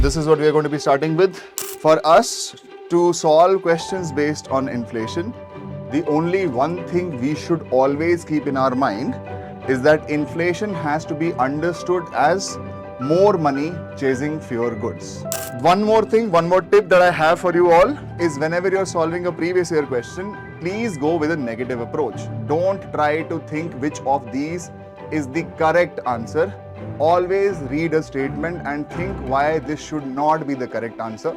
this is what we are going to be starting with. For us to solve questions based on inflation, the only one thing we should always keep in our mind is that inflation has to be understood as more money chasing fewer goods. One more thing, one more tip that I have for you all is whenever you're solving a previous year question, please go with a negative approach. Don't try to think which of these is the correct answer. Always read a statement and think why this should not be the correct answer.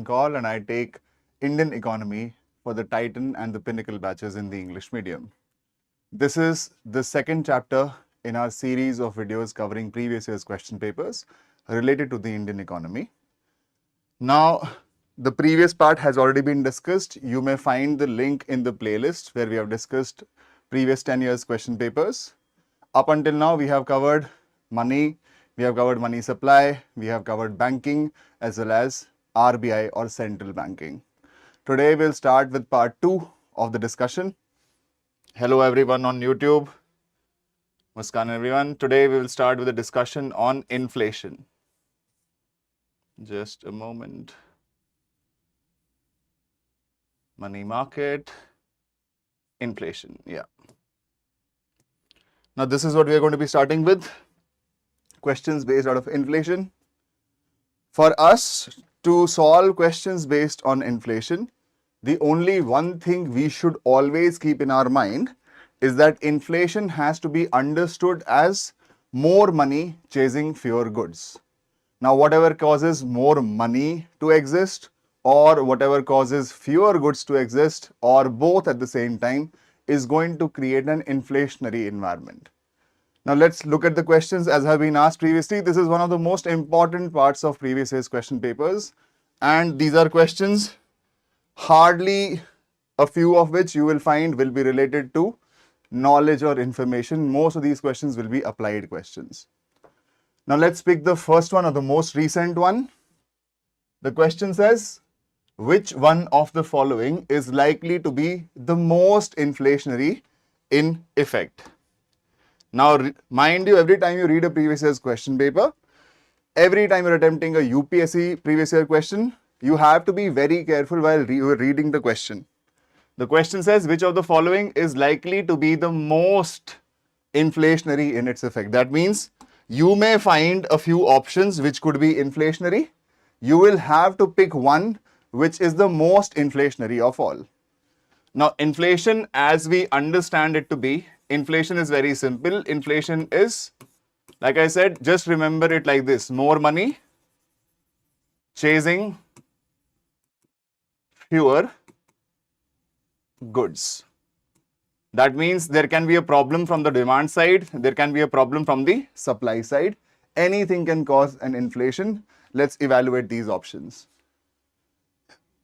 Call and I take Indian economy for the Titan and the Pinnacle batches in the English medium. This is the second chapter in our series of videos covering previous year's question papers related to the Indian economy. Now, the previous part has already been discussed. You may find the link in the playlist where we have discussed previous 10 years question papers. Up until now, we have covered money, we have covered money supply, we have covered banking as well as RBI or central banking. Today, we'll start with part 2 of the discussion. Hello everyone on YouTube. Muskan everyone. Today, we will start with a discussion on inflation. Just a moment. Money market, inflation, yeah. Now, this is what we are going to be starting with. Questions based out of inflation. For us to solve questions based on inflation, the only one thing we should always keep in our mind is that inflation has to be understood as more money chasing fewer goods. Now, whatever causes more money to exist or whatever causes fewer goods to exist or both at the same time is going to create an inflationary environment. Now, let's look at the questions as have been asked previously. This is one of the most important parts of previous year's question papers, and these are questions, hardly a few of which you will find will be related to knowledge or information. Most of these questions will be applied questions. Now, let's pick the first one or the most recent one. The question says, which one of the following is likely to be the most inflationary in effect? Now, mind you, every time you read a previous year's question paper, every time you're attempting a UPSC previous year question, you have to be very careful while reading the question. The question says, which of the following is likely to be the most inflationary in its effect? That means you may find a few options which could be inflationary. You will have to pick one which is the most inflationary of all. Now, inflation as we understand it to be, inflation is very simple. Inflation is, like I said, just remember it like this: more money chasing fewer goods. That means there can be a problem from the demand side, there can be a problem from the supply side. Anything can cause an inflation. Let's evaluate these options.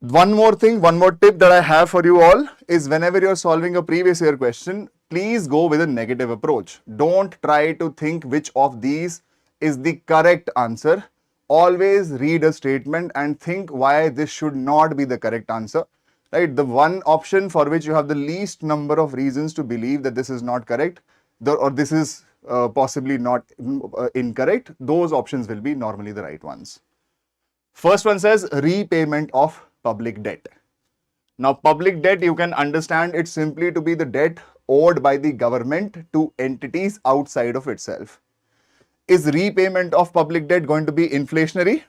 One more thing, one more tip that I have for you all is whenever you're solving a previous year question, please go with a negative approach. Don't try to think which of these is the correct answer. Always read a statement and think why this should not be the correct answer. Right? The one option for which you have the least number of reasons to believe that this is not correct or this is possibly not incorrect, those options will be normally the right ones. First one says repayment of public debt. Now, public debt, you can understand it simply to be the debt owed by the government to entities outside of itself. Is repayment of public debt going to be inflationary?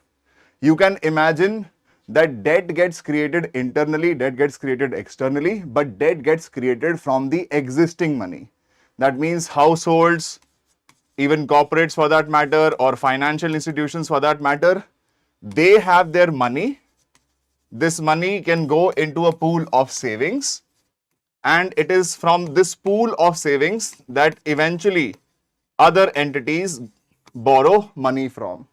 You can imagine that debt gets created internally, debt gets created externally, but debt gets created from the existing money. That means households, even corporates for that matter, or financial institutions for that matter, they have their money. This money can go into a pool of savings, and it is from this pool of savings that eventually other entities borrow money from.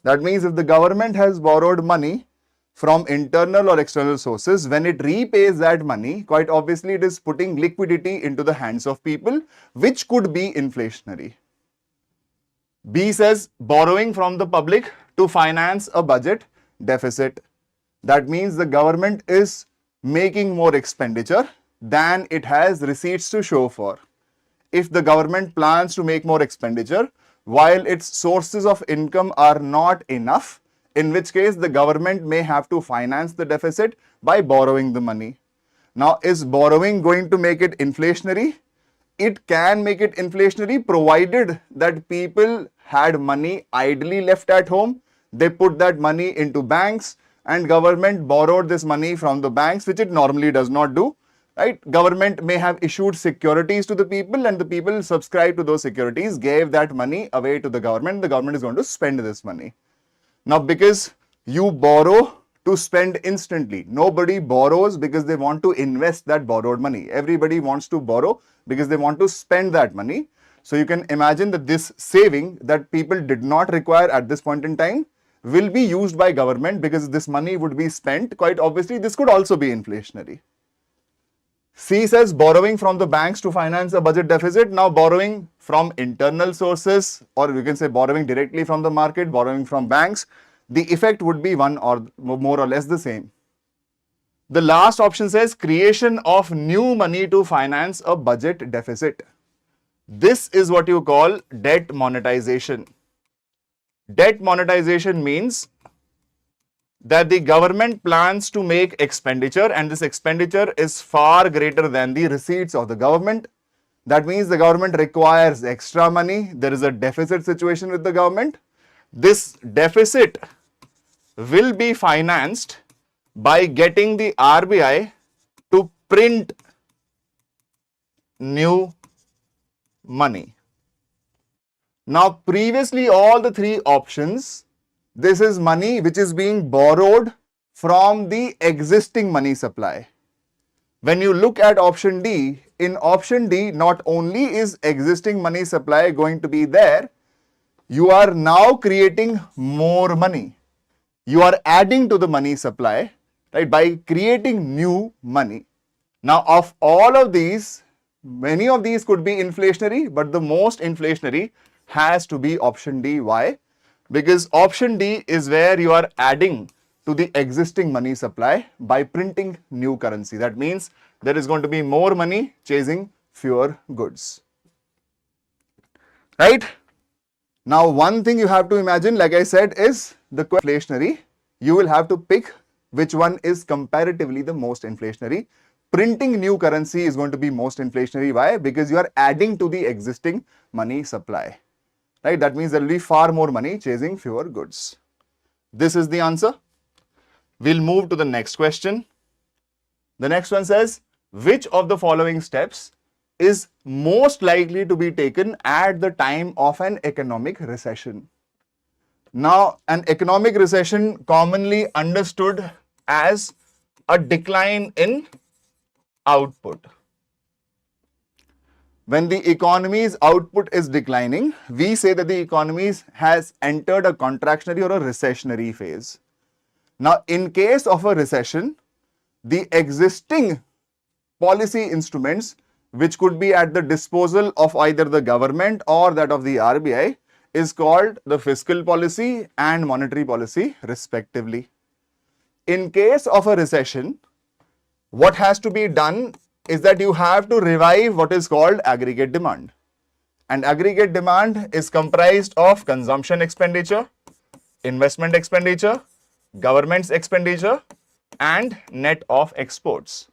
That means if the government has borrowed money from internal or external sources, when it repays that money, quite obviously it is putting liquidity into the hands of people, which could be inflationary. B says borrowing from the public to finance a budget deficit. That means the government is making more expenditure than it has receipts to show for. If the government plans to make more expenditure, while its sources of income are not enough, in which case the government may have to finance the deficit by borrowing the money. Now, is borrowing going to make it inflationary? It can make it inflationary provided that people had money idly left at home. They put that money into banks and government borrowed this money from the banks, which it normally does not do. Right? Government may have issued securities to the people and the people subscribed to those securities, gave that money away to the government. The government is going to spend this money. Now, because you borrow to spend instantly, nobody borrows because they want to invest that borrowed money. Everybody wants to borrow because they want to spend that money. So you can imagine that this saving that people did not require at this point in time will be used by government because this money would be spent. Quite obviously, this could also be inflationary. C says borrowing from the banks to finance a budget deficit. Now, borrowing from internal sources, or you can say borrowing directly from the market, borrowing from banks, the effect would be one or more or less the same. The last option says creation of new money to finance a budget deficit. This is what you call debt monetization. Debt monetization means that the government plans to make expenditure and this expenditure is far greater than the receipts of the government. That means the government requires extra money. There is a deficit situation with the government. This deficit will be financed by getting the RBI to print new money. Now, previously all the three options, this is money which is being borrowed from the existing money supply. When you look at option D, in option D, not only is existing money supply going to be there, you are now creating more money. You are adding to the money supply, right, by creating new money. Now, of all of these, many of these could be inflationary, but the most inflationary has to be option D. Why? Because option D is where you are adding to the existing money supply by printing new currency. That means there is going to be more money chasing fewer goods. Right? Now, one thing you have to imagine, like I said, is the inflationary. You will have to pick which one is comparatively the most inflationary. Printing new currency is going to be most inflationary. Why? Because you are adding to the existing money supply. Right? That means there will be far more money chasing fewer goods. This is the answer. We'll move to the next question. The next one says, which of the following steps is most likely to be taken at the time of an economic recession? Now, an economic recession commonly understood as a decline in output. When the economy's output is declining, we say that the economy has entered a contractionary or a recessionary phase. Now, in case of a recession, the existing policy instruments, which could be at the disposal of either the government or that of the RBI, is called the fiscal policy and monetary policy, respectively. In case of a recession, what has to be done is that you have to revive what is called aggregate demand. And aggregate demand is comprised of consumption expenditure, investment expenditure, government's expenditure, and net of exports.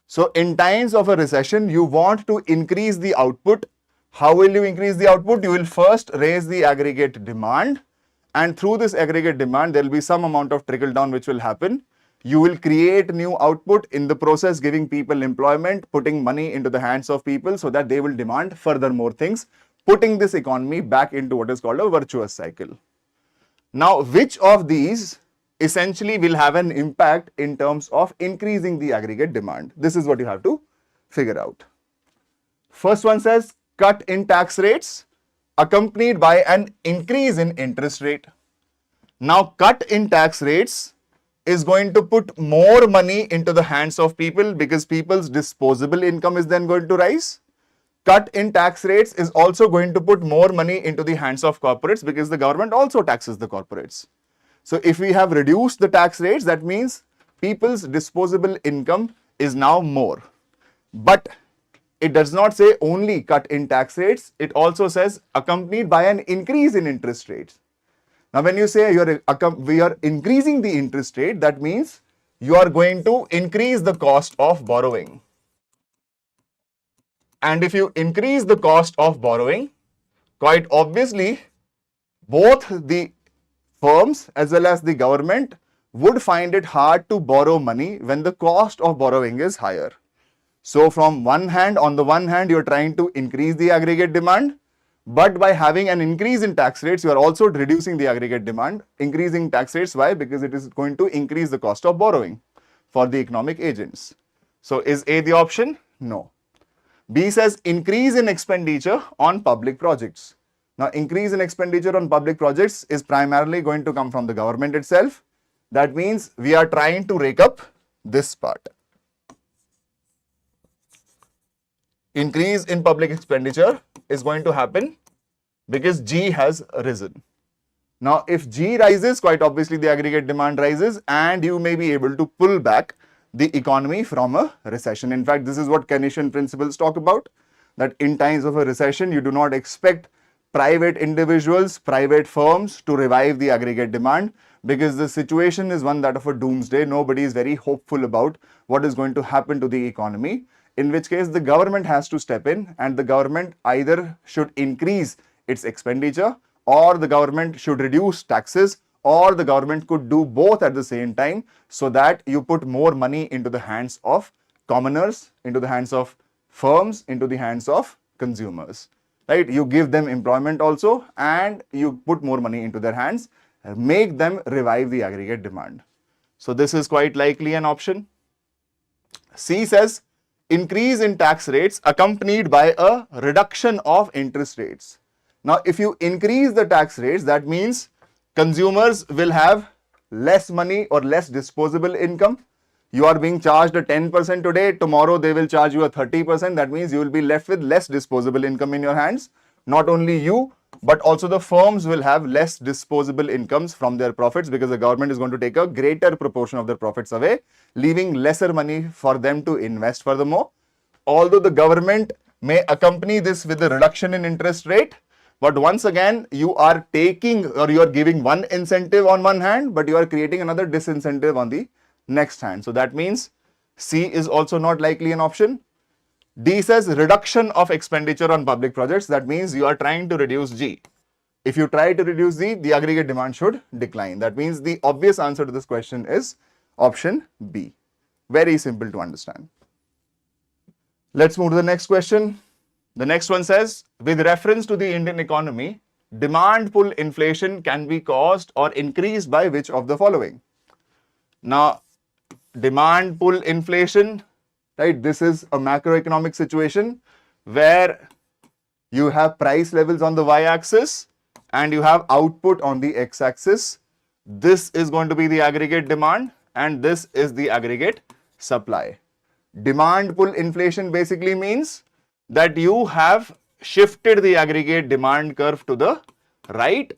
So in times of a recession, you want to increase the output. How will you increase the output? You will first raise the aggregate demand, and through this aggregate demand, there will be some amount of trickle down which will happen. You will create new output, in the process giving people employment, putting money into the hands of people so that they will demand further more things, putting this economy back into what is called a virtuous cycle. Now, which of these essentially will have an impact in terms of increasing the aggregate demand? This is what you have to figure out. First one says cut in tax rates accompanied by an increase in interest rate. Now, cut in tax rates is going to put more money into the hands of people because people's disposable income is then going to rise. Cut in tax rates is also going to put more money into the hands of corporates because the government also taxes the corporates. So if we have reduced the tax rates, that means people's disposable income is now more. But it does not say only cut in tax rates, it also says accompanied by an increase in interest rates. Now, when you say we are increasing the interest rate, that means you are going to increase the cost of borrowing. And if you increase the cost of borrowing, quite obviously, both the firms as well as the government would find it hard to borrow money when the cost of borrowing is higher. So on the one hand, you're trying to increase the aggregate demand, but by having an increase in tax rates, you are also reducing the aggregate demand. Increasing tax rates, why? Because it is going to increase the cost of borrowing for the economic agents. So is A the option? No. B says increase in expenditure on public projects. Now, increase in expenditure on public projects is primarily going to come from the government itself. That means we are trying to rake up this part. Increase in public expenditure is going to happen because G has risen. Now, if G rises, quite obviously the aggregate demand rises and you may be able to pull back the economy from a recession. In fact, this is what Keynesian principles talk about, that in times of a recession, you do not expect private individuals, private firms to revive the aggregate demand because the situation is one that of a doomsday. Nobody is very hopeful about what is going to happen to the economy, in which case the government has to step in and the government either should increase its expenditure or the government should reduce taxes or the government could do both at the same time so that you put more money into the hands of commoners, into the hands of firms, into the hands of consumers. Right? You give them employment also and you put more money into their hands, make them revive the aggregate demand. So this is quite likely an option. C says increase in tax rates accompanied by a reduction of interest rates. Now, if you increase the tax rates, that means consumers will have less money or less disposable income. You are being charged a 10% today, tomorrow they will charge you a 30%. That means you will be left with less disposable income in your hands. Not only you, but also the firms will have less disposable incomes from their profits because the government is going to take a greater proportion of their profits away, leaving lesser money for them to invest furthermore. Although the government may accompany this with a reduction in interest rate, but once again, you are taking or you are giving one incentive on one hand, but you are creating another disincentive on the next hand. So that means C is also not likely an option. D says reduction of expenditure on public projects. That means you are trying to reduce G. If you try to reduce G, the aggregate demand should decline. That means the obvious answer to this question is option B. Very simple to understand. Let's move to the next question. The next one says, with reference to the Indian economy, demand pull inflation can be caused or increased by which of the following? Now, demand pull inflation, right? This is a macroeconomic situation where you have price levels on the y-axis and you have output on the x-axis. This is going to be the aggregate demand and this is the aggregate supply. Demand pull inflation basically means that you have shifted the aggregate demand curve to the right,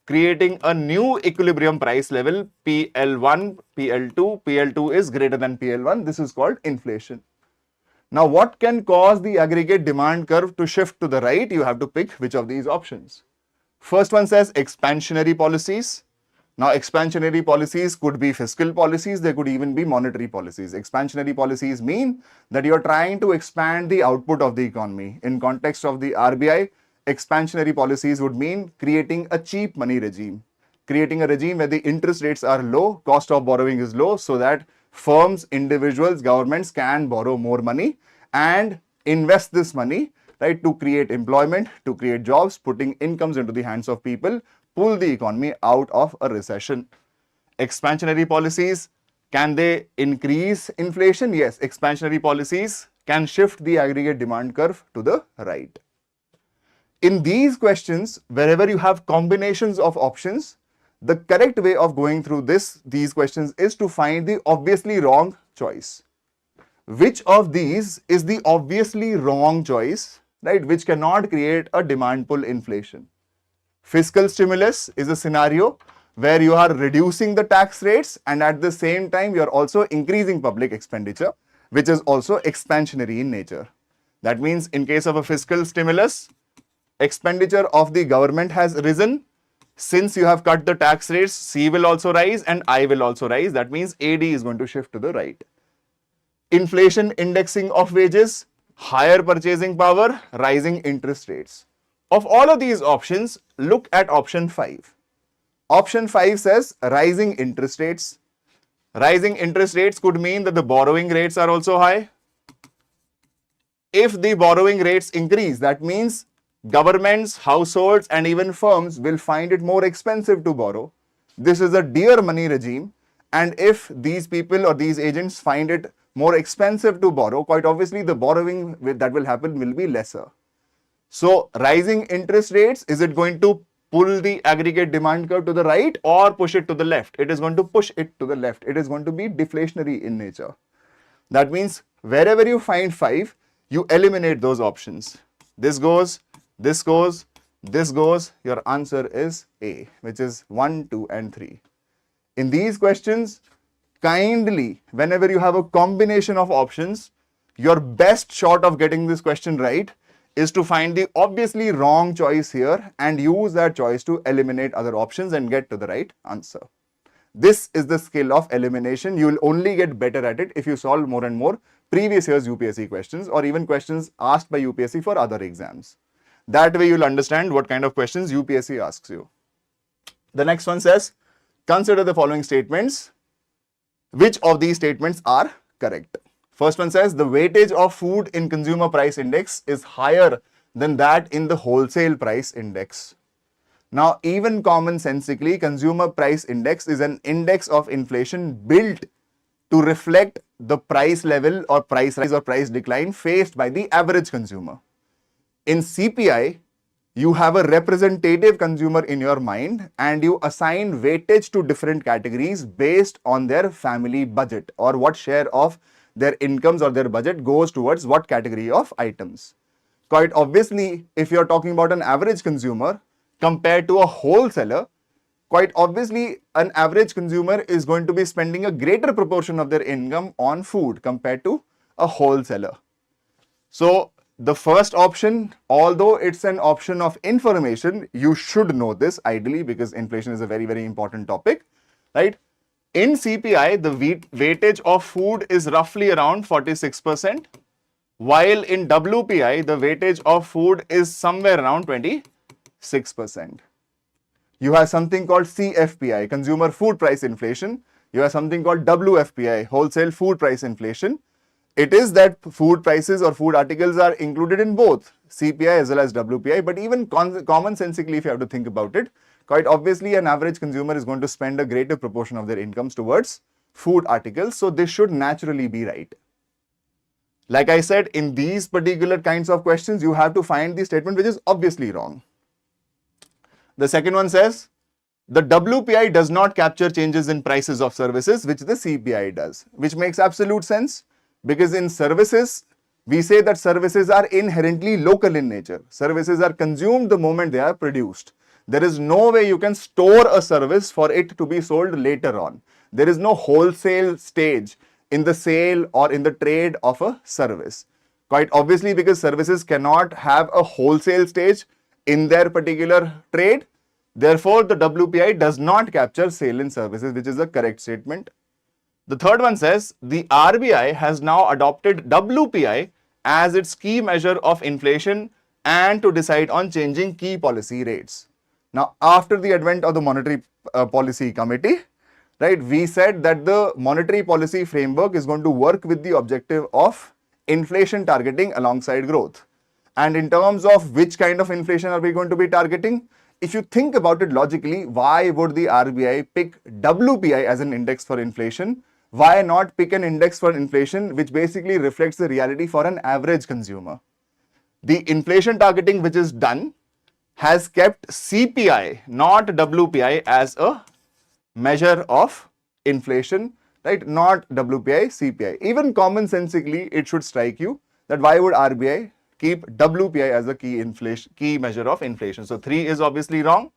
creating a new equilibrium price level, PL1, PL2. PL2 is greater than PL1. This is called inflation. Now, what can cause the aggregate demand curve to shift to the right? You have to pick which of these options. First one says expansionary policies. Now, expansionary policies could be fiscal policies, they could even be monetary policies. Expansionary policies mean that you are trying to expand the output of the economy. In context of the RBI, expansionary policies would mean creating a cheap money regime, creating a regime where the interest rates are low, cost of borrowing is low, so that firms, individuals, governments can borrow more money and invest this money, right, to create employment, to create jobs, putting incomes into the hands of people, pull the economy out of a recession. Expansionary policies, can they increase inflation? Yes, expansionary policies can shift the aggregate demand curve to the right. In these questions, wherever you have combinations of options, the correct way of going through these questions is to find the obviously wrong choice. Which of these is the obviously wrong choice, right, which cannot create a demand pull inflation? Fiscal stimulus is a scenario where you are reducing the tax rates and at the same time you are also increasing public expenditure, which is also expansionary in nature. That means in case of a fiscal stimulus, expenditure of the government has risen. Since you have cut the tax rates, C will also rise and I will also rise. That means AD is going to shift to the right. Inflation indexing of wages, higher purchasing power, rising interest rates. Of all of these options, look at option 5. Option 5 says rising interest rates. Rising interest rates could mean that the borrowing rates are also high. If the borrowing rates increase, that means governments, households, and even firms will find it more expensive to borrow. This is a dear money regime, and if these people or these agents find it more expensive to borrow, quite obviously the borrowing that will happen will be lesser. So rising interest rates, is it going to pull the aggregate demand curve to the right or push it to the left? It is going to push it to the left. It is going to be deflationary in nature. That means wherever you find 5, you eliminate those options. This goes, this goes, this goes. Your answer is A, which is 1, 2, and 3. In these questions, kindly, whenever you have a combination of options, your best shot of getting this question right is to find the obviously wrong choice here and use that choice to eliminate other options and get to the right answer. This is the skill of elimination. You will only get better at it if you solve more and more previous year's UPSC questions or even questions asked by UPSC for other exams. That way you'll understand what kind of questions UPSC asks you. The next one says, consider the following statements. Which of these statements are correct? First one says the weightage of food in consumer price index is higher than that in the wholesale price index. Now, even commonsensically, consumer price index is an index of inflation built to reflect the price level or price rise or price decline faced by the average consumer. In CPI, you have a representative consumer in your mind and you assign weightage to different categories based on their family budget or what share of their incomes or their budget goes towards what category of items. Quite obviously, if you're talking about an average consumer compared to a wholesaler, quite obviously an average consumer is going to be spending a greater proportion of their income on food compared to a wholesaler. So the first option, although it's an option of information, you should know this ideally because inflation is a very, very important topic, right? In CPI, the weightage of food is roughly around 46%, while in WPI, the weightage of food is somewhere around 26%. You have something called CFPI, Consumer Food Price Inflation. You have something called WFPI, Wholesale Food Price Inflation. It is that food prices or food articles are included in both CPI as well as WPI, but even commonsensically, if you have to think about it, quite obviously an average consumer is going to spend a greater proportion of their incomes towards food articles, so this should naturally be right. Like I said, in these particular kinds of questions, you have to find the statement which is obviously wrong. The second one says, the WPI does not capture changes in prices of services, which the CPI does, which makes absolute sense because in services, we say that services are inherently local in nature. Services are consumed the moment they are produced. There is no way you can store a service for it to be sold later on. There is no wholesale stage in the sale or in the trade of a service. Quite obviously, because services cannot have a wholesale stage in their particular trade. Therefore, the WPI does not capture sale in services, which is the correct statement. The third one says, the RBI has now adopted WPI as its key measure of inflation and to decide on changing key policy rates. Now, after the advent of the Monetary Policy Committee, right, we said that the monetary policy framework is going to work with the objective of inflation targeting alongside growth. And in terms of which kind of inflation are we going to be targeting? If you think about it logically, why would the RBI pick WPI as an index for inflation? Why not pick an index for inflation which basically reflects the reality for an average consumer? The inflation targeting which is done has kept CPI, not WPI, as a measure of inflation, right? Not WPI, CPI. Even commonsensically, it should strike you that why would RBI keep WPI as a key measure of inflation? So 3 is obviously wrong.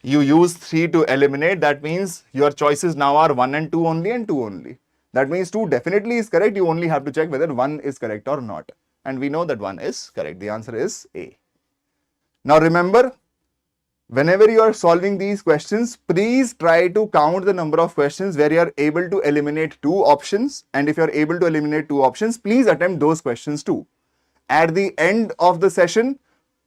You use 3 to eliminate. That means your choices now are 1 and 2 only and 2 only. That means 2 definitely is correct. You only have to check whether 1 is correct or not. And we know that one is correct. The answer is A. Now remember, whenever you are solving these questions, please try to count the number of questions where you are able to eliminate 2 options. And if you are able to eliminate 2 options, please attempt those questions too. At the end of the session,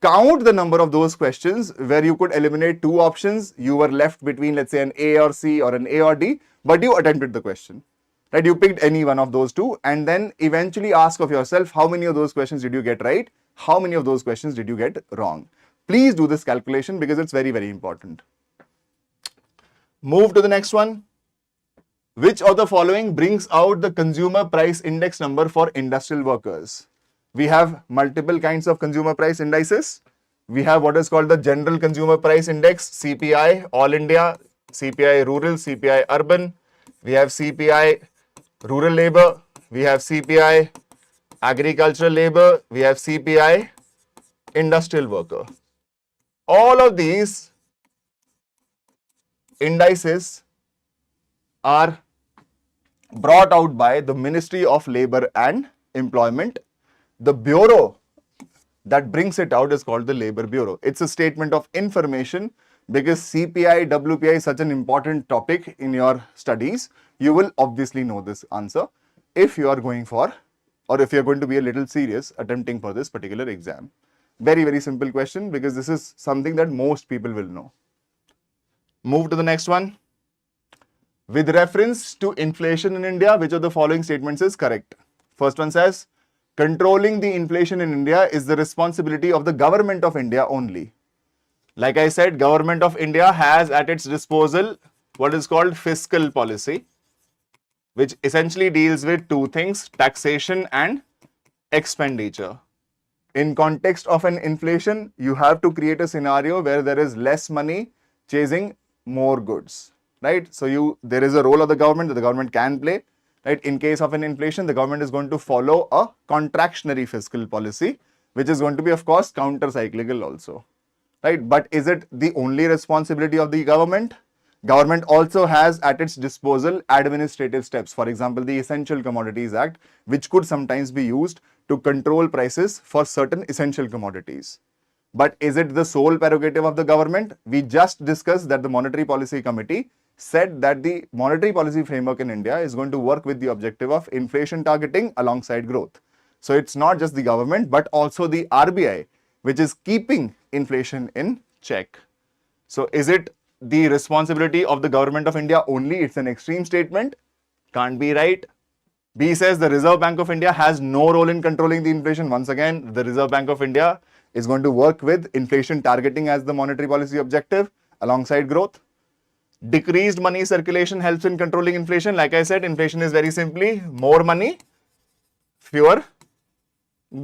count the number of those questions where you could eliminate 2 options. You were left between, let's say, an A or C or an A or D, but you attempted the question. Right? You picked any one of those 2, and then eventually ask of yourself, how many of those questions did you get right? How many of those questions did you get wrong? Please do this calculation because it's very, very important. Move to the next one. Which of the following brings out the consumer price index number for industrial workers? We have multiple kinds of consumer price indices. We have what is called the General Consumer Price Index, CPI, All India, CPI Rural, CPI Urban. We have CPI Rural Labor. We have CPI Agricultural Labor. We have CPI Industrial Worker. All of these indices are brought out by the Ministry of Labor and Employment. The bureau that brings it out is called the Labor Bureau. It's a statement of information because CPI, WPI is such an important topic in your studies. You will obviously know this answer if you are going for, or if you are going to be a little serious attempting for this particular exam. Very, very simple question because this is something that most people will know. Move to the next one. With reference to inflation in India, which of the following statements is correct? First one says, controlling the inflation in India is the responsibility of the government of India only. Like I said, government of India has at its disposal what is called fiscal policy, which essentially deals with 2 things, taxation and expenditure. In context of an inflation, you have to create a scenario where there is less money chasing more goods, right? So there is a role of the government that the government can play, right? In case of an inflation, the government is going to follow a contractionary fiscal policy, which is going to be, of course, counter-cyclical also, right? But is it the only responsibility of the government? Government also has at its disposal administrative steps. For example, the Essential Commodities Act, which could sometimes be used to control prices for certain essential commodities. But is it the sole prerogative of the government? We just discussed that the Monetary Policy Committee said that the monetary policy framework in India is going to work with the objective of inflation targeting alongside growth. So it's not just the government, but also the RBI, which is keeping inflation in check. So is it the responsibility of the government of India only? It's an extreme statement. Can't be right. B says the Reserve Bank of India has no role in controlling the inflation. Once again, the Reserve Bank of India is going to work with inflation targeting as the monetary policy objective alongside growth. Decreased money circulation helps in controlling inflation. Like I said, inflation is very simply more money, fewer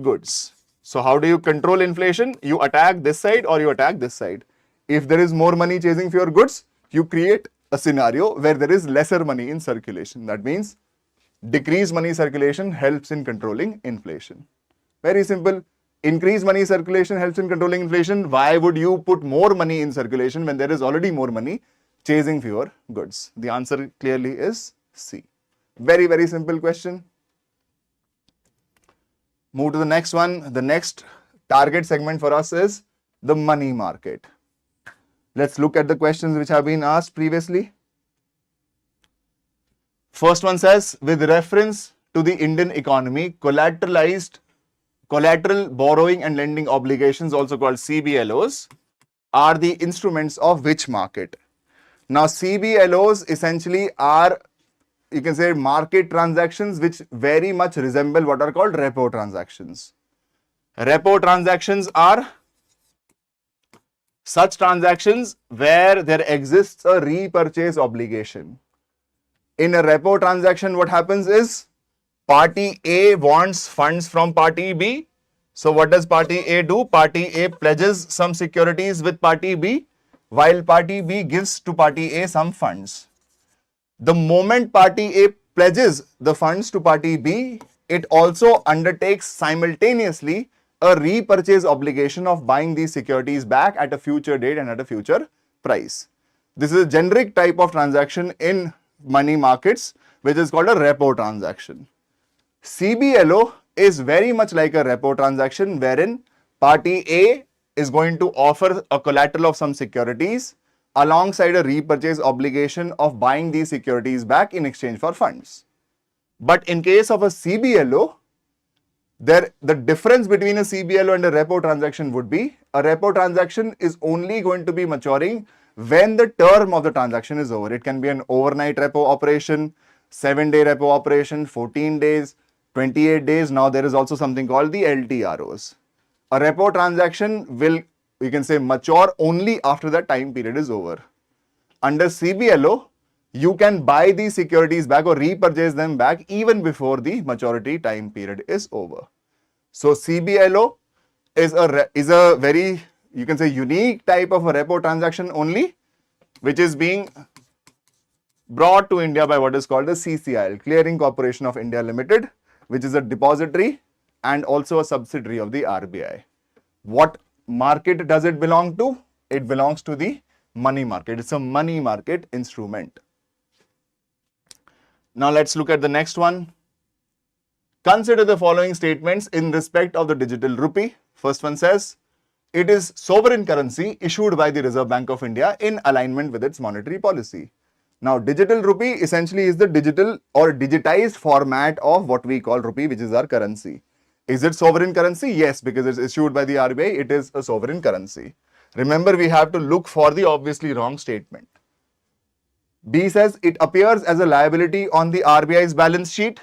goods. So how do you control inflation? You attack this side or you attack this side. If there is more money chasing fewer goods, you create a scenario where there is lesser money in circulation. That means decreased money circulation helps in controlling inflation. Very simple. Increased money circulation helps in controlling inflation. Why would you put more money in circulation when there is already more money chasing fewer goods? The answer clearly is C. Very, very simple question. Move to the next one. The next target segment for us is the money market. Let's look at the questions which have been asked previously. First one says, with reference to the Indian economy, collateral borrowing and lending obligations, also called CBLOs, are the instruments of which market? Now, CBLOs essentially are, you can say, market transactions which very much resemble what are called repo transactions. Repo transactions are such transactions where there exists a repurchase obligation. In a repo transaction, what happens is party A wants funds from party B. So what does party A do? Party A pledges some securities with party B, while party B gives to party A some funds. The moment party A pledges the funds to party B, it also undertakes simultaneously a repurchase obligation of buying these securities back at a future date and at a future price. This is a generic type of transaction in money markets, which is called a repo transaction. CBLO is very much like a repo transaction wherein party A is going to offer a collateral of some securities alongside a repurchase obligation of buying these securities back in exchange for funds. But in case of a CBLO, the difference between a CBLO and a repo transaction would be a repo transaction is only going to be maturing when the term of the transaction is over. It can be an overnight repo operation, 7-day repo operation, 14 days, 28 days. Now there is also something called the LTROs. A repo transaction will, we can say, mature only after that time period is over. Under CBLO, you can buy these securities back or repurchase them back even before the maturity time period is over. So CBLO is a very, you can say, unique type of a repo transaction only, which is being brought to India by what is called the CCIL, Clearing Corporation of India Limited, which is a depository and also a subsidiary of the RBI. What market does it belong to? It belongs to the money market. It's a money market instrument. Now let's look at the next one. Consider the following statements in respect of the digital rupee. First one says, it is sovereign currency issued by the Reserve Bank of India in alignment with its monetary policy. Now, digital rupee essentially is the digital or digitized format of what we call rupee, which is our currency. Is it sovereign currency? Yes, because it's issued by the RBI, it is a sovereign currency. Remember, we have to look for the obviously wrong statement. B says it appears as a liability on the RBI's balance sheet.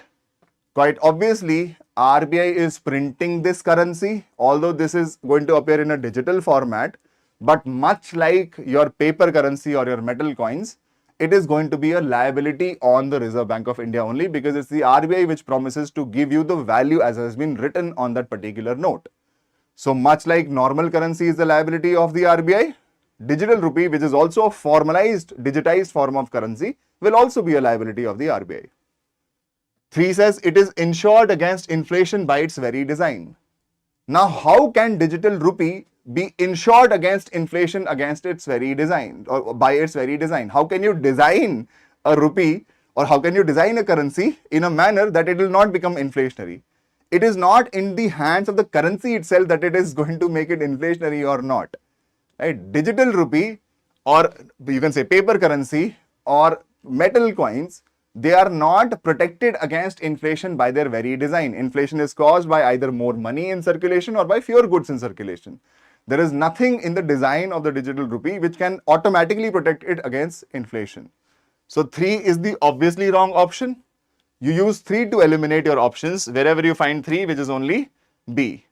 Quite obviously, RBI is printing this currency, although this is going to appear in a digital format, but much like your paper currency or your metal coins, it is going to be a liability on the Reserve Bank of India only, because it's the RBI which promises to give you the value as has been written on that particular note. So much like normal currency is the liability of the RBI, digital rupee, which is also a formalized, digitized form of currency, will also be a liability of the RBI. 3 says it is insured against inflation by its very design. Now, how can digital rupee be insured against inflation against its very design or by its very design? How can you design a rupee or how can you design a currency in a manner that it will not become inflationary? It is not in the hands of the currency itself that it is going to make it inflationary or not. Right? Digital rupee, or you can say paper currency or metal coins, they are not protected against inflation by their very design. Inflation is caused by either more money in circulation or by fewer goods in circulation. There is nothing in the design of the digital rupee which can automatically protect it against inflation. So 3 is the obviously wrong option. You use 3 to eliminate your options. Wherever you find 3, which is only B.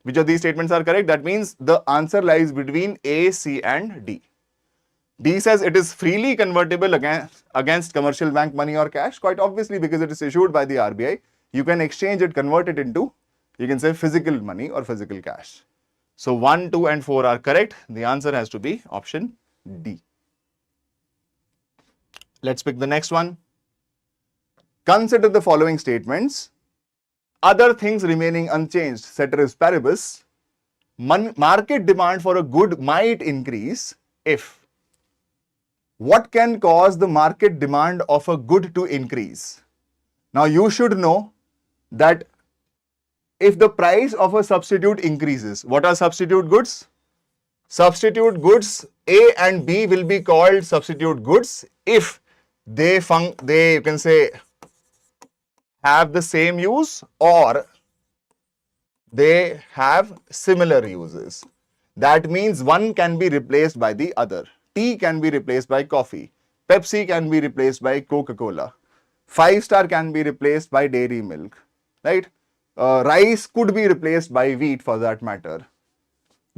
Which of these statements are correct? That means the answer lies between A, C and D. D says it is freely convertible against commercial bank money or cash. Quite obviously, because it is issued by the RBI, you can exchange it, convert it into, you can say, physical money or physical cash. So 1, 2 and 4 are correct. The answer has to be option D. Let's pick the next one. Consider the following statements. Other things remaining unchanged, ceteris paribus, market demand for a good might increase if. What can cause the market demand of a good to increase? Now you should know that if the price of a substitute increases, what are substitute goods? Substitute goods A and B will be called substitute goods if they you can say have the same use or they have similar uses. That means one can be replaced by the other. Tea can be replaced by coffee. Pepsi can be replaced by Coca-Cola. 5-star can be replaced by dairy milk. Right? Rice could be replaced by wheat for that matter.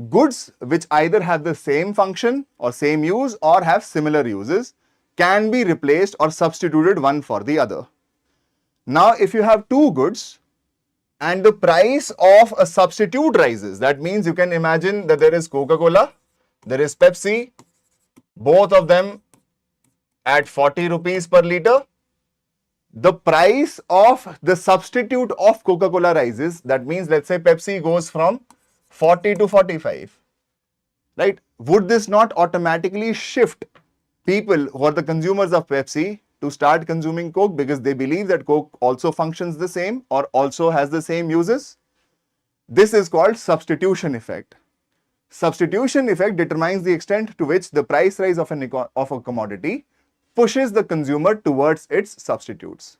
Goods which either have the same function or same use or have similar uses can be replaced or substituted one for the other. Now, if you have 2 goods and the price of a substitute rises, that means you can imagine that there is Coca-Cola, there is Pepsi, both of them at 40 rupees per liter. The price of the substitute of Coca-Cola rises. That means, let's say Pepsi goes from 40 to 45. Right? Would this not automatically shift people who are the consumers of Pepsi to start consuming coke because they believe that coke also functions the same or also has the same uses. This is called substitution effect. Substitution effect determines the extent to which the price rise of a commodity pushes the consumer towards its substitutes.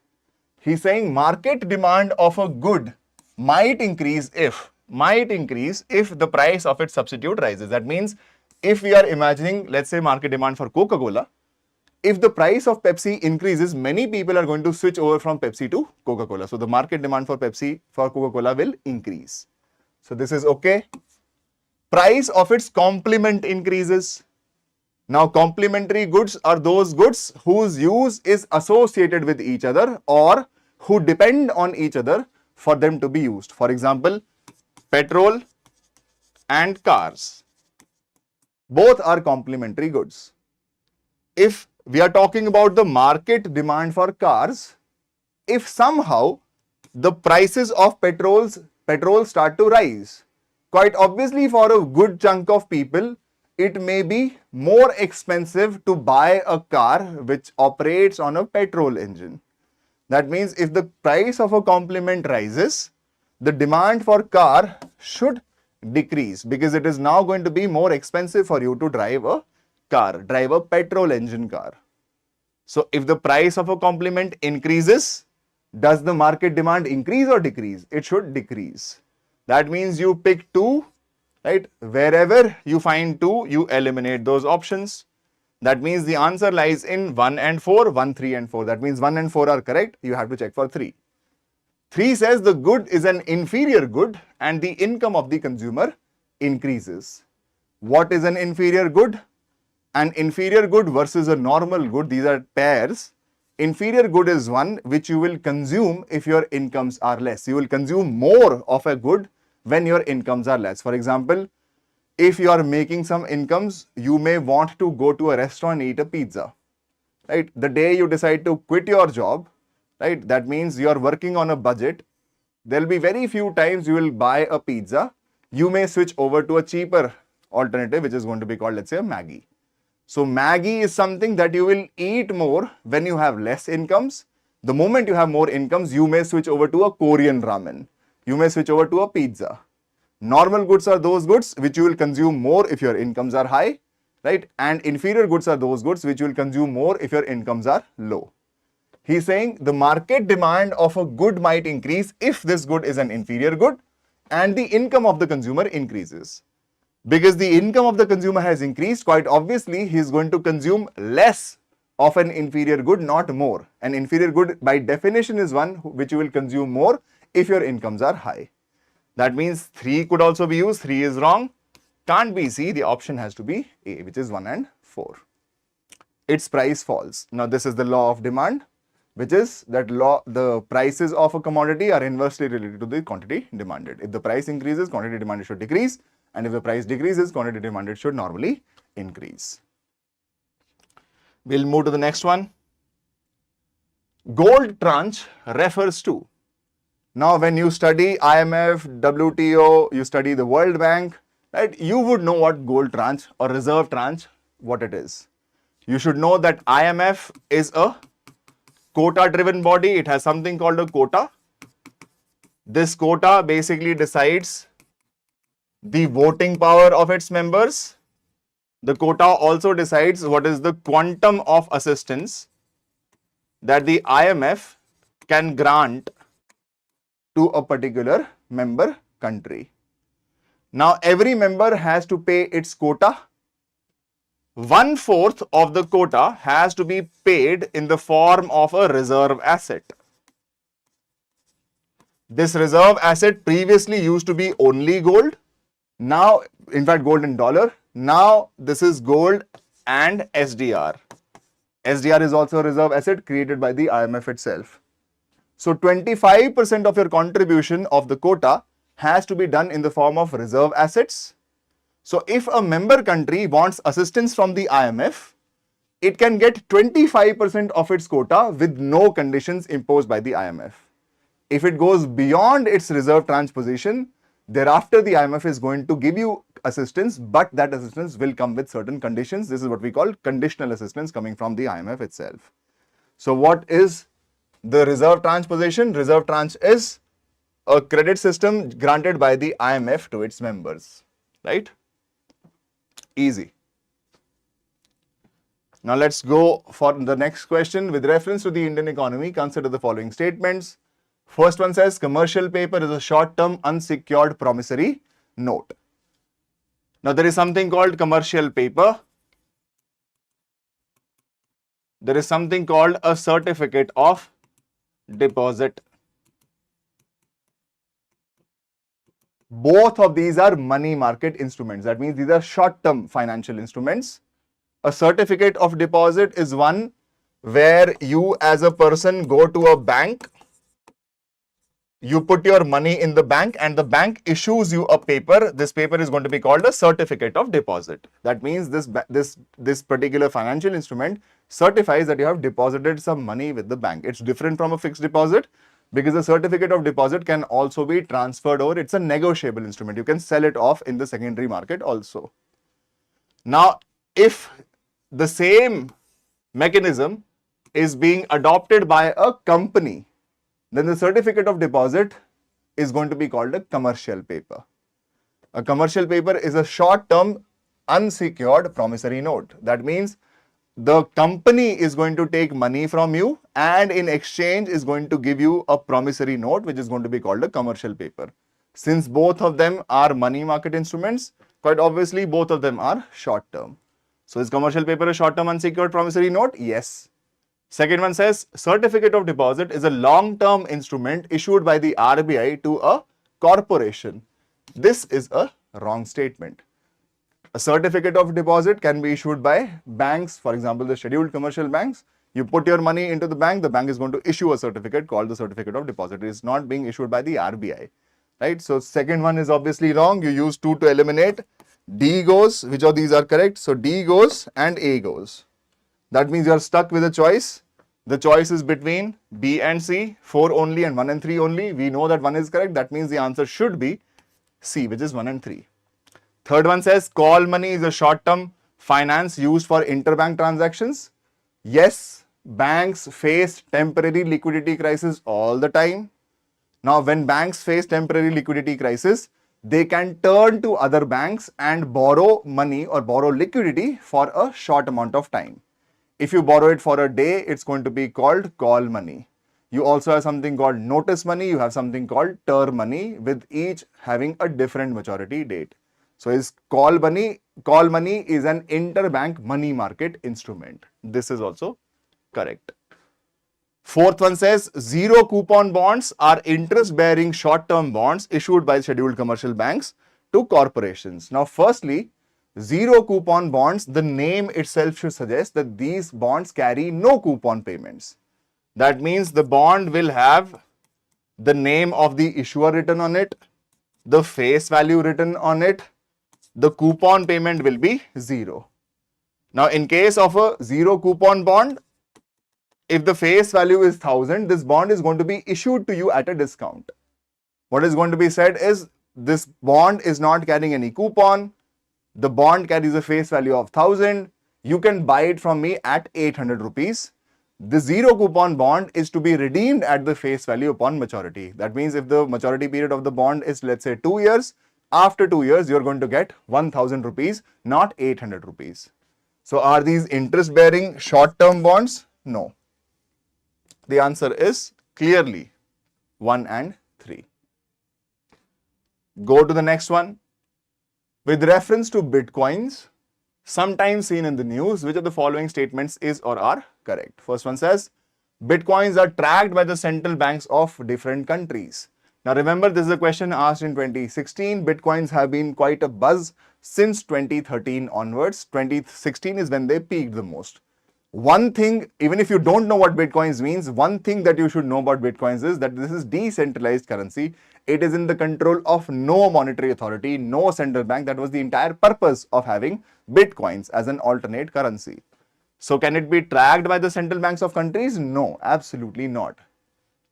He's saying market demand of a good might increase if the price of its substitute rises. That means if we are imagining, let's say, market demand for Coca-Cola, if the price of Pepsi increases, many people are going to switch over from Pepsi to Coca-Cola. So the market demand for Coca-Cola will increase. So this is okay. Price of its complement increases. Now, complementary goods are those goods whose use is associated with each other or who depend on each other for them to be used. For example, petrol and cars. Both are complementary goods. If we are talking about the market demand for cars, if somehow the prices of petrol start to rise, quite obviously for a good chunk of people, it may be more expensive to buy a car which operates on a petrol engine. That means if the price of a complement rises, the demand for car should decrease because it is now going to be more expensive for you to drive a petrol engine car. So if the price of a complement increases, does the market demand increase or decrease? It should decrease. That means you pick 2, right? Wherever you find 2, you eliminate those options. That means the answer lies in 1 and 4, 1, 3 and 4. That means 1 and 4 are correct. You have to check for 3. 3 says the good is an inferior good and the income of the consumer increases. What is an inferior good? An inferior good versus a normal good, these are pairs. Inferior good is one which you will consume if your incomes are less. You will consume more of a good when your incomes are less. For example, if you are making some incomes, you may want to go to a restaurant and eat a pizza, right? The day you decide to quit your job, right? That means you are working on a budget. There will be very few times you will buy a pizza. You may switch over to a cheaper alternative, which is going to be called, let's say, Maggi. So Maggi is something that you will eat more when you have less incomes. The moment you have more incomes, you may switch over to a Korean ramen. You may switch over to a pizza. Normal goods are those goods which you will consume more if your incomes are high, right? And inferior goods are those goods which you will consume more if your incomes are low. He's saying the market demand of a good might increase if this good is an inferior good and the income of the consumer increases. Because the income of the consumer has increased, quite obviously, he is going to consume less of an inferior good, not more. An inferior good, by definition, is one which you will consume more if your incomes are high. That means 3 could also be used. 3 is wrong. Can't be C. The option has to be A, which is 1 and 4. Its price falls. Now, this is the law of demand, which is that the prices of a commodity are inversely related to the quantity demanded. If the price increases, quantity demanded should decrease. And if the price decreases, quantity demanded should normally increase. We'll move to the next one. Gold tranche refers to. Now, when you study IMF, WTO, you study the World Bank, right? You would know what gold tranche or reserve tranche, what it is. You should know that IMF is a quota-driven body. It has something called a quota. This quota basically decides the voting power of its members. The quota also decides what is the quantum of assistance that the IMF can grant to a particular member country. Now, every member has to pay its quota. 1/4 of the quota has to be paid in the form of a reserve asset. This reserve asset previously used to be only gold. Now, in fact, gold and dollar. Now, this is gold and SDR. SDR is also a reserve asset created by the IMF itself. So, 25% of your contribution of the quota has to be done in the form of reserve assets. So, if a member country wants assistance from the IMF, it can get 25% of its quota with no conditions imposed by the IMF. If it goes beyond its reserve tranche position, thereafter the IMF is going to give you assistance, but that assistance will come with certain conditions. This is what we call conditional assistance coming from the IMF itself. So what is the reserve tranche position? Reserve tranche is a credit system granted by the IMF to its members, right? Easy. Now let's go for the next question. With reference to the Indian economy, consider the following statements. First one says commercial paper is a short-term unsecured promissory note. Now there is something called commercial paper. There is something called a certificate of deposit. Both of these are money market instruments. That means these are short-term financial instruments. A certificate of deposit is one where you as a person go to a bank, you put your money in the bank and the bank issues you a paper. This paper is going to be called a certificate of deposit. That means this particular financial instrument certifies that you have deposited some money with the bank. It's different from a fixed deposit because the certificate of deposit can also be transferred over. It's a negotiable instrument. You can sell it off in the secondary market also. Now, if the same mechanism is being adopted by a company, then the certificate of deposit is going to be called a commercial paper. A commercial paper is a short-term unsecured promissory note. That means the company is going to take money from you and in exchange is going to give you a promissory note, which is going to be called a commercial paper. Since both of them are money market instruments, quite obviously both of them are short-term. So is commercial paper a short-term unsecured promissory note? Yes. Second one says certificate of deposit is a long-term instrument issued by the RBI to a corporation. This is a wrong statement. A certificate of deposit can be issued by banks, for example, the scheduled commercial banks. You put your money into the bank is going to issue a certificate called the certificate of deposit. It is not being issued by the RBI, right? So second one is obviously wrong. You use 2 to eliminate. D goes, which of these are correct? So D goes and A goes. That means you are stuck with a choice. The choice is between B and C, 4 only and 1 and 3 only. We know that 1 is correct. That means the answer should be C, which is 1 and 3. Third one says call money is a short-term finance used for interbank transactions. Yes, banks face temporary liquidity crisis all the time. Now, when banks face temporary liquidity crisis, they can turn to other banks and borrow money or borrow liquidity for a short amount of time. If you borrow it for a day, it's going to be called call money. You also have something called notice money. You have something called term money, with each having a different maturity date. So is call money is an interbank money market instrument. This is also correct. Fourth one says zero coupon bonds are interest bearing short term bonds issued by scheduled commercial banks to corporations. Now, firstly, zero coupon bonds, the name itself should suggest that these bonds carry no coupon payments. That means the bond will have the name of the issuer written on it, the face value written on it, the coupon payment will be 0. Now, in case of a zero coupon bond, if the face value is 1000, this bond is going to be issued to you at a discount. What is going to be said is this bond is not carrying any coupon. The bond carries a face value of 1000. You can buy it from me at 800 rupees. The zero coupon bond is to be redeemed at the face value upon maturity. That means if the maturity period of the bond is, let's say, 2 years, after 2 years, you're going to get 1000 rupees, not 800 rupees. So are these interest bearing short term bonds? No. The answer is clearly 1 and 3. Go to the next one. With reference to Bitcoins, sometimes seen in the news, which of the following statements is or are correct? First one says, Bitcoins are tracked by the central banks of different countries. Now remember, this is a question asked in 2016. Bitcoins have been quite a buzz since 2013 onwards. 2016 is when they peaked the most. One thing, even if you don't know what Bitcoins means, one thing that you should know about Bitcoins is that this is decentralized currency. It is in the control of no monetary authority, no central bank. That was the entire purpose of having Bitcoins as an alternate currency. So can it be tracked by the central banks of countries? No, absolutely not.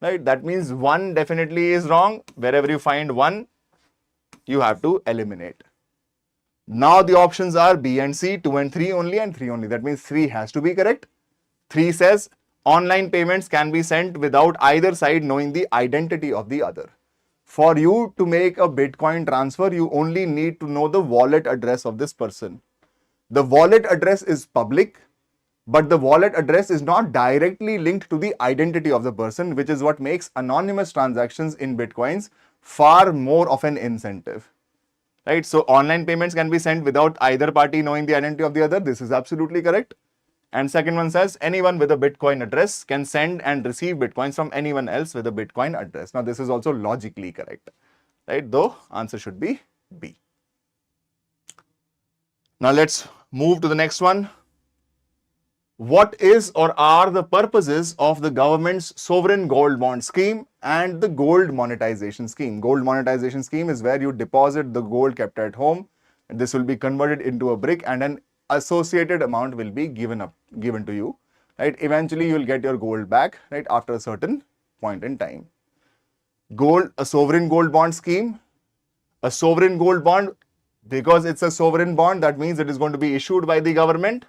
Right? That means 1 definitely is wrong. Wherever you find 1, you have to eliminate. Now the options are B and C, 2 and 3 only, and 3 only. That means 3 has to be correct. 3 says Online payments can be sent without either side knowing the identity of the other. For you to make a Bitcoin transfer, you only need to know the wallet address of this person. The wallet address is public, but the wallet address is not directly linked to the identity of the person, which is what makes anonymous transactions in Bitcoins far more of an incentive. Right? So online payments can be sent without either party knowing the identity of the other. This is absolutely correct. And second one says anyone with a Bitcoin address can send and receive Bitcoins from anyone else with a Bitcoin address. Now this is also logically correct, right? Though answer should be B. Now let's move to the next one. What is or are the purposes of the government's sovereign gold bond scheme and the gold monetization scheme? Gold monetization scheme is where you deposit the gold kept at home. This will be converted into a brick and an associated amount will be given to you, right? Eventually you will get your gold back, right, after a certain point in time. A sovereign gold bond scheme. A sovereign gold bond, because it's a sovereign bond, that means it is going to be issued by the government.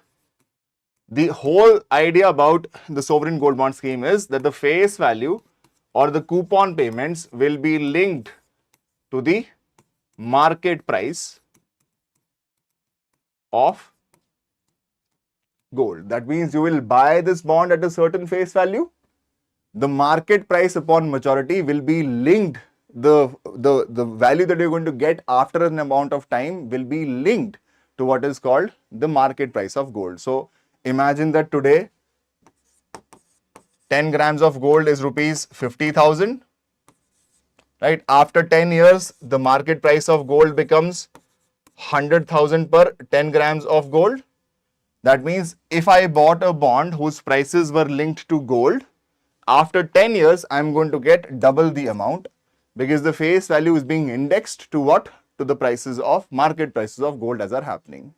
The whole idea about the sovereign gold bond scheme is that the face value or the coupon payments will be linked to the market price of gold. That means you will buy this bond at a certain face value. The market price upon maturity will be linked. The value that you're going to get after an amount of time will be linked to what is called the market price of gold. So imagine that today 10 grams of gold is rupees 50,000. Right? After 10 years, the market price of gold becomes 100,000 per 10 grams of gold. That means if I bought a bond whose prices were linked to gold, after 10 years, I'm going to get double the amount because the face value is being indexed to what? To the prices of market prices of gold as are happening.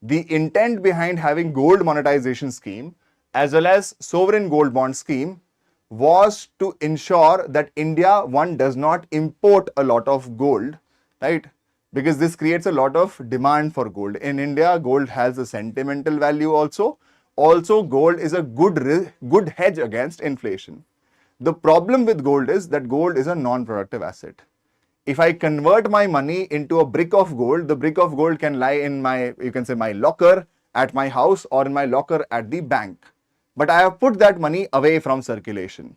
The intent behind having gold monetization scheme as well as sovereign gold bond scheme was to ensure that India, one, does not import a lot of gold, right? Because this creates a lot of demand for gold. In India, gold has a sentimental value also. Also, gold is a good hedge against inflation. The problem with gold is that gold is a non-productive asset. If I convert my money into a brick of gold, the brick of gold can lie in my, you can say, my locker at my house or in my locker at the bank. But I have put that money away from circulation,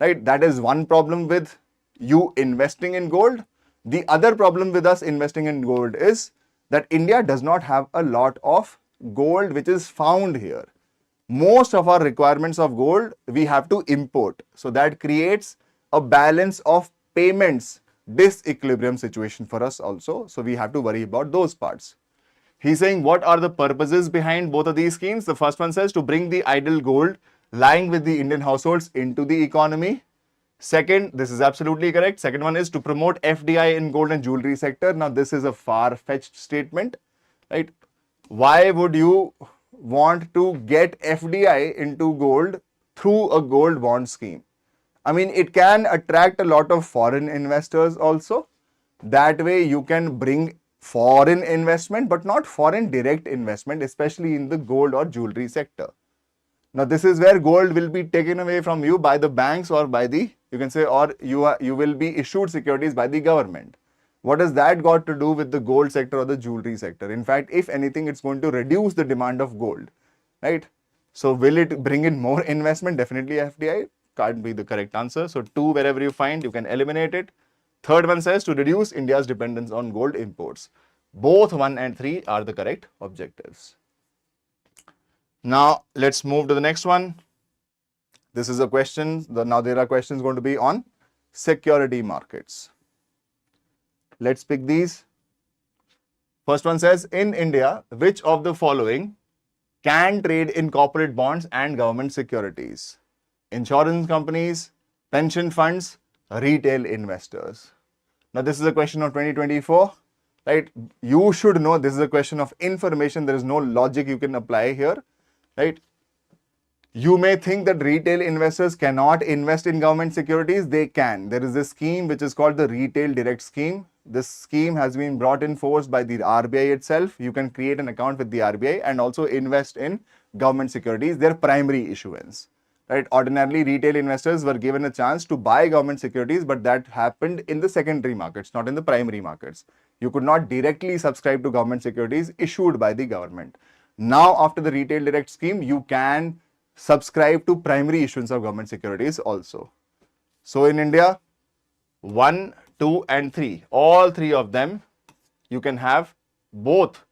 right? That is one problem with you investing in gold. The other problem with us investing in gold is that India does not have a lot of gold which is found here. Most of our requirements of gold we have to import. So that creates a balance of payments disequilibrium situation for us also. So we have to worry about those parts. He's saying what are the purposes behind both of these schemes? The first one says to bring the idle gold lying with the Indian households into the economy. Second, this is absolutely correct. Second one is to promote FDI in gold and jewelry sector. Now this is a far-fetched statement, right? Why would you want to get FDI into gold through a gold bond scheme? I mean, it can attract a lot of foreign investors also. That way you can bring foreign investment, but not foreign direct investment, especially in the gold or jewelry sector. Now, this is where gold will be taken away from you by the banks or by the, you can say, or you will be issued securities by the government. What has that got to do with the gold sector or the jewelry sector? In fact, if anything, it's going to reduce the demand of gold, right? So, will it bring in more investment? Definitely FDI can't be the correct answer. So, 2, wherever you find, you can eliminate it. Third one says to reduce India's dependence on gold imports. Both 1 and 3 are the correct objectives. Now, let's move to the next one. This is a question. Now, there are questions going to be on security markets. Let's pick these. First one says, in India, which of the following can trade in corporate bonds and government securities? Insurance companies, pension funds, retail investors. Now, this is a question of 2024, right? You should know this is a question of information. There is no logic you can apply here, right? You may think that retail investors cannot invest in government securities. They can. There is a scheme which is called the Retail Direct Scheme. This scheme has been brought in force by the RBI itself. You can create an account with the RBI and also invest in government securities, their primary issuance. right? Ordinarily, retail investors were given a chance to buy government securities, but that happened in the secondary markets, not in the primary markets. You could not directly subscribe to government securities issued by the government. Now, after the retail direct scheme, you can subscribe to primary issuance of government securities also. So in India, 1, 2 and 3, all three of them, you can have both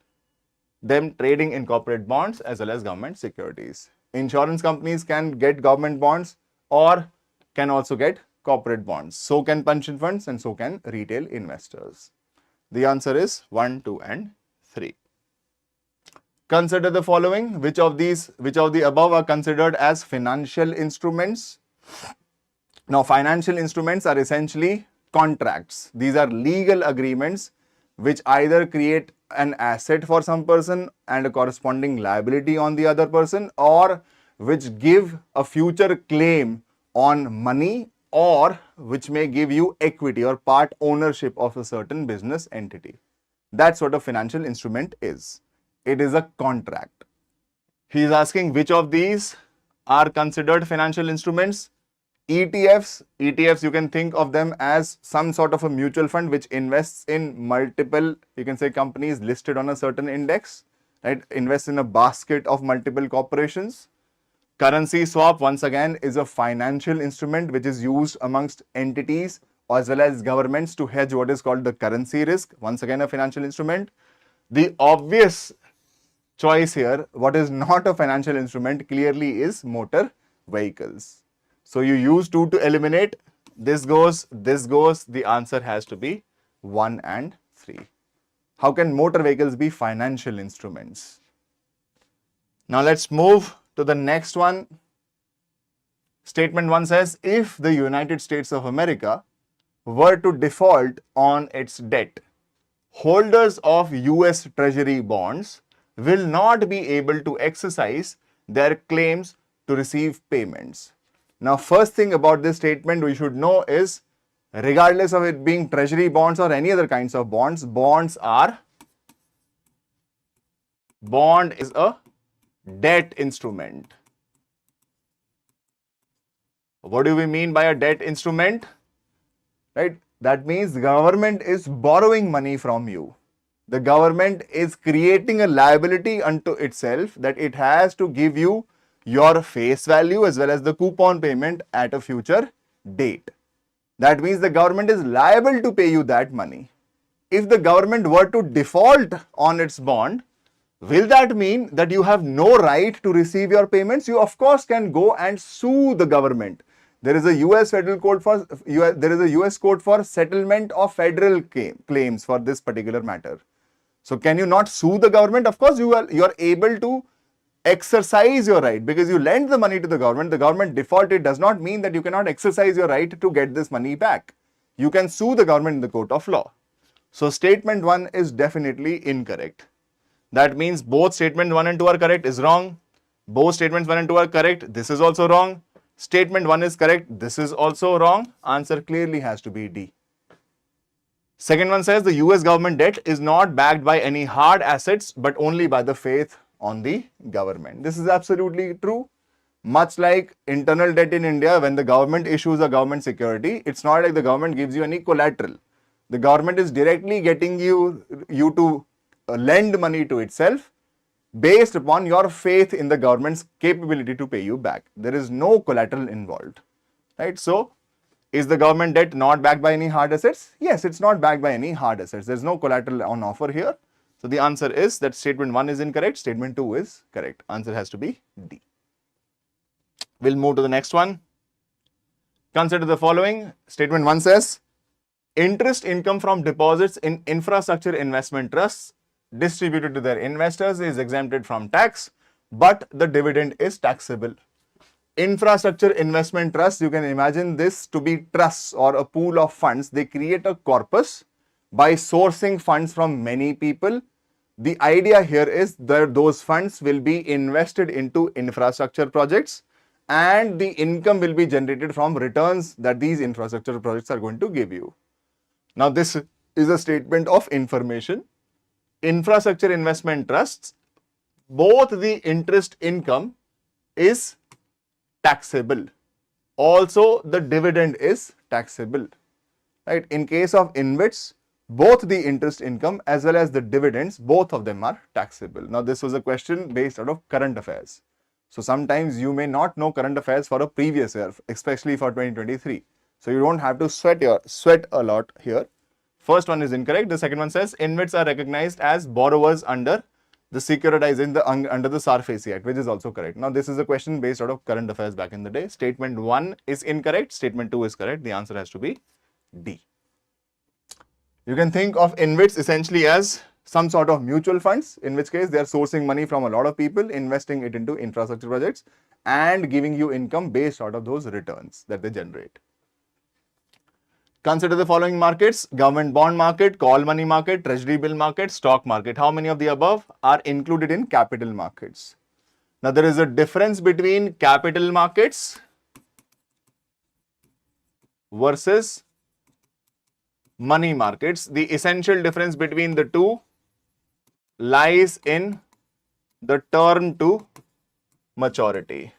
them trading in corporate bonds as well as government securities. Insurance companies can get government bonds or can also get corporate bonds. So can pension funds and so can retail investors. The answer is 1, 2 and 3. Consider the following. Which of the above are considered as financial instruments? Now, financial instruments are essentially contracts. These are legal agreements which either create an asset for some person and a corresponding liability on the other person, or which give a future claim on money, or which may give you equity or part ownership of a certain business entity. That's what a financial instrument is. It is a contract. He is asking which of these are considered financial instruments. ETFs, you can think of them as some sort of a mutual fund which invests in multiple, you can say, companies listed on a certain index, right? Invests in a basket of multiple corporations. Currency swap, once again, is a financial instrument which is used amongst entities as well as governments to hedge what is called the currency risk. Once again, a financial instrument. The obvious choice here, what is not a financial instrument, clearly is motor vehicles. So you use 2 to eliminate. This goes, the answer has to be 1 and 3. How can motor vehicles be financial instruments? Now let's move to the next one. Statement 1 says, if the United States of America were to default on its debt, holders of US Treasury bonds will not be able to exercise their claims to receive payments. Now, first thing about this statement we should know is, regardless of it being treasury bonds or any other kinds of bonds, bond is a debt instrument. What do we mean by a debt instrument? Right? That means the government is borrowing money from you. The government is creating a liability unto itself that it has to give you your face value as well as the coupon payment at a future date. That means the government is liable to pay you that money. If the government were to default on its bond, will that mean that you have no right to receive your payments? You of course can go and sue the government. There is a US federal court for US court for settlement of federal claims for this particular matter. So can you not sue the government? Of course you are able to exercise your right, because you lend the money to the government defaulted does not mean that you cannot exercise your right to get this money back. You can sue the government in the court of law. So statement 1 is definitely incorrect. That means both statement 1 and 2 are correct is wrong. Both statements 1 and 2 are correct. This is also wrong. Statement 1 is correct. This is also wrong. Answer clearly has to be D. Second one says the US government debt is not backed by any hard assets but only by the faith on the government. This is absolutely true. Much like internal debt in India, when the government issues a government security, it's not like the government gives you any collateral. The government is directly getting you to lend money to itself based upon your faith in the government's capability to pay you back. There is no collateral involved, right? So, is the government debt not backed by any hard assets? Yes, it's not backed by any hard assets. There's no collateral on offer here. So, the answer is that statement 1 is incorrect, statement 2 is correct. Answer has to be D. We'll move to the next one. Consider the following. Statement 1 says, interest income from deposits in infrastructure investment trusts distributed to their investors is exempted from tax, but the dividend is taxable. Infrastructure investment trusts, you can imagine this to be trusts or a pool of funds. They create a corpus by sourcing funds from many people. The idea here is that those funds will be invested into infrastructure projects and the income will be generated from returns that these infrastructure projects are going to give you. Now, this is a statement of information. Infrastructure investment trusts, both the interest income is taxable. Also, the dividend is taxable. Right? In case of InvITs, both the interest income as well as the dividends, both of them are taxable. Now, this was a question based out of current affairs. So, sometimes you may not know current affairs for a previous year, especially for 2023. So, you don't have to sweat a lot here. First one is incorrect. The second one says InvITs are recognized as borrowers under the securitizing under the SARFAESI Act, which is also correct. Now, this is a question based out of current affairs back in the day. Statement 1 is incorrect. Statement 2 is correct. The answer has to be D. You can think of InvITs essentially as some sort of mutual funds, in which case they are sourcing money from a lot of people, investing it into infrastructure projects and giving you income based out of those returns that they generate. Consider the following markets: government bond market, call money market, treasury bill market, stock market. How many of the above are included in capital markets? Now, there is a difference between capital markets versus money markets. The essential difference between the two lies in the term to maturity,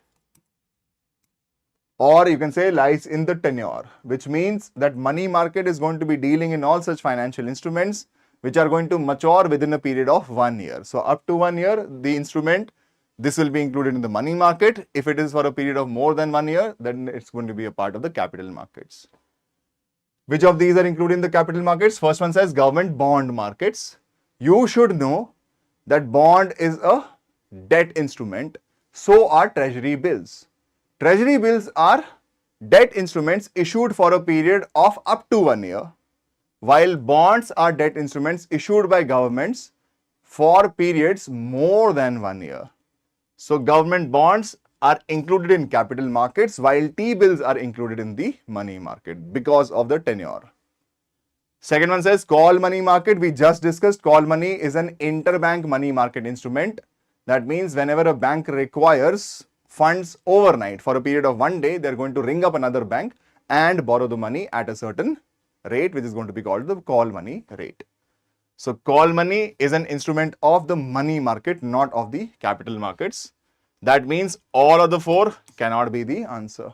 or you can say lies in the tenure, which means that money market is going to be dealing in all such financial instruments which are going to mature within a period of 1 year. So, up to 1 year, the instrument, this will be included in the money market. If it is for a period of more than 1 year, then it's going to be a part of the capital markets. Which of these are included in the capital markets? First one says government bond markets. You should know that bond is a debt instrument. So are treasury bills. Treasury bills are debt instruments issued for a period of up to 1 year, while bonds are debt instruments issued by governments for periods more than 1 year. So, government bonds are included in capital markets, while T-bills are included in the money market because of the tenure. Second one says call money market. We just discussed call money is an interbank money market instrument. That means whenever a bank requires funds overnight for a period of 1 day, they're going to ring up another bank and borrow the money at a certain rate, which is going to be called the call money rate. So, call money is an instrument of the money market, not of the capital markets. That means all of the four cannot be the answer.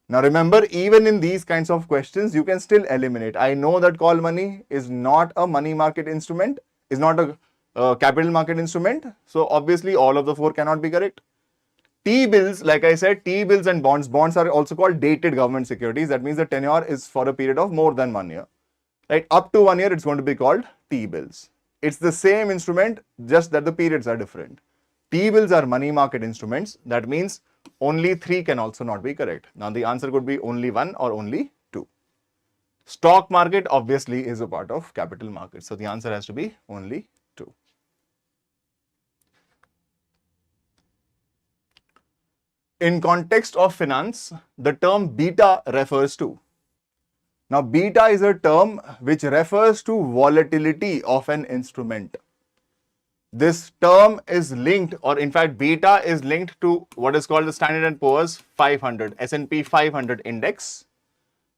Now, remember, even in these kinds of questions, you can still eliminate. I know that call money is not a money market instrument, is not a capital market instrument. So, obviously, all of the four cannot be correct. T-bills, like I said, T-bills and bonds. Bonds are also called dated government securities. That means the tenure is for a period of more than 1 year. Right? Up to 1 year, it's going to be called T-bills. It's the same instrument, just that the periods are different. T-bills are money market instruments. That means only 3 can also not be correct. Now, the answer could be only 1 or only 2. Stock market obviously is a part of capital market. So, the answer has to be only 2. In context of finance, the term beta refers to. Now, beta is a term which refers to volatility of an instrument. This term is linked, or in fact, beta is linked to what is called the Standard & Poor's 500, S&P 500 index.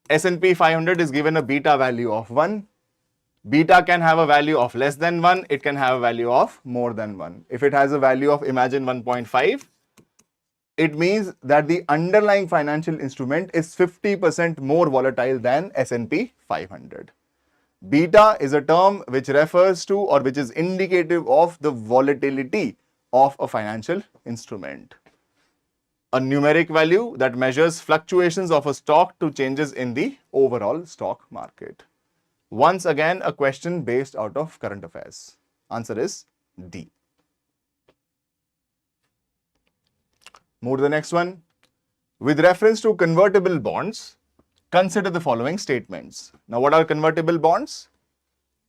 S&P 500 is given a beta value of 1. Beta can have a value of less than 1. It can have a value of more than 1. If it has a value of, imagine, 1.5, it means that the underlying financial instrument is 50% more volatile than S&P 500. Beta is a term which refers to or which is indicative of the volatility of a financial instrument. A numeric value that measures fluctuations of a stock to changes in the overall stock market. Once again, a question based out of current affairs. Answer is D. Move to the next one. With reference to convertible bonds, consider the following statements. Now, what are convertible bonds?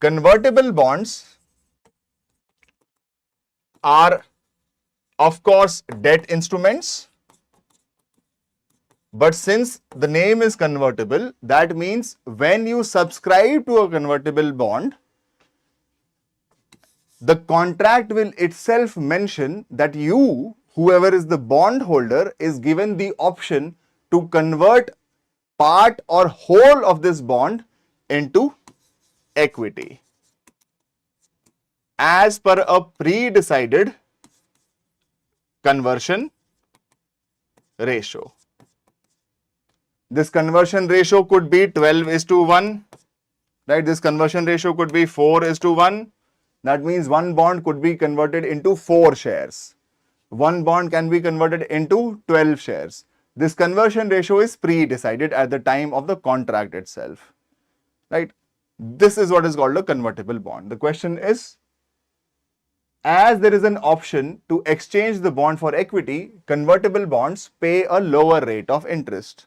Convertible bonds are, of course, debt instruments. But since the name is convertible, that means when you subscribe to a convertible bond, the contract will itself mention that you, whoever is the bond holder, is given the option to convert part or whole of this bond into equity as per a pre-decided conversion ratio. This conversion ratio could be 12:1, right? This conversion ratio could be 4:1. That means one bond could be converted into 4 shares. One bond can be converted into 12 shares. This conversion ratio is pre-decided at the time of the contract itself, right? This is what is called a convertible bond. The question is, as there is an option to exchange the bond for equity, convertible bonds pay a lower rate of interest.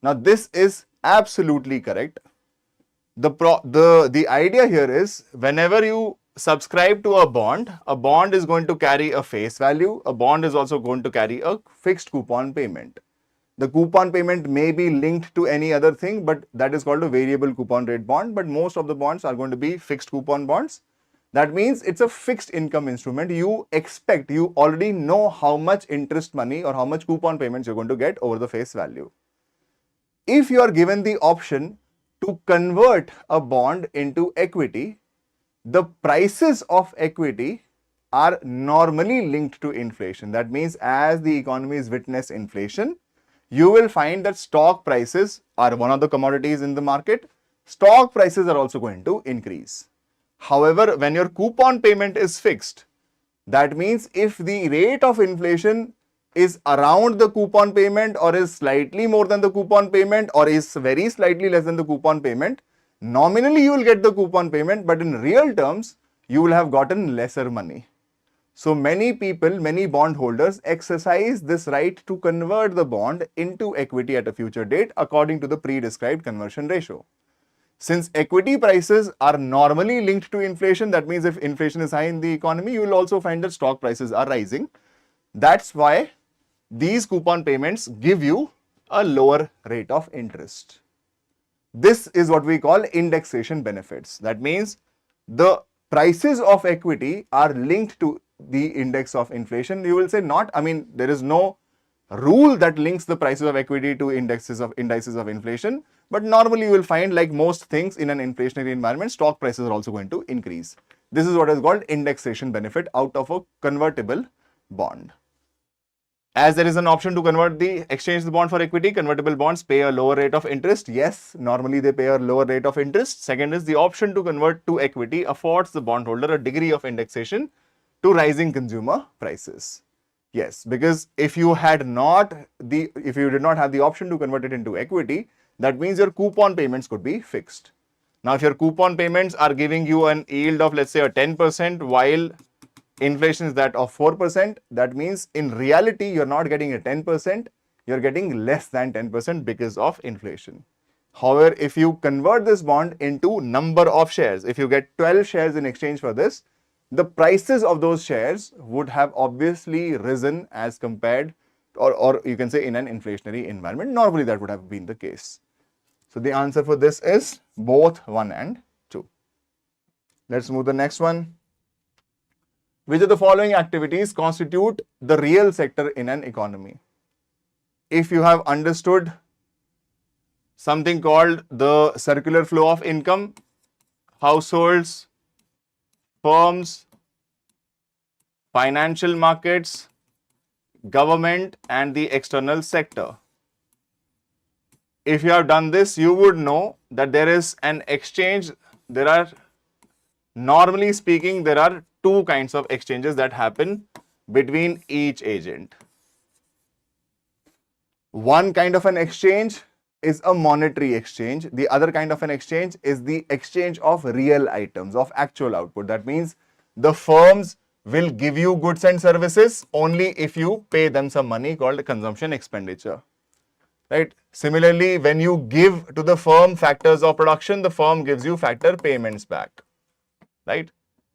Now, this is absolutely correct. The idea here is, whenever you subscribe to a bond is going to carry a face value. A bond is also going to carry a fixed coupon payment. The coupon payment may be linked to any other thing, but that is called a variable coupon rate bond. But most of the bonds are going to be fixed coupon bonds. That means it's a fixed income instrument. You already know how much interest money or how much coupon payments you're going to get over the face value. If you are given the option to convert a bond into equity, the prices of equity are normally linked to inflation. That means as the economies witness inflation, you will find that stock prices are one of the commodities in the market. Stock prices are also going to increase. However, when your coupon payment is fixed, that means if the rate of inflation is around the coupon payment or is slightly more than the coupon payment or is very slightly less than the coupon payment, nominally you will get the coupon payment, but in real terms, you will have gotten lesser money. So many people, many bondholders exercise this right to convert the bond into equity at a future date according to the pre-described conversion ratio. Since equity prices are normally linked to inflation, that means if inflation is high in the economy, you will also find that stock prices are rising. That's why these coupon payments give you a lower rate of interest. This is what we call indexation benefits. That means the prices of equity are linked to the index of inflation. You will say there is no rule that links the prices of equity to indices of inflation, but normally you will find, like most things in an inflationary environment, stock prices are also going to increase. This is what is called indexation benefit out of a convertible bond. As there is an option to exchange the bond for equity, convertible bonds pay a lower rate of interest. Yes, normally they pay a lower rate of interest. Second is, the option to convert to equity affords the bondholder a degree of indexation to rising consumer prices. Yes, because if you did not have the option to convert it into equity, that means your coupon payments could be fixed. Now, if your coupon payments are giving you an yield of, let's say, a 10%, while inflation is that of 4%, that means in reality, you're not getting a 10%, you're getting less than 10% because of inflation. However, if you convert this bond into number of shares, if you get 12 shares in exchange for this, the prices of those shares would have obviously risen as compared, or you can say in an inflationary environment. Normally that would have been the case. So the answer for this is both 1 and 2. Let's move to the next one. Which of the following activities constitute the real sector in an economy? If you have understood something called the circular flow of income, households, firms, financial markets, government, and the external sector. If you have done this, you would know that there is an exchange. Normally speaking, there are two kinds of exchanges that happen between each agent. One kind of an exchange is a monetary exchange. The other kind of an exchange is the exchange of real items, of actual output. That means the firms will give you goods and services only if you pay them some money called consumption expenditure. Right? Similarly, when you give to the firm factors of production, the firm gives you factor payments back. Right?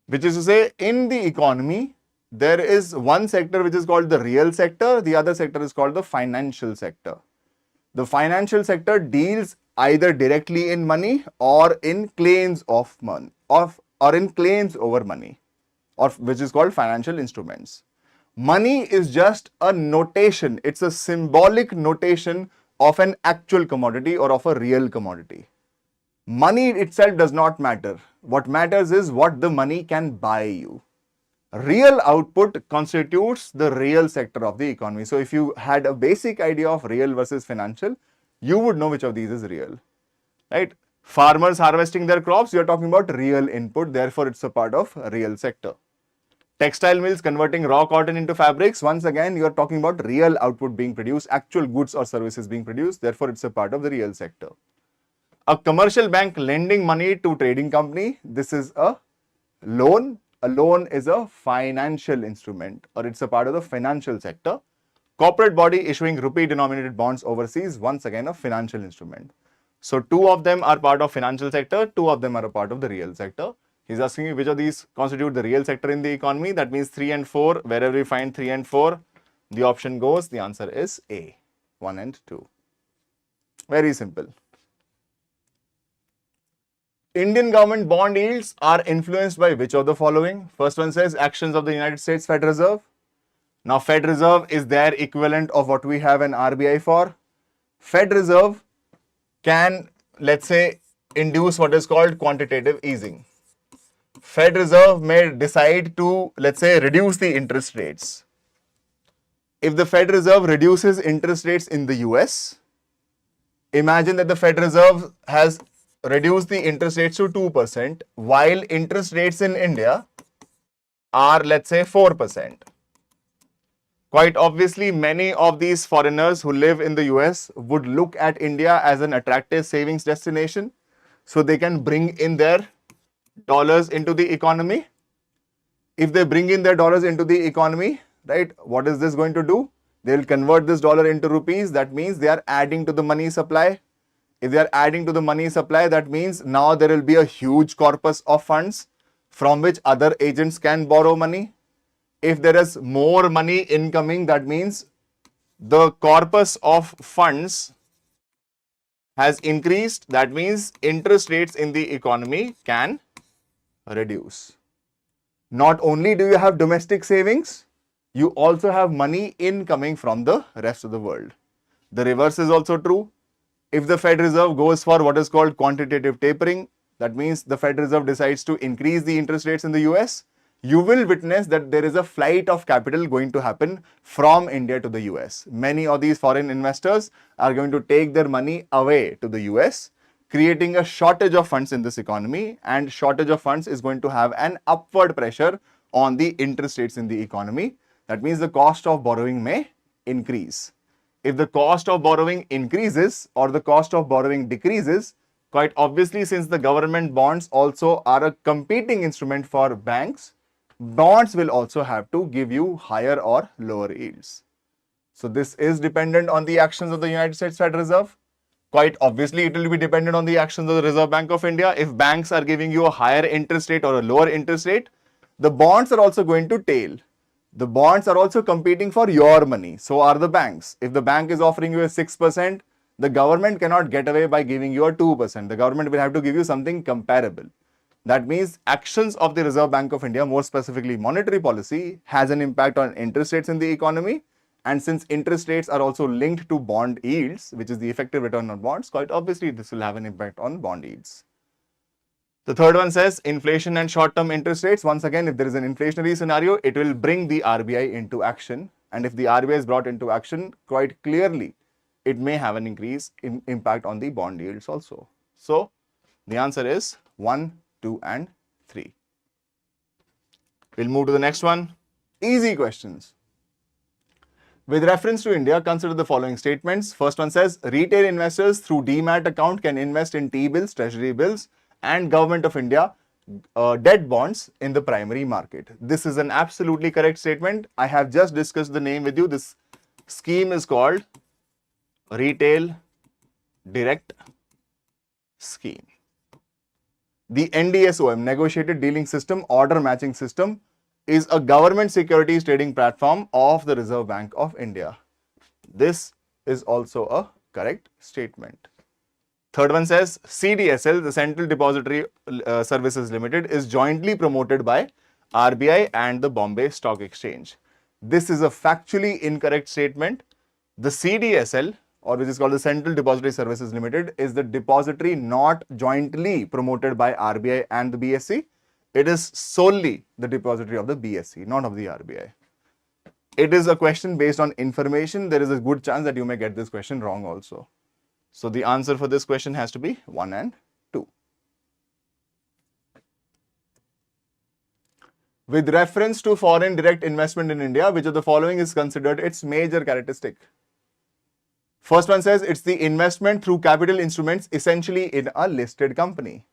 Which is to say, in the economy, there is one sector which is called the real sector, the other sector is called the financial sector. The financial sector deals either directly in money or in claims of money, or in claims over money, or which is called financial instruments. Money is just a notation, it's a symbolic notation of an actual commodity or of a real commodity. Money itself does not matter. What matters is what the money can buy you. Real output constitutes the real sector of the economy. So if you had a basic idea of real versus financial, you would know which of these is real, right? Farmers harvesting their crops, you're talking about real input, therefore it's a part of real sector. Textile mills converting raw cotton into fabrics, once again, you're talking about real output being produced, actual goods or services being produced, therefore it's a part of the real sector. A commercial bank lending money to trading company, this is a loan. A loan is a financial instrument, or it's a part of the financial sector. Corporate body issuing rupee denominated bonds overseas, once again a financial instrument. So two of them are part of financial sector, two of them are a part of the real sector. He's asking you which of these constitute the real sector in the economy. That means 3 and 4, wherever we find 3 and 4, the option goes, the answer is A, 1 and 2. Very simple. Indian government bond yields are influenced by which of the following? First one says actions of the United States Fed Reserve. Now Fed Reserve is their equivalent of what we have an RBI for. Fed Reserve can, let's say, induce what is called quantitative easing. Fed Reserve may decide to, let's say, reduce the interest rates. If the Fed Reserve reduces interest rates in the US, imagine that the Fed Reserve has reduced the interest rates to 2%, while interest rates in India are, let's say, 4%. Quite obviously, many of these foreigners who live in the US would look at India as an attractive savings destination, so they can bring in their dollars into the economy. If they bring in their dollars into the economy, right, what is this going to do? They will convert this dollar into rupees. That means they are adding to the money supply. If they are adding to the money supply, that means now there will be a huge corpus of funds from which other agents can borrow money. If there is more money incoming, that means the corpus of funds has increased. That means interest rates in the economy can reduce. Not only do you have domestic savings, you also have money incoming from the rest of the world. The reverse is also true. If the Fed Reserve goes for what is called quantitative tapering, that means the Fed Reserve decides to increase the interest rates in the US, you will witness that there is a flight of capital going to happen from India to the US. Many of these foreign investors are going to take their money away to the US, creating a shortage of funds in this economy, and shortage of funds is going to have an upward pressure on the interest rates in the economy. That means the cost of borrowing may increase. If the cost of borrowing increases or the cost of borrowing decreases, quite obviously, since the government bonds also are a competing instrument for banks, bonds will also have to give you higher or lower yields. So this is dependent on the actions of the United States Fed Reserve. Quite obviously, it will be dependent on the actions of the Reserve Bank of India. If banks are giving you a higher interest rate or a lower interest rate, the bonds are also going to tail. The bonds are also competing for your money. So are the banks. If the bank is offering you a 6%, the government cannot get away by giving you a 2%. The government will have to give you something comparable. That means actions of the Reserve Bank of India, more specifically monetary policy, has an impact on interest rates in the economy. And since interest rates are also linked to bond yields, which is the effective return on bonds, quite obviously this will have an impact on bond yields. The third one says inflation and short-term interest rates. Once again, if there is an inflationary scenario, it will bring the RBI into action. And if the RBI is brought into action, quite clearly, it may have an increase in impact on the bond yields also. So the answer is 1, 2 and 3. We'll move to the next one. Easy questions. With reference to India, consider the following statements. First one says, retail investors through DMAT account can invest in T-bills, treasury bills, and Government of India debt bonds in the primary market. This is an absolutely correct statement. I have just discussed the name with you. This scheme is called Retail Direct Scheme. The NDSOM, Negotiated Dealing System, Order Matching System, is a government securities trading platform of the Reserve Bank of India. This is also a correct statement. Third one says CDSL, the Central Depository Services Limited, is jointly promoted by RBI and the Bombay Stock Exchange. This is a factually incorrect statement. The CDSL, or which is called the Central Depository Services Limited, is the depository not jointly promoted by RBI and the BSE. It is solely the depository of the BSE, not of the RBI. It is a question based on information. There is a good chance that you may get this question wrong also. So the answer for this question has to be 1 and 2. With reference to foreign direct investment in India, which of the following is considered its major characteristic? First one says it's the investment through capital instruments essentially in a listed company.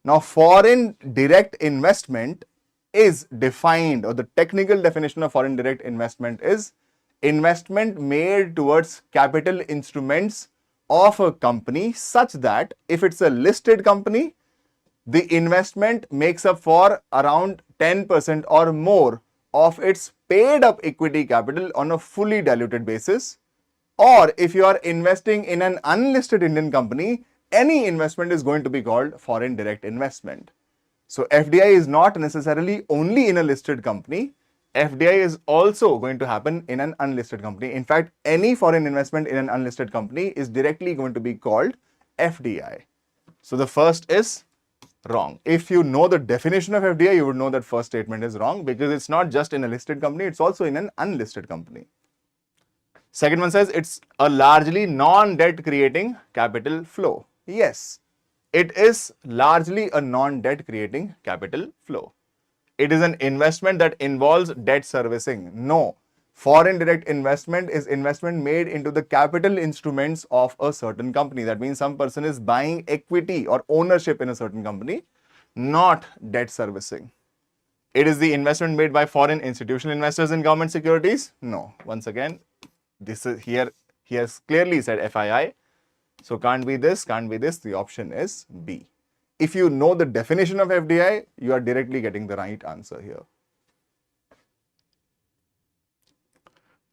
Now, foreign direct investment is defined, or the technical definition of foreign direct investment is investment made towards capital instruments of a company such that if it's a listed company, the investment makes up for around 10% or more of its paid up equity capital on a fully diluted basis. Or if you are investing in an unlisted Indian company, any investment is going to be called foreign direct investment. So FDI is not necessarily only in a listed company. FDI is also going to happen in an unlisted company. In fact, any foreign investment in an unlisted company is directly going to be called FDI. So the first is wrong. If you know the definition of FDI, you would know that first statement is wrong because it's not just in a listed company, it's also in an unlisted company. Second one says it's a largely non-debt creating capital flow. Yes, it is largely a non-debt creating capital flow. It is an investment that involves debt servicing. No, foreign direct investment is investment made into the capital instruments of a certain company. That means some person is buying equity or ownership in a certain company, not debt servicing. It is the investment made by foreign institutional investors in government securities. No, once again, this is here, he has clearly said FII. So can't be this, can't be this. The option is B. If you know the definition of FDI, you are directly getting the right answer here.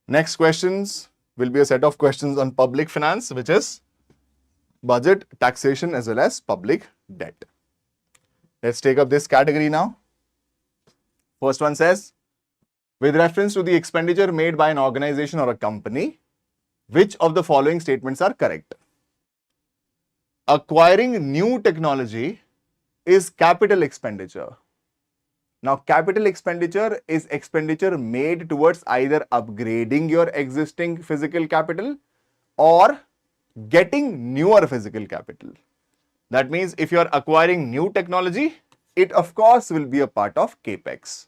Next questions will be a set of questions on public finance, which is budget, taxation, as well as public debt. Let's take up this category now. First one says, with reference to the expenditure made by an organization or a company, which of the following statements are correct? Acquiring new technology is capital expenditure. Now, capital expenditure is expenditure made towards either upgrading your existing physical capital or getting newer physical capital. That means if you are acquiring new technology, it of course will be a part of CAPEX.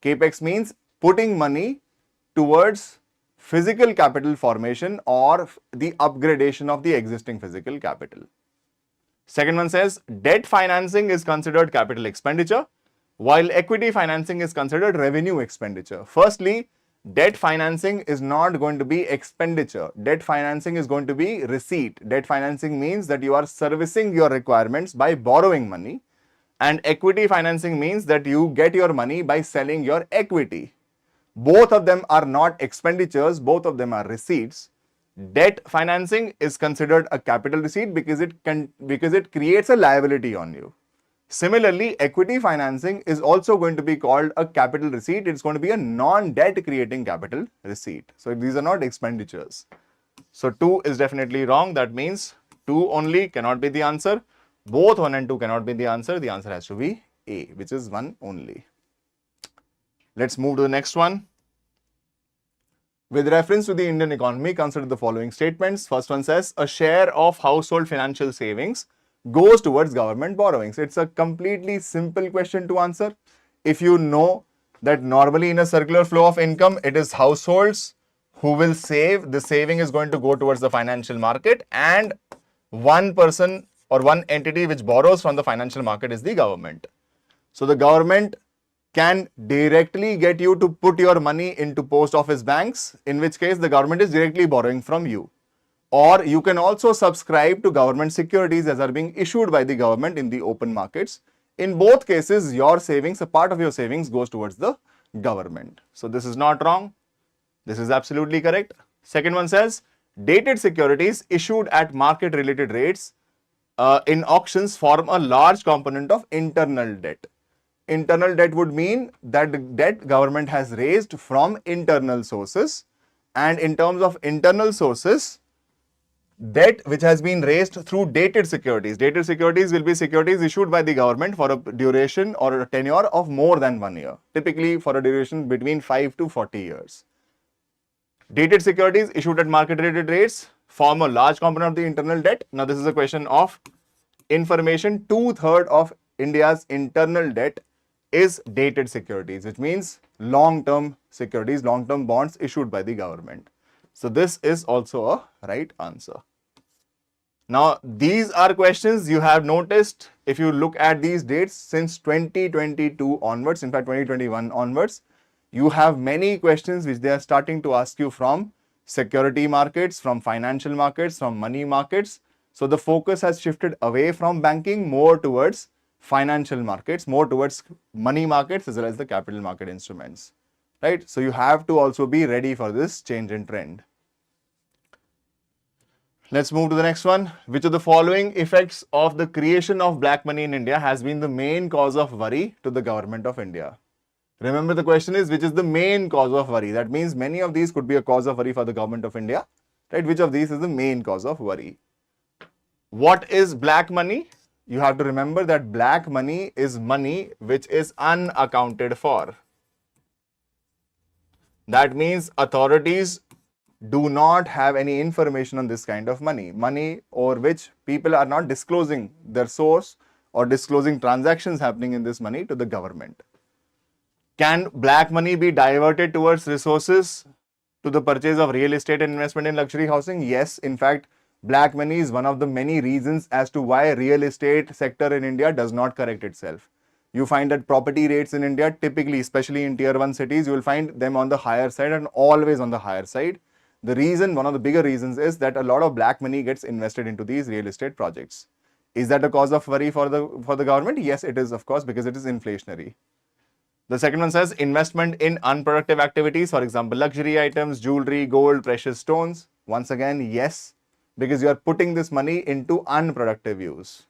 CAPEX means putting money towards physical capital formation or the upgradation of the existing physical capital. Second one says debt financing is considered capital expenditure, while equity financing is considered revenue expenditure. Firstly, debt financing is not going to be expenditure. Debt financing is going to be receipt. Debt financing means that you are servicing your requirements by borrowing money, and equity financing means that you get your money by selling your equity. Both of them are not expenditures, both of them are receipts. Debt financing is considered a capital receipt because it creates a liability on you. Similarly, equity financing is also going to be called a capital receipt. It's going to be a non-debt creating capital receipt. So these are not expenditures. So 2 is definitely wrong. That means 2 only cannot be the answer. Both 1 and 2 cannot be the answer. The answer has to be A, which is 1 only. Let's move to the next one. With reference to the Indian economy, consider the following statements. First one says, a share of household financial savings goes towards government borrowings. It's a completely simple question to answer. If you know that normally in a circular flow of income, it is households who will save, the saving is going to go towards the financial market, and one person or one entity which borrows from the financial market is the government. So the government can directly get you to put your money into post office banks, in which case the government is directly borrowing from you. Or you can also subscribe to government securities as are being issued by the government in the open markets. In both cases, your savings, a part of your savings goes towards the government. So this is not wrong. This is absolutely correct. Second one says, dated securities issued at market related rates in auctions form a large component of internal debt. Internal debt would mean that the debt government has raised from internal sources, and in terms of internal sources, Debt which has been raised through dated securities. Dated securities will be securities issued by the government for a duration or a tenure of more than 1 year, typically for a duration between 5 to 40 years. Dated securities issued at market rated rates form a large component of the internal debt. Now, this is a question of information. 2/3 of India's internal debt is dated securities, which means long-term securities, long-term bonds issued by the government. So, this is also a right answer. Now, these are questions you have noticed if you look at these dates since 2022 onwards, in fact 2021 onwards, you have many questions which they are starting to ask you from security markets, from financial markets, from money markets. So, the focus has shifted away from banking more towards financial markets, more towards money markets as well as the capital market instruments, right? So, you have to also be ready for this change in trend. Let's move to the next one. Which of the following effects of the creation of black money in India has been the main cause of worry to the government of India? Remember, the question is which is the main cause of worry. That means many of these could be a cause of worry for the government of India, right? Which of these is the main cause of worry? What is black money? You have to remember that black money is money which is unaccounted for. That means authorities do not have any information on this kind of money. Money over which people are not disclosing their source or disclosing transactions happening in this money to the government. Can black money be diverted towards resources to the purchase of real estate and investment in luxury housing? Yes, in fact, black money is one of the many reasons as to why real estate sector in India does not correct itself. You find that property rates in India, typically, especially in tier 1 cities, you will find them on the higher side and always on the higher side. The reason, one of the bigger reasons, is that a lot of black money gets invested into these real estate projects. Is that a cause of worry for the government? Yes, it is, of course, because it is inflationary. The second one says investment in unproductive activities, for example, luxury items, jewelry, gold, precious stones. Once again, yes, because you are putting this money into unproductive use.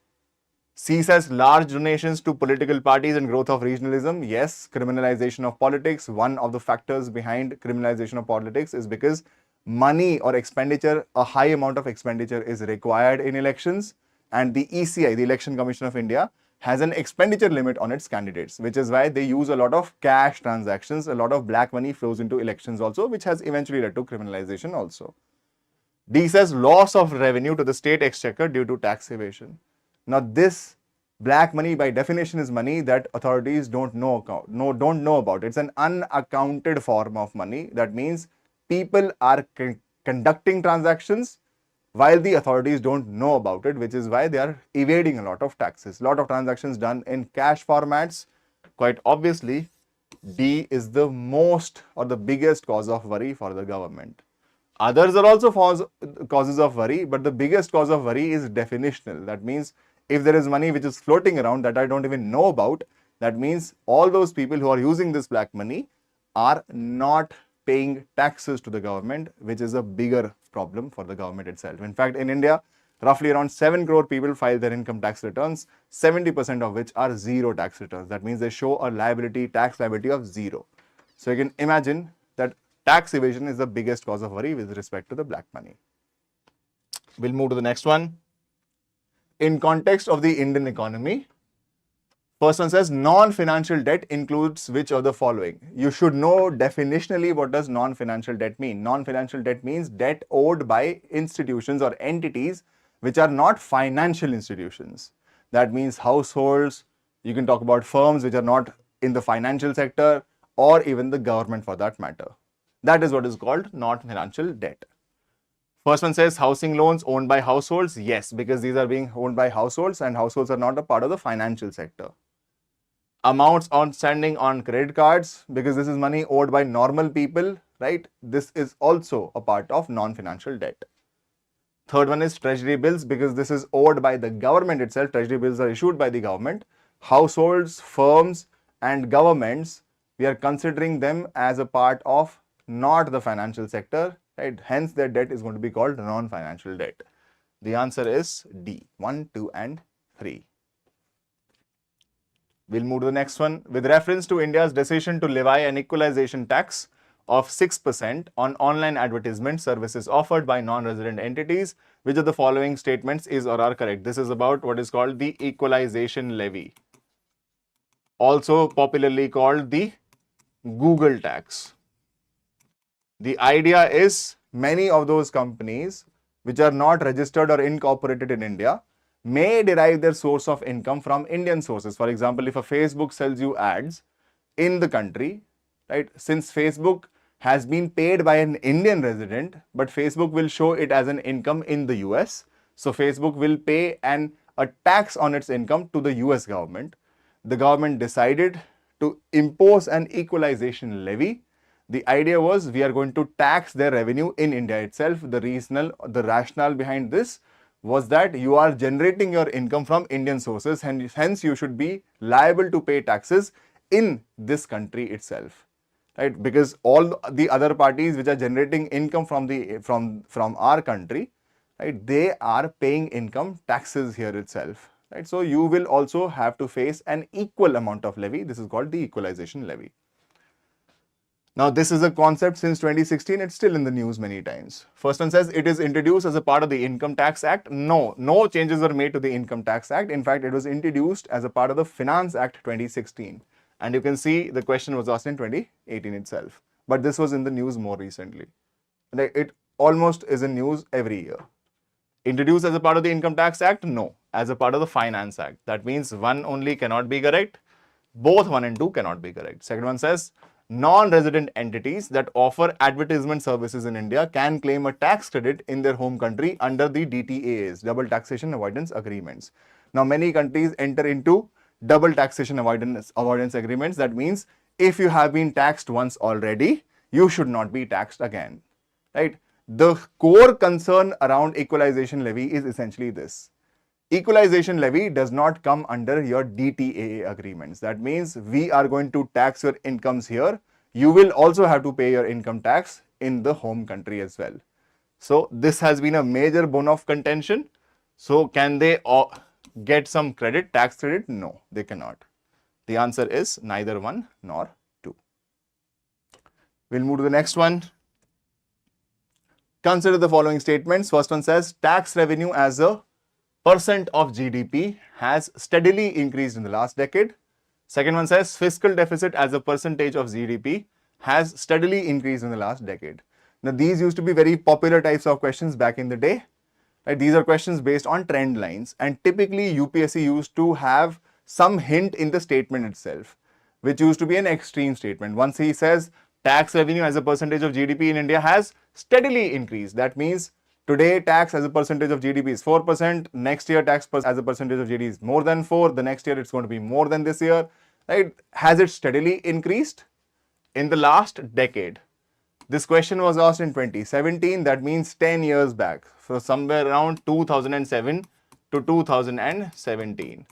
C says large donations to political parties and growth of regionalism. Yes, criminalization of politics. One of the factors behind criminalization of politics is because money or expenditure, a high amount of expenditure is required in elections, and the ECI, the Election Commission of India, has an expenditure limit on its candidates, which is why they use a lot of cash transactions. A lot of black money flows into elections also, which has eventually led to criminalization also. D says loss of revenue to the state exchequer due to tax evasion. Now, this black money by definition is money that authorities don't know about. It's an unaccounted form of money. That means people are conducting transactions while the authorities don't know about it, which is why they are evading a lot of taxes. A lot of transactions done in cash formats. Quite obviously, D is the most or the biggest cause of worry for the government. Others are also causes of worry, but the biggest cause of worry is definitional. That means if there is money which is floating around that I don't even know about, that means all those people who are using this black money are not paying taxes to the government, which is a bigger problem for the government itself. In fact, in India, roughly around 7 crore people file their income tax returns, 70% of which are zero tax returns. That means they show a tax liability of zero. So you can imagine that tax evasion is the biggest cause of worry with respect to the black money. We'll move to the next one. In context of the Indian economy, first one says non-financial debt includes which of the following? You should know definitionally what does non-financial debt mean. Non-financial debt means debt owed by institutions or entities which are not financial institutions. That means households, you can talk about firms which are not in the financial sector, or even the government for that matter. That is what is called non-financial debt. First one says housing loans owned by households. Yes, because these are being owned by households and households are not a part of the financial sector. Amounts outstanding on credit cards, because this is money owed by normal people, right? This is also a part of non-financial debt. Third one is treasury bills, because this is owed by the government itself. Treasury bills are issued by the government. Households, firms, and governments, we are considering them as a part of not the financial sector, right? Hence, their debt is going to be called non-financial debt. The answer is D, 1, 2, and 3. We'll move to the next one. With reference to India's decision to levy an equalization tax of 6% on online advertisement services offered by non-resident entities. Which of the following statements is or are correct? This is about what is called the equalization levy, also popularly called the Google tax. The idea is many of those companies which are not registered or incorporated in India may derive their source of income from Indian sources. For example, if a Facebook sells you ads in the country, right, since Facebook has been paid by an Indian resident, but Facebook will show it as an income in the US, so Facebook will pay a tax on its income to the US government. The government decided to impose an equalization levy. The idea was we are going to tax their revenue in India itself. The rationale behind this was that you are generating your income from Indian sources and hence you should be liable to pay taxes in this country itself, right? Because all the other parties which are generating income from our country, right, they are paying income taxes here itself, right? So you will also have to face an equal amount of levy. This is called the equalization levy. Now, this is a concept since 2016. It's still in the news many times. First one says it is introduced as a part of the Income Tax Act. No changes were made to the Income Tax Act. In fact, it was introduced as a part of the Finance Act 2016. And you can see the question was asked in 2018 itself. But this was in the news more recently. It almost is in news every year. Introduced as a part of the Income Tax Act? No. As a part of the Finance Act. That means one only cannot be correct. Both 1 and 2 cannot be correct. Second one says non-resident entities that offer advertisement services in India can claim a tax credit in their home country under the DTAAs, Double Taxation Avoidance Agreements. Now, many countries enter into double taxation avoidance agreements. That means if you have been taxed once already, you should not be taxed again, right? The core concern around equalization levy is essentially this. Equalization levy does not come under your DTAA agreements. That means we are going to tax your incomes here. You will also have to pay your income tax in the home country as well. So this has been a major bone of contention. So can they get some credit, tax credit? No, they cannot. The answer is neither 1 nor 2. We'll move to the next one. Consider the following statements. First one says tax revenue as a percent of GDP has steadily increased in the last decade. Second one says fiscal deficit as a percentage of GDP has steadily increased in the last decade. Now, these used to be very popular types of questions back in the day. Right? These are questions based on trend lines, and typically UPSC used to have some hint in the statement itself, which used to be an extreme statement. Once he says tax revenue as a percentage of GDP in India has steadily increased, that means today, tax as a percentage of GDP is 4%. Next year, tax as a percentage of GDP is more than 4. The next year, it's going to be more than this year. Right? Has it steadily increased in the last decade? This question was asked in 2017. That means 10 years back. So somewhere around 2007 to 2017.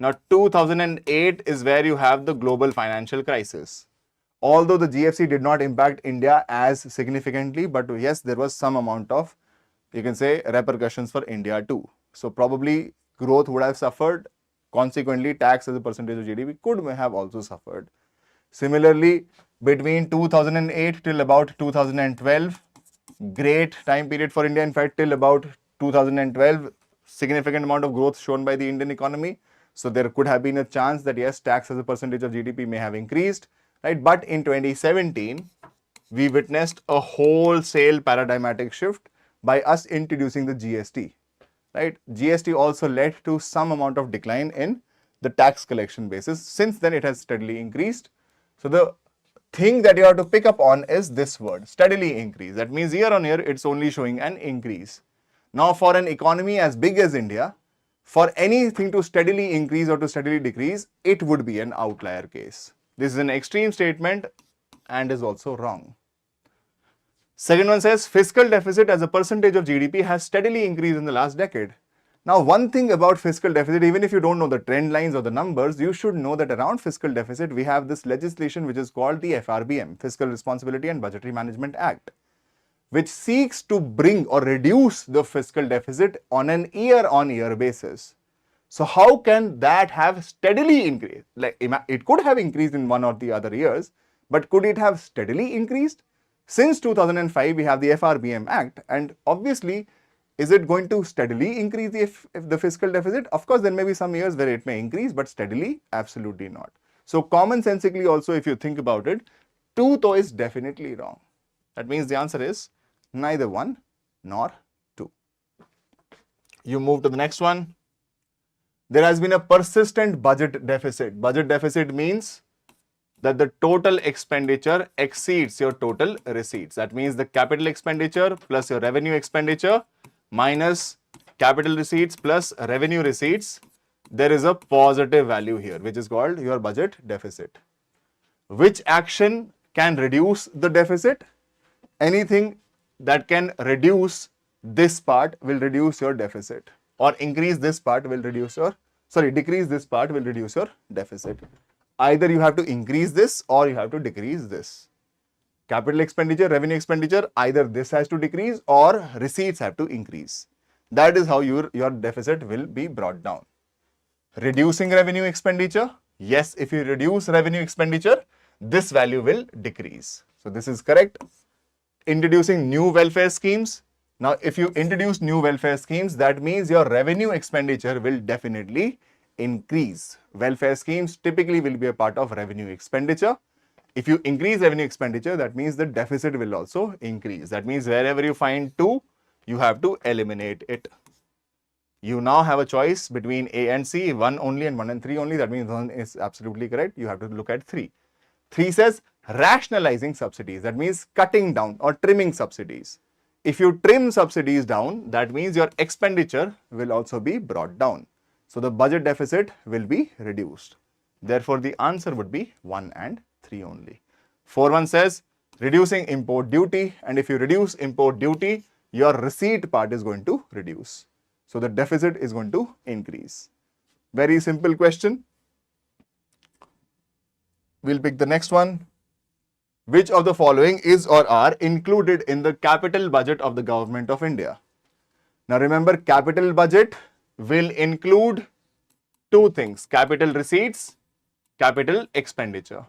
Now, 2008 is where you have the global financial crisis. Although the GFC did not impact India as significantly, but yes, there was some amount of, you can say, repercussions for India too. So probably growth would have suffered. Consequently, tax as a percentage of GDP could have also suffered. Similarly, between 2008 till about 2012, great time period for India. In fact, till about 2012, significant amount of growth shown by the Indian economy. So there could have been a chance that yes, tax as a percentage of GDP may have increased, right? But in 2017, we witnessed a wholesale paradigmatic shift by us introducing the GST, right? GST also led to some amount of decline in the tax collection basis. Since then, it has steadily increased. So the thing that you have to pick up on is this word, steadily increase. That means year on year, it's only showing an increase. Now, for an economy as big as India, for anything to steadily increase or to steadily decrease, it would be an outlier case. This is an extreme statement and is also wrong. Second one says fiscal deficit as a percentage of GDP has steadily increased in the last decade. Now, one thing about fiscal deficit, even if you don't know the trend lines or the numbers, you should know that around fiscal deficit, we have this legislation which is called the FRBM, Fiscal Responsibility and Budgetary Management Act, which seeks to bring or reduce the fiscal deficit on an year-on-year basis. So how can that have steadily increased? Like, it could have increased in one or the other years, but could it have steadily increased? Since 2005, we have the FRBM Act, and obviously, is it going to steadily increase if the fiscal deficit? Of course, there may be some years where it may increase, but steadily, absolutely not. So commonsensically also, if you think about it, 2 though is definitely wrong. That means the answer is neither 1 nor 2. You move to the next one. There has been a persistent budget deficit. Budget deficit means that the total expenditure exceeds your total receipts. That means the capital expenditure plus your revenue expenditure minus capital receipts plus revenue receipts. There is a positive value here, which is called your budget deficit. Which action can reduce the deficit? Anything that can reduce this part will reduce your deficit, or increase this part will reduce your, decrease this part will reduce your deficit. Either you have to increase this or you have to decrease this. Capital expenditure, revenue expenditure, either this has to decrease or receipts have to increase. That is how your deficit will be brought down. Reducing revenue expenditure, yes, if you reduce revenue expenditure, this value will decrease. So this is correct. Introducing new welfare schemes. Now, if you introduce new welfare schemes, that means your revenue expenditure will definitely increase. Welfare schemes typically will be a part of revenue expenditure. If you increase revenue expenditure, that means the deficit will also increase. That means wherever you find 2, you have to eliminate it. You now have a choice between A and C, 1 only and 1 and 3 only. That means 1 is absolutely correct. You have to look at 3. 3 says rationalizing subsidies. That means cutting down or trimming subsidies. If you trim subsidies down, that means your expenditure will also be brought down. So the budget deficit will be reduced. Therefore, the answer would be 1 and 3 only. 4.1 says reducing import duty, and if you reduce import duty, your receipt part is going to reduce. So the deficit is going to increase. Very simple question. We'll pick the next one. Which of the following is or are included in the capital budget of the Government of India? Now remember, capital budget will include 2 things: capital receipts, capital expenditure.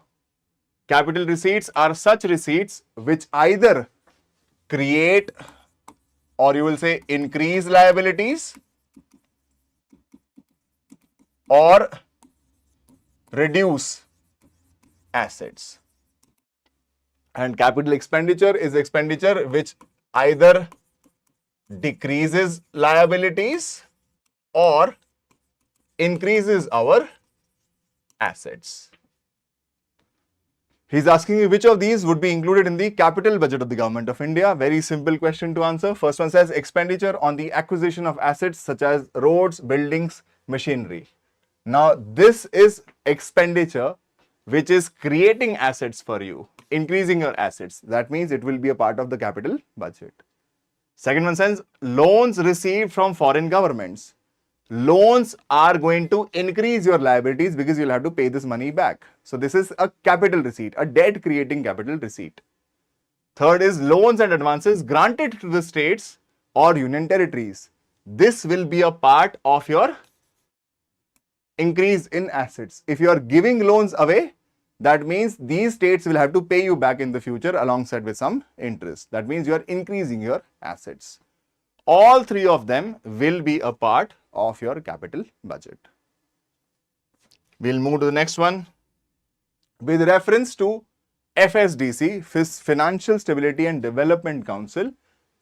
Capital receipts are such receipts which either create, or you will say increase liabilities, or reduce assets. And capital expenditure is expenditure which either decreases liabilities or increases our assets. He's asking you which of these would be included in the capital budget of the Government of India. Very simple question to answer. First one says expenditure on the acquisition of assets such as roads, buildings, machinery. Now this is expenditure which is creating assets for you, increasing your assets. That means it will be a part of the capital budget. Second one says loans received from foreign governments. Loans are going to increase your liabilities because you'll have to pay this money back. So this is a capital receipt, a debt creating capital receipt. Third is loans and advances granted to the states or union territories. This will be a part of your increase in assets. If you are giving loans away, that means these states will have to pay you back in the future alongside with some interest. That means you are increasing your assets. All 3 of them will be a part of your capital budget. We'll move to the next one. With reference to FSDC, Financial Stability and Development Council,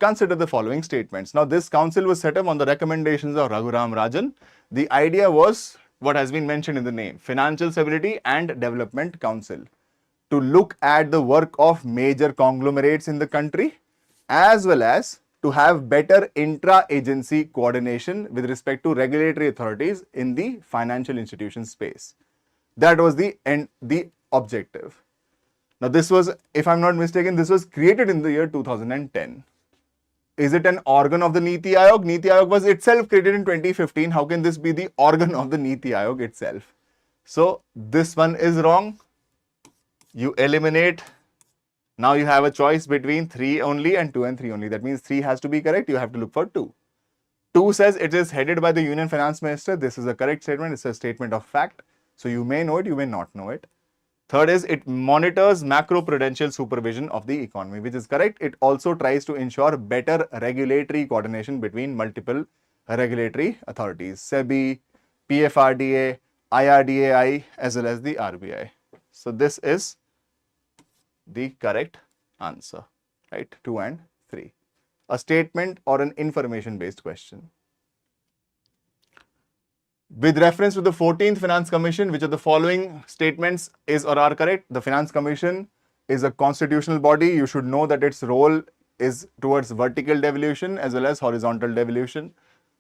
consider the following statements. Now, this council was set up on the recommendations of Raghuram Rajan. The idea was what has been mentioned in the name, Financial Stability and Development Council, to look at the work of major conglomerates in the country, as well as to have better intra-agency coordination with respect to regulatory authorities in the financial institution space. That was the objective. Now this was, if I'm not mistaken, this was created in the year 2010. Is it an organ of the Niti Aayog? Niti Aayog was itself created in 2015. How can this be the organ of the Niti Aayog itself? So this one is wrong. You eliminate. Now you have a choice between 3 only and 2 and 3 only. That means 3 has to be correct. You have to look for 2. 2 says it is headed by the Union Finance Minister. This is a correct statement. It's a statement of fact. So you may know it, you may not know it. Third is it monitors macroprudential supervision of the economy, which is correct. It also tries to ensure better regulatory coordination between multiple regulatory authorities, SEBI, PFRDA, IRDAI, as well as the RBI. So this is the correct answer, right? 2 and 3. A statement or an information-based question. With reference to the 14th Finance Commission, which of the following statements is or are correct? The Finance Commission is a constitutional body. You should know that its role is towards vertical devolution as well as horizontal devolution.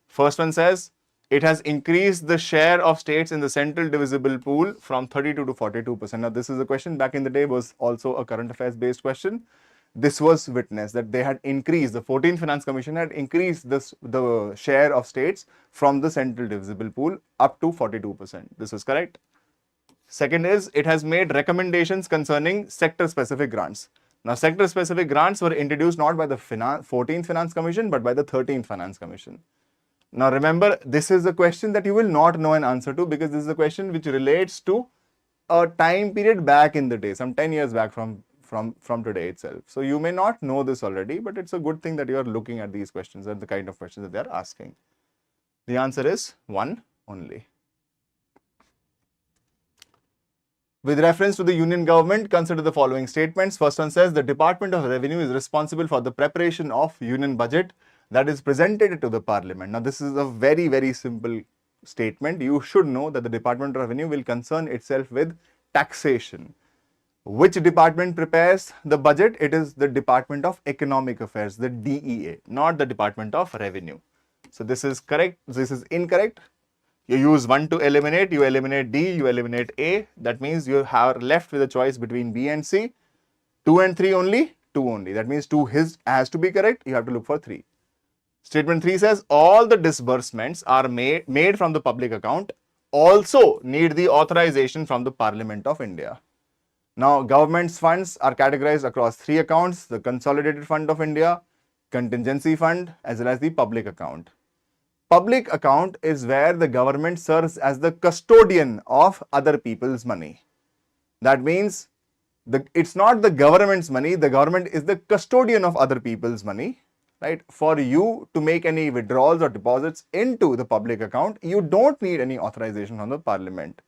First one says, it has increased the share of states in the central divisible pool from 32 to 42%. Now, this is a question back in the day, was also a current affairs based question. This was witnessed that they had increased, the 14th Finance Commission had increased the share of states from the central divisible pool up to 42%. This is correct. Second is, it has made recommendations concerning sector-specific grants. Now, sector-specific grants were introduced not by the 14th Finance Commission, but by the 13th Finance Commission. Now, remember, this is a question that you will not know an answer to, because this is a question which relates to a time period back in the day, some 10 years back from today itself. So you may not know this already, but it's a good thing that you are looking at these questions and the kind of questions that they are asking. The answer is 1 only. With reference to the union government, consider the following statements. First one says, the Department of Revenue is responsible for the preparation of union budget that is presented to the parliament. Now, this is a very, very simple statement. You should know that the Department of Revenue will concern itself with taxation. Which department prepares the budget? It is the Department of Economic Affairs, the DEA, not the Department of Revenue. So this is correct. This is incorrect. You use 1 to eliminate, you eliminate D, you eliminate A. That means you are left with a choice between B and C. 2 and 3 only, 2 only. That means 2 has to be correct. You have to look for 3. Statement 3 says, all the disbursements are made from the public account also need the authorization from the Parliament of India. Now, government's funds are categorized across 3 accounts, the Consolidated Fund of India, Contingency Fund, as well as the public account. Public account is where the government serves as the custodian of other people's money. That means it's not the government's money, the government is the custodian of other people's money, right? For you to make any withdrawals or deposits into the public account, you don't need any authorization from the Parliament.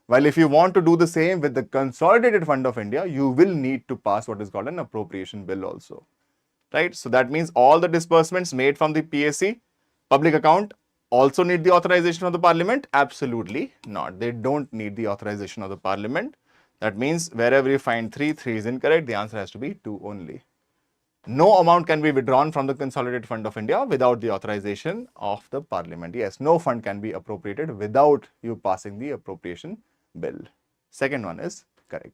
While if you want to do the same with the Consolidated Fund of India, you will need to pass what is called an appropriation bill also, right? So that means all the disbursements made from the PSC public account also need the authorization of the Parliament? Absolutely not. They don't need the authorization of the Parliament. That means wherever you find 3 is incorrect. The answer has to be 2 only. No amount can be withdrawn from the Consolidated Fund of India without the authorization of the Parliament. Yes, no fund can be appropriated without you passing the appropriation bill. Second one is correct.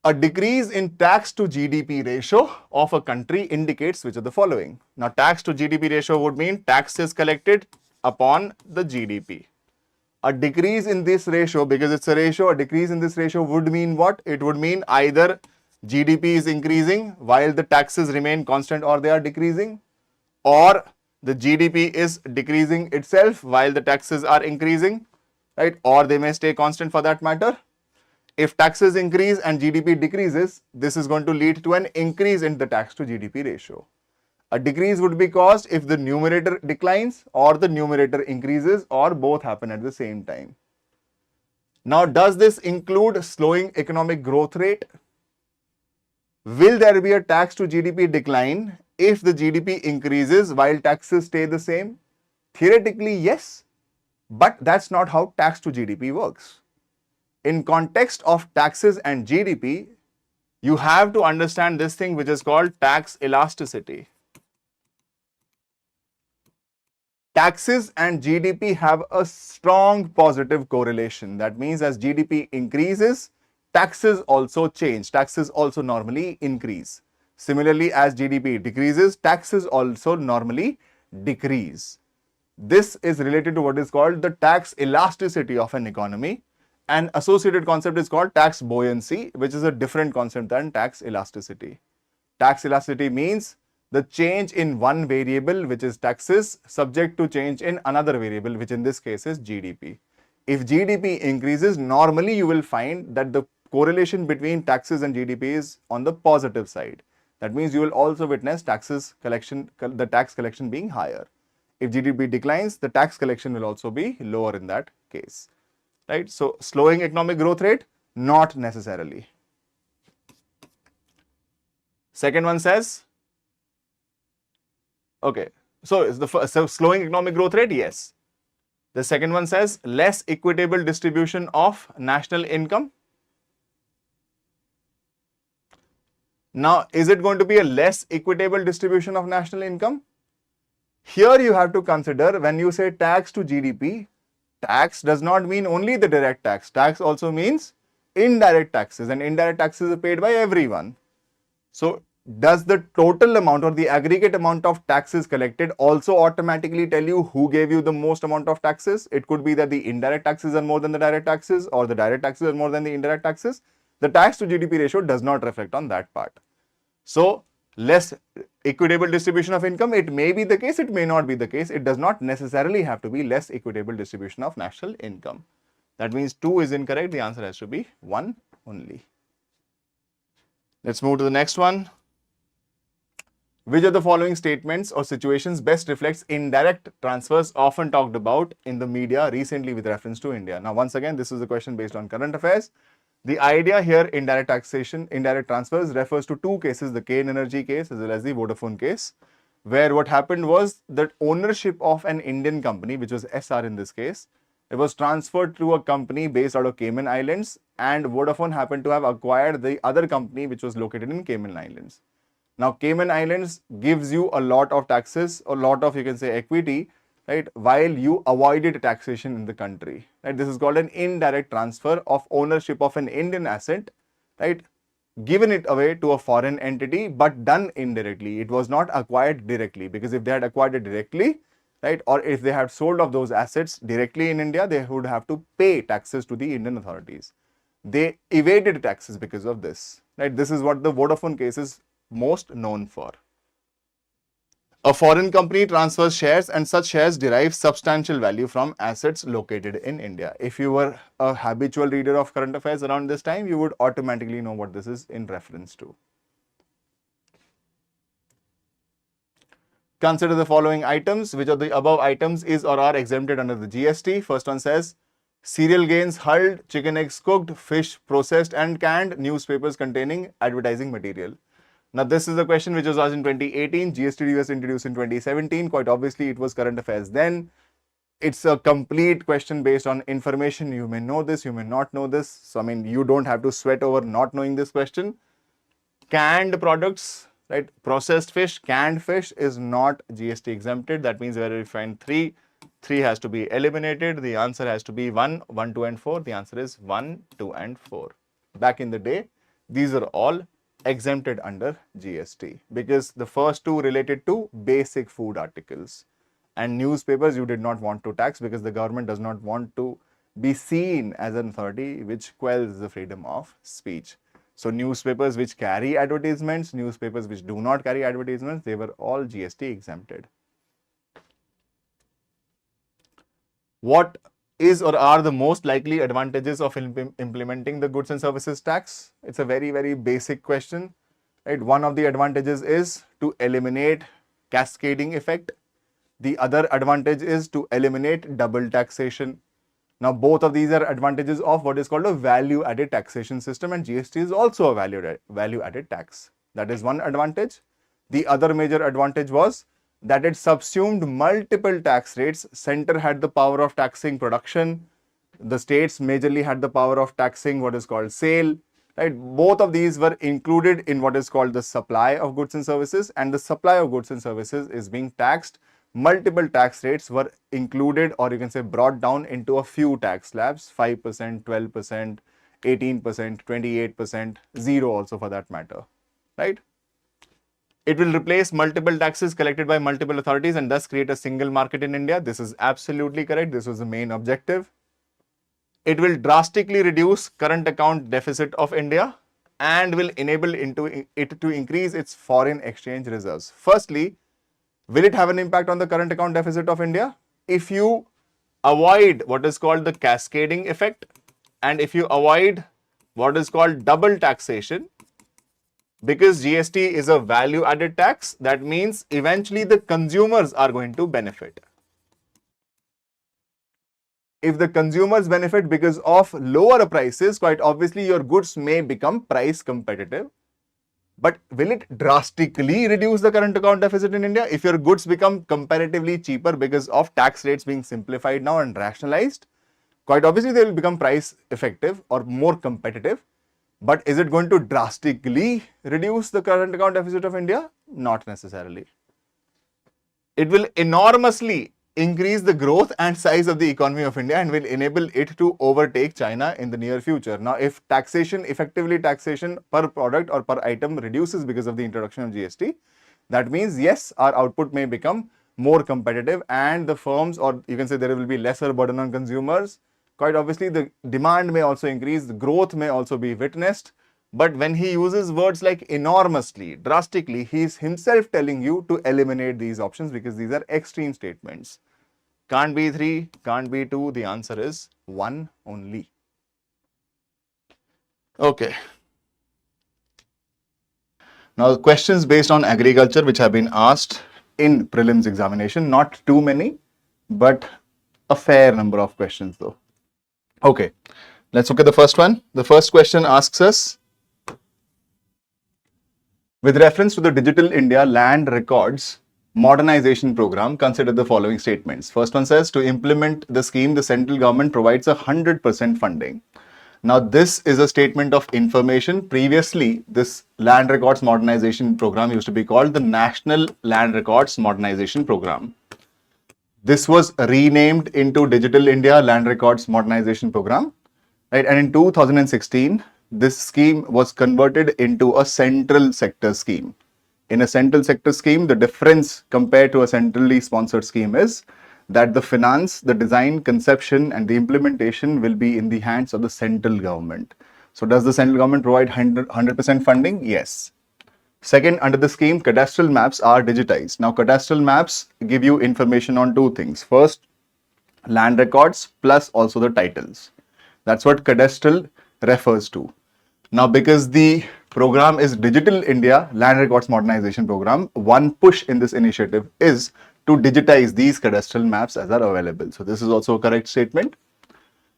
A decrease in tax to GDP ratio of a country indicates which of the following. Now, tax to GDP ratio would mean taxes collected upon the GDP. A decrease in this ratio, because it's a ratio, a decrease in this ratio would mean what? It would mean either GDP is increasing while the taxes remain constant or they are decreasing, or the GDP is decreasing itself while the taxes are increasing, right? Or they may stay constant for that matter. If taxes increase and GDP decreases, this is going to lead to an increase in the tax to GDP ratio. A decrease would be caused if the numerator declines or the numerator increases, or both happen at the same time. Now, does this include slowing economic growth rate? Will there be a tax to GDP decline if the GDP increases while taxes stay the same? Theoretically, yes, but that's not how tax to GDP works. In context of taxes and GDP, you have to understand this thing which is called tax elasticity. Taxes and GDP have a strong positive correlation. That means as GDP increases, taxes also change. Taxes also normally increase. Similarly, as GDP decreases, taxes also normally decrease. This is related to what is called the tax elasticity of an economy. An associated concept is called tax buoyancy, which is a different concept than tax elasticity. Tax elasticity means the change in one variable, which is taxes, subject to change in another variable, which in this case is GDP. If GDP increases, normally you will find that the correlation between taxes and GDP is on the positive side. That means you will also witness the tax collection being higher. If GDP declines, the tax collection will also be lower in that case, right? So slowing economic growth rate, not necessarily. Second one says, okay, so slowing economic growth rate, yes. The second one says less equitable distribution of national income. Now, is it going to be a less equitable distribution of national income? Here you have to consider, when you say tax to GDP, tax does not mean only the direct tax. Tax also means indirect taxes, and indirect taxes are paid by everyone. So, does the total amount or the aggregate amount of taxes collected also automatically tell you who gave you the most amount of taxes? It could be that the indirect taxes are more than the direct taxes, or the direct taxes are more than the indirect taxes. The tax to GDP ratio does not reflect on that part. So, less equitable distribution of income, it may be the case, it may not be the case. It does not necessarily have to be less equitable distribution of national income. That means 2 is incorrect. The answer has to be 1 only. Let's move to the next one. Which of the following statements or situations best reflects indirect transfers often talked about in the media recently with reference to India? Now, once again, this is a question based on current affairs. The idea here, indirect taxation, indirect transfers, refers to 2 cases, the KCC and Energy case as well as the Vodafone case, where what happened was that ownership of an Indian company, which was SR in this case, it was transferred to a company based out of Cayman Islands, and Vodafone happened to have acquired the other company which was located in Cayman Islands. Now, Cayman Islands gives you a lot of taxes, a lot of, you can say, equity, right, while you avoided taxation in the country, right? This is called an indirect transfer of ownership of an Indian asset, right, given it away to a foreign entity, but done indirectly. It was not acquired directly, because if they had acquired it directly, right, or if they had sold off those assets directly in India, they would have to pay taxes to the Indian authorities. They evaded taxes because of this, right? This is what the Vodafone case is most known for. A foreign company transfers shares, and such shares derive substantial value from assets located in India. If you were a habitual reader of current affairs around this time, you would automatically know what this is in reference to. Consider the following items. Which of the above items is or are exempted under the GST? First one says cereal grains hulled, chicken eggs cooked, fish processed and canned, newspapers containing advertising material. Now, this is a question which was asked in 2018. GST was introduced in 2017. Quite obviously, it was current affairs then. It's a complete question based on information. You may know this, you may not know this. So, I mean, you don't have to sweat over not knowing this question. Canned products, right? Processed fish, canned fish is not GST exempted. That means where we find 3 has to be eliminated. The answer has to be 1, 1, 2 and 4. The answer is 1, 2 and 4. Back in the day, these are all exempted under GST, because the first 2 related to basic food articles, and newspapers you did not want to tax because the government does not want to be seen as an authority which quells the freedom of speech. So newspapers which carry advertisements, newspapers which do not carry advertisements, they were all GST exempted. What is or are the most likely advantages of implementing the goods and services tax? It's a very, very basic question, right? One of the advantages is to eliminate cascading effect. The other advantage is to eliminate double taxation. Now, both of these are advantages of what is called a value-added taxation system, and GST is also a value-added tax. That is one advantage. The other major advantage was that it subsumed multiple tax rates. Center had the power of taxing production. The states majorly had the power of taxing what is called sale, right? Both of these were included in what is called the supply of goods and services, and the supply of goods and services is being taxed. Multiple tax rates were included, or you can say brought down into a few tax slabs, 5%, 12%, 18%, 28%, 0 also for that matter, right? It will replace multiple taxes collected by multiple authorities and thus create a single market in India. This is absolutely correct. This was the main objective. It will drastically reduce current account deficit of India and will enable it to increase its foreign exchange reserves. Firstly, will it have an impact on the current account deficit of India? If you avoid what is called the cascading effect, and if you avoid what is called double taxation, because GST is a value added tax, that means eventually the consumers are going to benefit. If the consumers benefit because of lower prices, quite obviously your goods may become price competitive. But will it drastically reduce the current account deficit in India? If your goods become comparatively cheaper because of tax rates being simplified now and rationalized, quite obviously they will become price effective or more competitive. But is it going to drastically reduce the current account deficit of India? Not necessarily. It will enormously increase the growth and size of the economy of India and will enable it to overtake China in the near future. Now, if effectively taxation per product or per item reduces because of the introduction of GST, that means yes, our output may become more competitive and the firms, or you can say there will be lesser burden on consumers. Quite obviously, the demand may also increase, the growth may also be witnessed. But when he uses words like enormously, drastically, he is himself telling you to eliminate these options because these are extreme statements. Can't be 3, can't be 2. The answer is 1 only. Okay. Now, questions based on agriculture which have been asked in prelims examination, not too many, but a fair number of questions though. Okay, let's look at the first one. The first question asks us, with reference to the Digital India Land Records Modernization Program, consider the following statements. First one says, to implement the scheme, the central government provides 100% funding. Now, this is a statement of information. Previously, this Land Records Modernization Program used to be called the National Land Records Modernization Program. This was renamed into Digital India Land Records Modernization Program, right? And in 2016, this scheme was converted into a central sector scheme. In a central sector scheme, the difference compared to a centrally sponsored scheme is that the finance, the design, conception, and the implementation will be in the hands of the central government. So does the central government provide 100% funding? Yes. Second, under the scheme, cadastral maps are digitized. Now, cadastral maps give you information on two things. First, land records plus also the titles. That's what cadastral refers to. Now, because the program is Digital India Land Records Modernization Program, one push in this initiative is to digitize these cadastral maps as are available. So this is also a correct statement.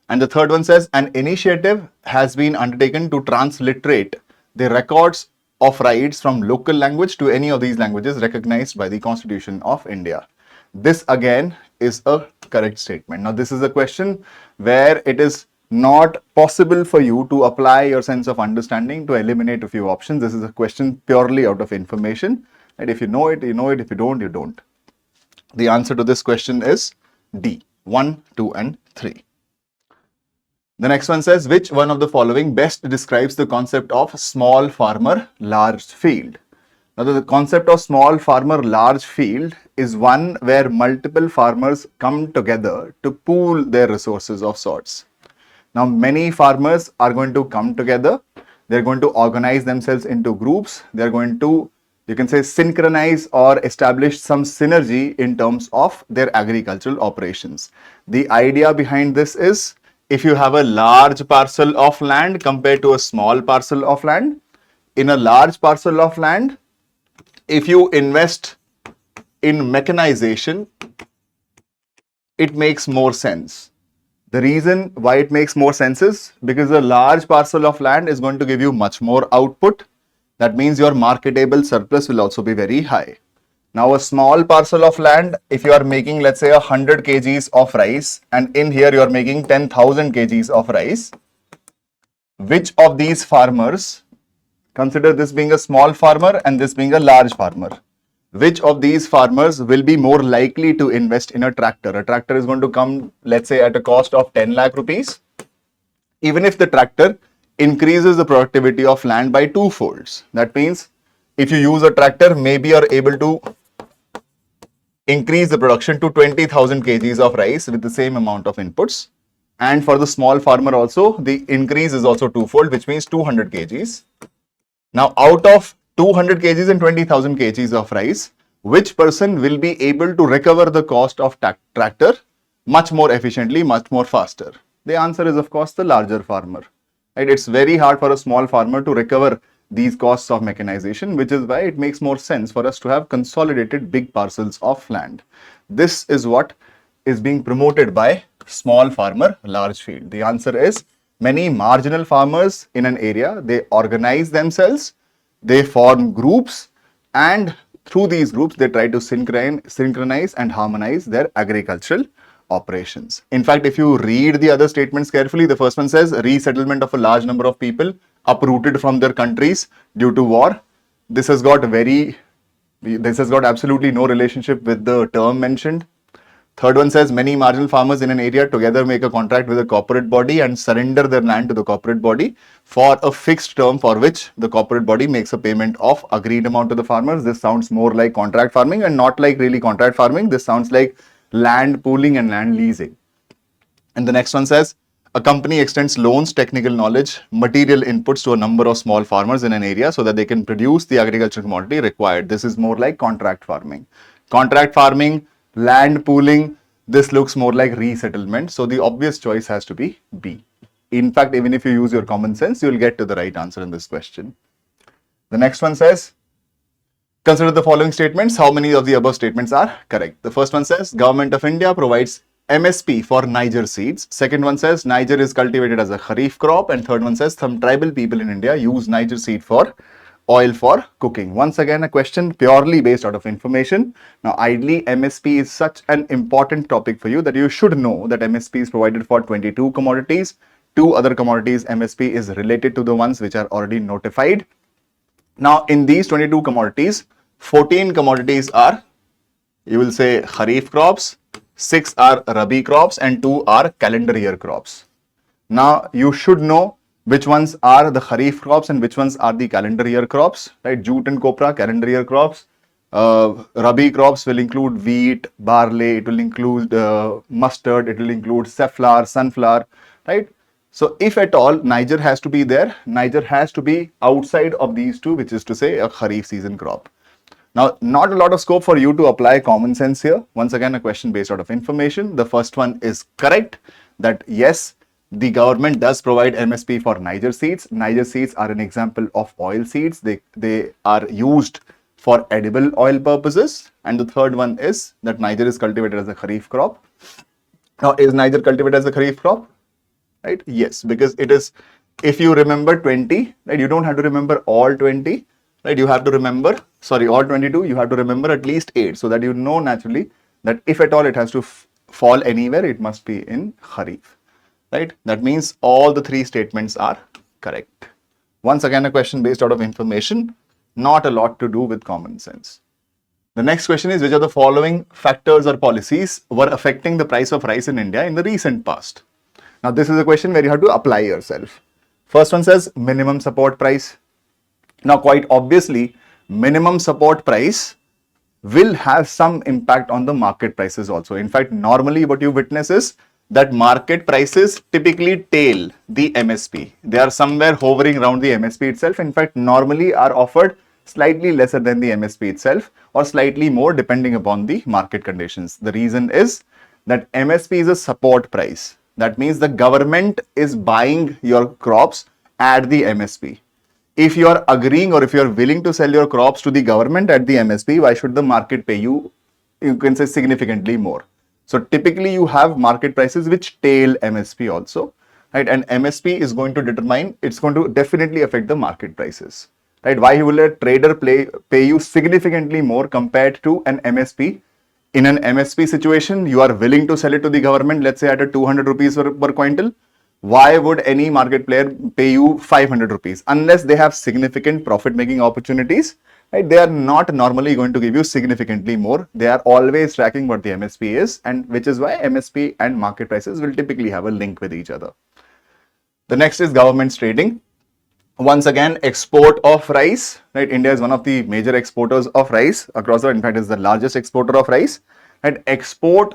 And the third one says, an initiative has been undertaken to transliterate the records of rights from local language to any of these languages recognized by the Constitution of India. This again is a correct statement. Now, this is a question where it is not possible for you to apply your sense of understanding to eliminate a few options. This is a question purely out of information. And if you know it, you know it. If you don't, you don't. The answer to this question is D, 1, 2, and 3. The next one says, which one of the following best describes the concept of small farmer, large field? Now, the concept of small farmer, large field is one where multiple farmers come together to pool their resources of sorts. Now, many farmers are going to come together. They're going to organize themselves into groups. They're going to, you can say, synchronize or establish some synergy in terms of their agricultural operations. The idea behind this is, if you have a large parcel of land compared to a small parcel of land, in a large parcel of land, if you invest in mechanization, it makes more sense. The reason why it makes more sense is because a large parcel of land is going to give you much more output. That means your marketable surplus will also be very high. Now, a small parcel of land, if you are making, let's say, 100 kgs of rice, and in here you are making 10,000 kgs of rice, which of these farmers, consider this being a small farmer and this being a large farmer, which of these farmers will be more likely to invest in a tractor? A tractor is going to come, let's say, at a cost of 10 lakh rupees. Even if the tractor increases the productivity of land by 2 folds. That means if you use a tractor, maybe you are able to increase the production to 20,000 kgs of rice with the same amount of inputs. And for the small farmer also, the increase is also 2-fold, which means 200 kgs. Now, out of 200 kgs and 20,000 kgs of rice, which person will be able to recover the cost of tractor much more efficiently, much more faster? The answer is, of course, the larger farmer. Right? It's very hard for a small farmer to recover these costs of mechanization, which is why it makes more sense for us to have consolidated big parcels of land. This is what is being promoted by small farmer, large field. The answer is many marginal farmers in an area, they organize themselves, they form groups, and through these groups, they try to synchronize and harmonize their agricultural operations. In fact, if you read the other statements carefully, the first one says resettlement of a large number of people uprooted from their countries due to war. This has got absolutely no relationship with the term mentioned. Third one says many marginal farmers in an area together make a contract with a corporate body and surrender their land to the corporate body for a fixed term for which the corporate body makes a payment of agreed amount to the farmers. This sounds more like contract farming and not like really contract farming. This sounds like land pooling and land leasing. And the next one says a company extends loans, technical knowledge, material inputs to a number of small farmers in an area so that they can produce the agricultural commodity required. This is more like contract farming. Contract farming, land pooling, this looks more like resettlement. So the obvious choice has to be B. In fact, even if you use your common sense, you will get to the right answer in this question. The next one says, consider the following statements. How many of the above statements are correct? The first one says, Government of India provides MSP for Niger seeds. Second one says, Niger is cultivated as a kharif crop. And third one says, some tribal people in India use Niger seed for oil for cooking. Once again, a question purely based out of information. Now, ideally, MSP is such an important topic for you that you should know that MSP is provided for 22 commodities. 2 other commodities, MSP is related to the ones which are already notified. Now, in these 22 commodities, 14 commodities are, you will say, kharif crops, 6 are rabi crops, and 2 are calendar year crops. Now, you should know which ones are the kharif crops and which ones are the calendar year crops, right? Jute and copra, calendar year crops. Rabi crops will include wheat, barley, it will include mustard, it will include safflower, sunflower, right? So if at all Niger has to be there, Niger has to be outside of these two, which is to say a kharif season crop. Now, not a lot of scope for you to apply common sense here. Once again, a question based out of information. The first one is correct, that yes, the government does provide MSP for Niger seeds. Niger seeds are an example of oil seeds. They are used for edible oil purposes. And the third one is that Niger is cultivated as a kharif crop. Now, is Niger cultivated as a kharif crop? Right? Yes, because it is, if you remember 20, right, you don't have to remember all 20, right? You have to remember, sorry, all 22, you have to remember at least 8, so that you know naturally that if at all it has to fall anywhere, it must be in kharif, right? That means all the 3 statements are correct. Once again, a question based out of information, not a lot to do with common sense. The next question is, which of the following factors or policies were affecting the price of rice in India in the recent past? Now, this is a question where you have to apply yourself. First one says minimum support price. Now, quite obviously, minimum support price will have some impact on the market prices also. In fact, normally what you witness is that market prices typically tail the MSP. They are somewhere hovering around the MSP itself. In fact, normally are offered slightly lesser than the MSP itself or slightly more depending upon the market conditions. The reason is that MSP is a support price. That means the government is buying your crops at the MSP. If you are agreeing or if you are willing to sell your crops to the government at the MSP, why should the market pay you, you can say, significantly more? So typically you have market prices which tail MSP also, right? And MSP is going to determine, it's going to definitely affect the market prices, right? Why will a trader pay you significantly more compared to an MSP? In an MSP situation, you are willing to sell it to the government, let's say at a 200 rupees per quintal. Why would any market player pay you 500 rupees? Unless they have significant profit making opportunities, right? They are not normally going to give you significantly more. They are always tracking what the MSP is, and which is why MSP and market prices will typically have a link with each other. The next is government's trading. Once again, export of rice, right? India is one of the major exporters of rice across the world. In fact, is the largest exporter of rice. And export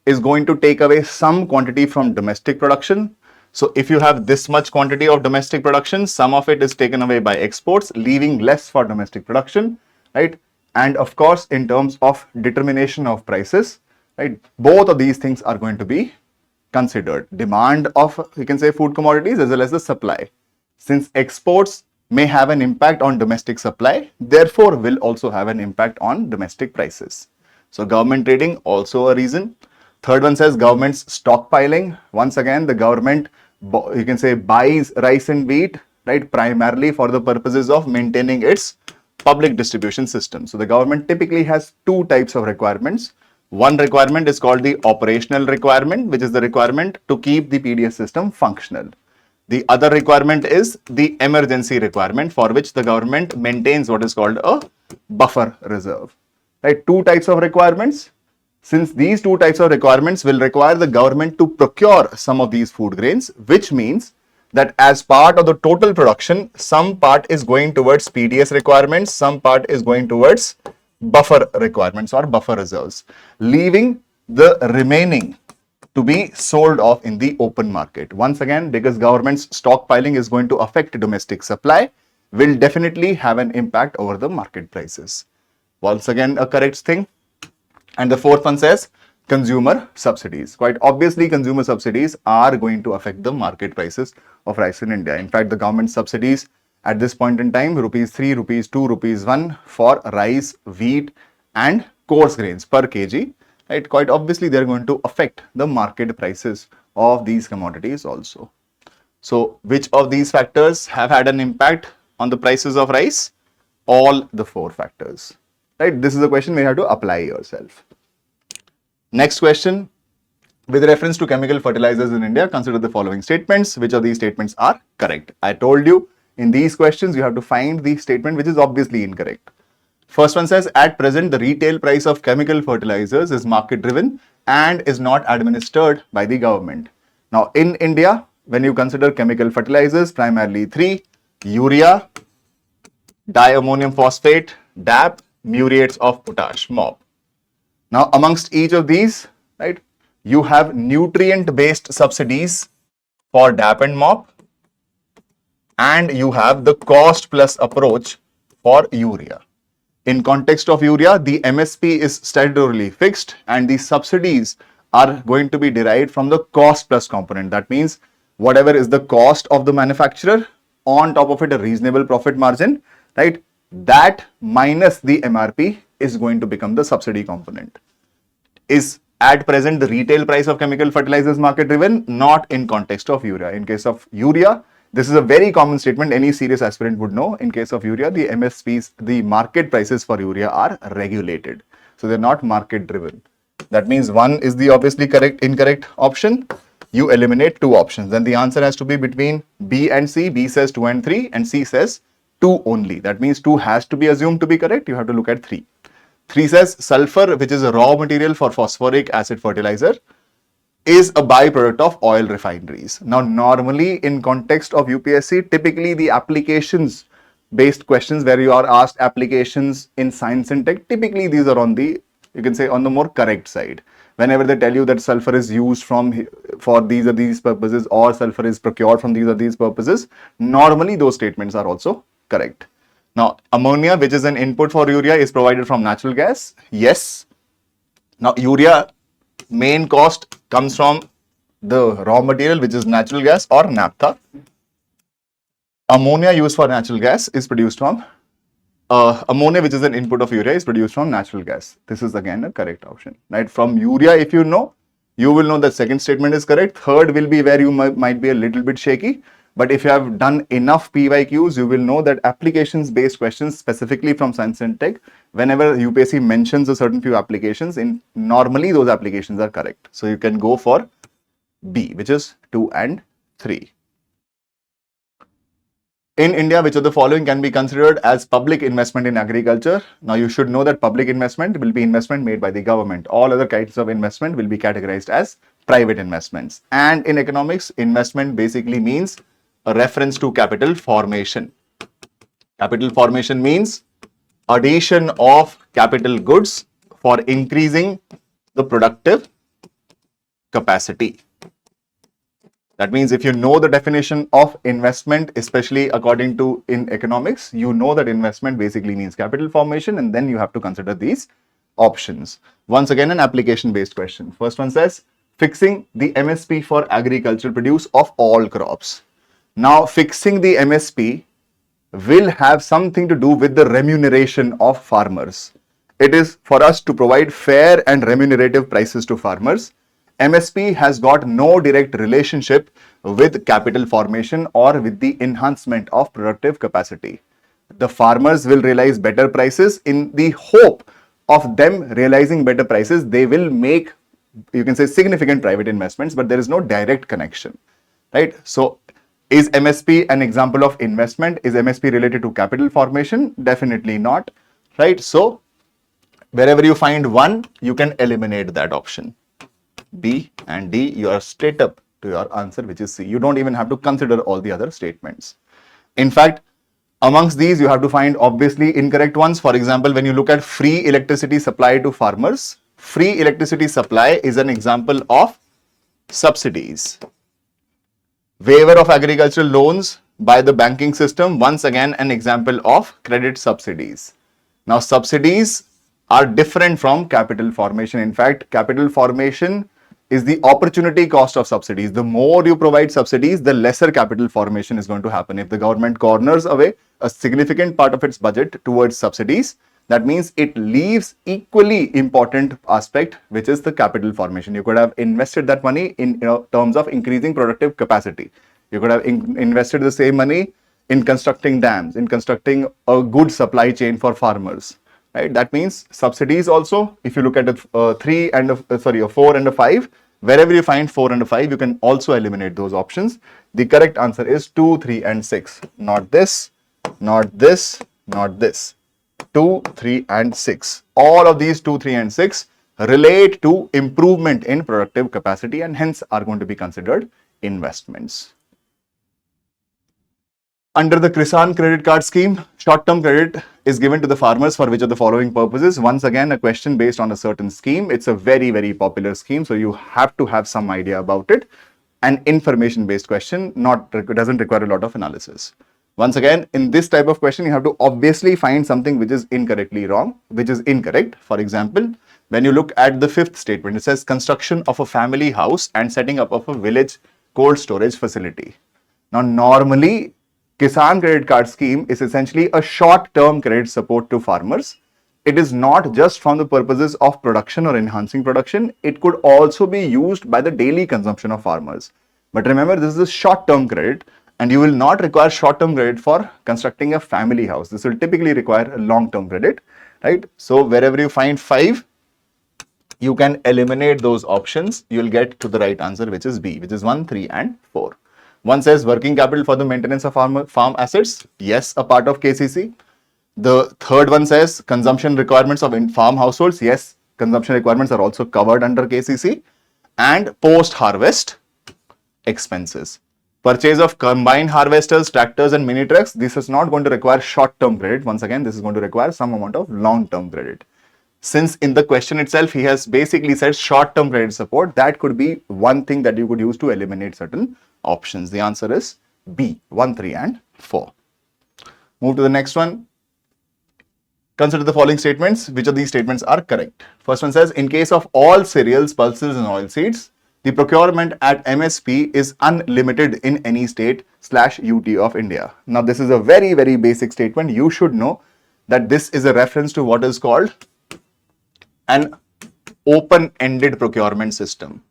is going to take away some quantity from domestic production. So if you have this much quantity of domestic production, some of it is taken away by exports, leaving less for domestic production, right? And of course, in terms of determination of prices, right? Both of these things are going to be considered. Demand of, you can say, food commodities as well as the supply. Since exports may have an impact on domestic supply, therefore will also have an impact on domestic prices. So government trading also a reason. Third one says government's stockpiling. Once again, the government, you can say, buys rice and wheat, right, primarily for the purposes of maintaining its public distribution system. So the government typically has two types of requirements. One requirement is called the operational requirement, which is the requirement to keep the PDS system functional. The other requirement is the emergency requirement, for which the government maintains what is called a buffer reserve. Right? Two types of requirements. Since these two types of requirements will require the government to procure some of these food grains, which means that as part of the total production, some part is going towards PDS requirements, some part is going towards buffer requirements or buffer reserves, leaving the remaining to be sold off in the open market. Once again, because government's stockpiling is going to affect domestic supply, will definitely have an impact over the market prices. Once again, a correct thing. And the fourth one says consumer subsidies. Quite obviously, consumer subsidies are going to affect the market prices of rice in India. In fact, the government subsidies at this point in time, rupees 3, rupees 2, rupees 1 for rice, wheat and coarse grains per kg. Right? Quite obviously, they are going to affect the market prices of these commodities also. So, which of these factors have had an impact on the prices of rice? All the four factors. Right? This is a question you have to apply yourself. Next question. With reference to chemical fertilizers in India, consider the following statements. Which of these statements are correct? I told you in these questions, you have to find the statement which is obviously incorrect. First one says, at present, the retail price of chemical fertilizers is market driven and is not administered by the government. Now, in India, when you consider chemical fertilizers, primarily three: urea, diammonium phosphate, DAP, muriates of potash, MOP. Now, amongst each of these, right, you have nutrient-based subsidies for DAP and MOP, and you have the cost plus approach for urea. In context of urea, the MSP is statutorily fixed and the subsidies are going to be derived from the cost plus component. That means whatever is the cost of the manufacturer, on top of it a reasonable profit margin, right? That minus the MRP is going to become the subsidy component. Is at present the retail price of chemical fertilizers market driven? Not in context of urea. In case of urea, this is a very common statement any serious aspirant would know. In case of urea, the MSPs, the market prices for urea are regulated. So they're not market driven. That means one is the obviously incorrect option. You eliminate two options. Then the answer has to be between B and C. B says 2 and 3 and C says 2 only. That means 2 has to be assumed to be correct. You have to look at 3. 3 says sulfur, which is a raw material for phosphoric acid fertilizer, is a byproduct of oil refineries. Now, normally in context of UPSC, typically the applications based questions where you are asked applications in science and tech, typically these are on the, you can say, on the more correct side. Whenever they tell you that sulfur is used for these or these purposes, or sulfur is procured from these or these purposes, normally those statements are also correct. Now, ammonia, which is an input for urea, is provided from natural gas. Yes. Now, urea main cost comes from the raw material, which is natural gas or naphtha. Ammonia used for natural gas is produced from ammonia, which is an input of urea, is produced from natural gas. This is again a correct option, right? From urea, if you know, you will know that second statement is correct. Third will be where you might be a little bit shaky. But if you have done enough PYQs, you will know that applications based questions, specifically from science and tech, whenever UPSC mentions a certain few applications, normally those applications are correct. So you can go for B, which is 2 and 3. In India, which of the following can be considered as public investment in agriculture? Now, you should know that public investment will be investment made by the government. All other kinds of investment will be categorized as private investments. And in economics, investment basically means a reference to capital formation. Capital formation means addition of capital goods for increasing the productive capacity. That means if you know the definition of investment, especially according to in economics, you know that investment basically means capital formation, and then you have to consider these options. Once again, an application-based question. First one says, fixing the MSP for agricultural produce of all crops. Now, fixing the MSP will have something to do with the remuneration of farmers. It is for us to provide fair and remunerative prices to farmers. MSP has got no direct relationship with capital formation or with the enhancement of productive capacity. The farmers will realize better prices. In the hope of them realizing better prices, they will make, you can say, significant private investments, but there is no direct connection, right? So is MSP an example of investment? Is MSP related to capital formation? Definitely not, right? So wherever you find one, you can eliminate that option. B and D, you are straight up to your answer, which is C. You don't even have to consider all the other statements. In fact, amongst these, you have to find obviously incorrect ones. For example, when you look at free electricity supply to farmers, free electricity supply is an example of subsidies. Waiver of agricultural loans by the banking system, once again an example of credit subsidies. Now, subsidies are different from capital formation. In fact, capital formation is the opportunity cost of subsidies. The more you provide subsidies, the lesser capital formation is going to happen. If the government corners away a significant part of its budget towards subsidies, that means it leaves equally important aspect, which is the capital formation. You could have invested that money in terms of increasing productive capacity. You could have invested the same money in constructing dams, in constructing a good supply chain for farmers, right? That means subsidies also, if you look at a 4 and a 5, wherever you find 4 and a 5, you can also eliminate those options. The correct answer is 2, 3 and 6. Not this, not this, not this. 2, 3 and 6. All of these 2, 3 and 6 relate to improvement in productive capacity and hence are going to be considered investments. Under the Kisan credit card scheme, short-term credit is given to the farmers for which of the following purposes? Once again, a question based on a certain scheme. It's a very, very popular scheme, so you have to have some idea about it. An information-based question, doesn't require a lot of analysis. Once again, in this type of question, you have to obviously find something which is incorrectly wrong, which is incorrect. For example, when you look at the fifth statement, it says construction of a family house and setting up of a village cold storage facility. Now, normally, Kisan credit card scheme is essentially a short-term credit support to farmers. It is not just from the purposes of production or enhancing production. It could also be used by the daily consumption of farmers. But remember, this is a short-term credit and you will not require short-term credit for constructing a family house. This will typically require a long-term credit, right? So wherever you find 5, you can eliminate those options. You will get to the right answer, which is B, which is 1, 3 and 4. One says working capital for the maintenance of farm assets. Yes, a part of KCC. The third one says consumption requirements of farm households. Yes, consumption requirements are also covered under KCC. And post-harvest expenses. Purchase of combine harvesters, tractors and mini trucks. This is not going to require short-term credit. Once again, this is going to require some amount of long-term credit. Since in the question itself, he has basically said short-term credit support, that could be one thing that you could use to eliminate certain options. The answer is B, 1, 3 and 4. Move to the next one. Consider the following statements. Which of these statements are correct? First one says, in case of all cereals, pulses and oilseeds, the procurement at MSP is unlimited in any state/UT of India. Now, this is a very, very basic statement. You should know that this is a reference to what is called an open-ended procurement system.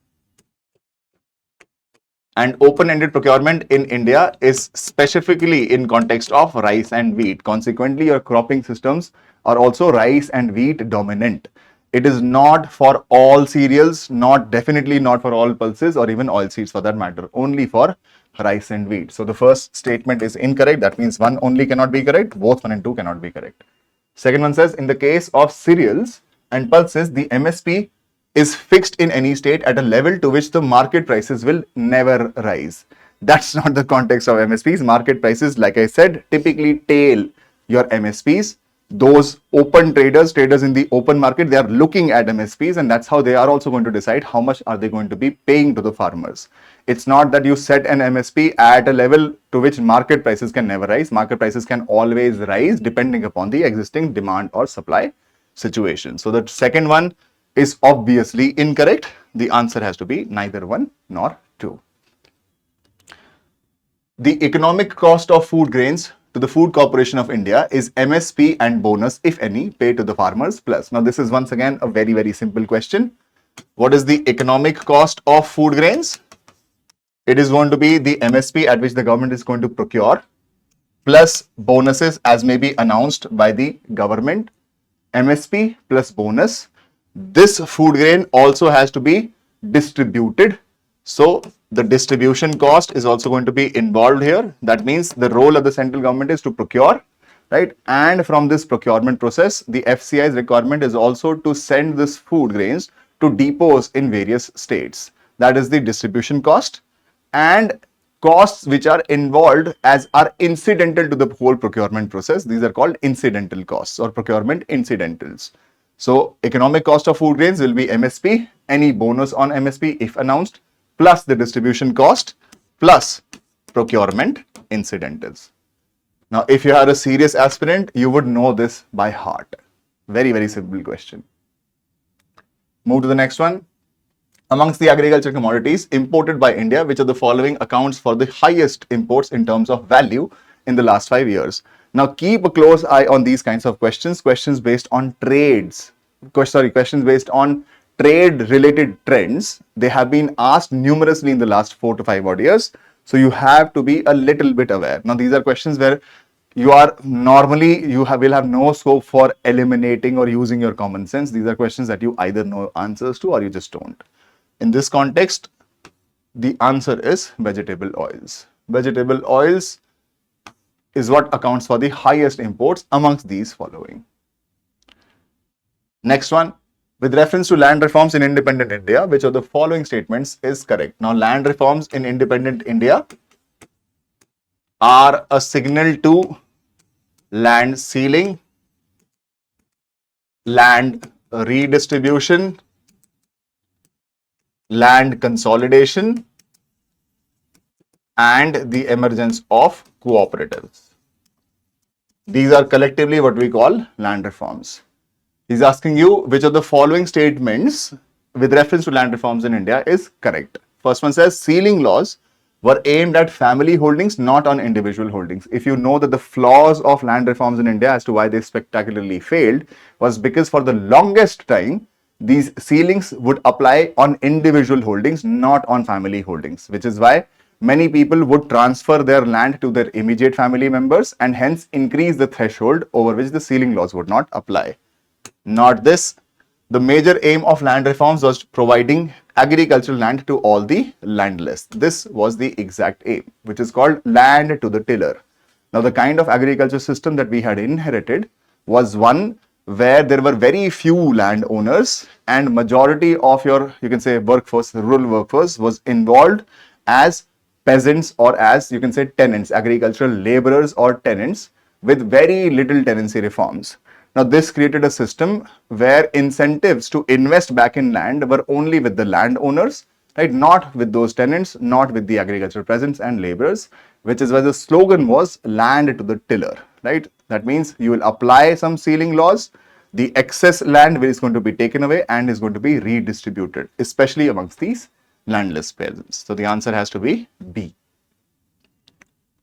And open-ended procurement in India is specifically in context of rice and wheat. Consequently, your cropping systems are also rice and wheat dominant. It is not for all cereals, definitely not for all pulses or even oilseeds for that matter, only for rice and wheat. So the first statement is incorrect. That means 1 only cannot be correct. Both 1 and 2 cannot be correct. Second one says, in the case of cereals and pulses, the MSP is fixed in any state at a level to which the market prices will never rise. That's not the context of MSPs. Market prices, like I said, typically tail your MSPs. Those open traders in the open market, they are looking at MSPs and that's how they are also going to decide how much are they going to be paying to the farmers. It's not that you set an MSP at a level to which market prices can never rise. Market prices can always rise depending upon the existing demand or supply. situation. So the second one is obviously incorrect. The answer has to be neither 1 nor 2. The economic cost of food grains to the Food Corporation of India is MSP and bonus, if any, paid to the farmers plus. Now, this is once again a very, very simple question. What is the economic cost of food grains? It is going to be the MSP at which the government is going to procure plus bonuses as may be announced by the government. MSP plus bonus. This food grain also has to be distributed. So the distribution cost is also going to be involved here. That means the role of the central government is to procure, right? And from this procurement process, the FCI's requirement is also to send this food grains to depots in various states. That is the distribution cost. And costs which are involved as are incidental to the whole procurement process. These are called incidental costs or procurement incidentals. So economic cost of food grains will be MSP, any bonus on MSP if announced, plus the distribution cost, plus procurement incidentals. Now, if you are a serious aspirant, you would know this by heart. Very, very simple question. Move to the next one. Amongst the agricultural commodities imported by India, which of the following accounts for the highest imports in terms of value in the last 5 years? Now, keep a close eye on these kinds of questions based on trades, questions based on trade related trends. They have been asked numerously in the last 4 to 5 odd years. So you have to be a little bit aware. Now, these are questions where you are normally, will have no scope for eliminating or using your common sense. These are questions that you either know answers to or you just don't. In this context, the answer is vegetable oils. Vegetable oils is what accounts for the highest imports amongst these following. Next one, with reference to land reforms in independent India, which of the following statements is correct? Now, land reforms in independent India are a signal to land ceiling, land redistribution, land consolidation, and the emergence of cooperatives. These are collectively what we call land reforms. He's asking you which of the following statements with reference to land reforms in India is correct. First one says ceiling laws were aimed at family holdings, not on individual holdings. If you know that the flaws of land reforms in India as to why they spectacularly failed was because for the longest time, these ceilings would apply on individual holdings, not on family holdings, which is why many people would transfer their land to their immediate family members and hence increase the threshold over which the ceiling laws would not apply. Not this. The major aim of land reforms was providing agricultural land to all the landless. This was the exact aim, which is called land to the tiller. Now, the kind of agriculture system that we had inherited was one where there were very few landowners and majority of your, you can say, workforce, rural workforce was involved as peasants or as, you can say, tenants, agricultural laborers or tenants with very little tenancy reforms. Now, this created a system where incentives to invest back in land were only with the landowners, right? Not with those tenants, not with the agricultural peasants and laborers, which is why the slogan was land to the tiller, right? That means you will apply some ceiling laws, the excess land is going to be taken away and is going to be redistributed, especially amongst these landless peasants. So the answer has to be B.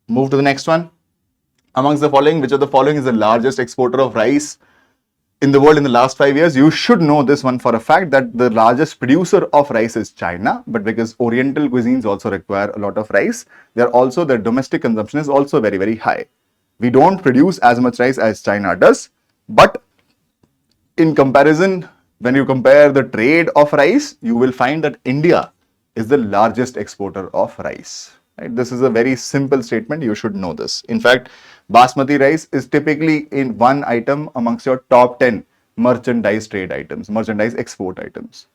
Move to the next one. Amongst the following, which of the following is the largest exporter of rice in the world in the last 5 years? You should know this one for a fact that the largest producer of rice is China, but because Oriental cuisines also require a lot of rice, their domestic consumption is also very, very high. We don't produce as much rice as China does, but in comparison, when you compare the trade of rice, you will find that India is the largest exporter of rice. Right? This is a very simple statement. You should know this. In fact, basmati rice is typically in one item amongst your top 10 merchandise trade items, merchandise export items.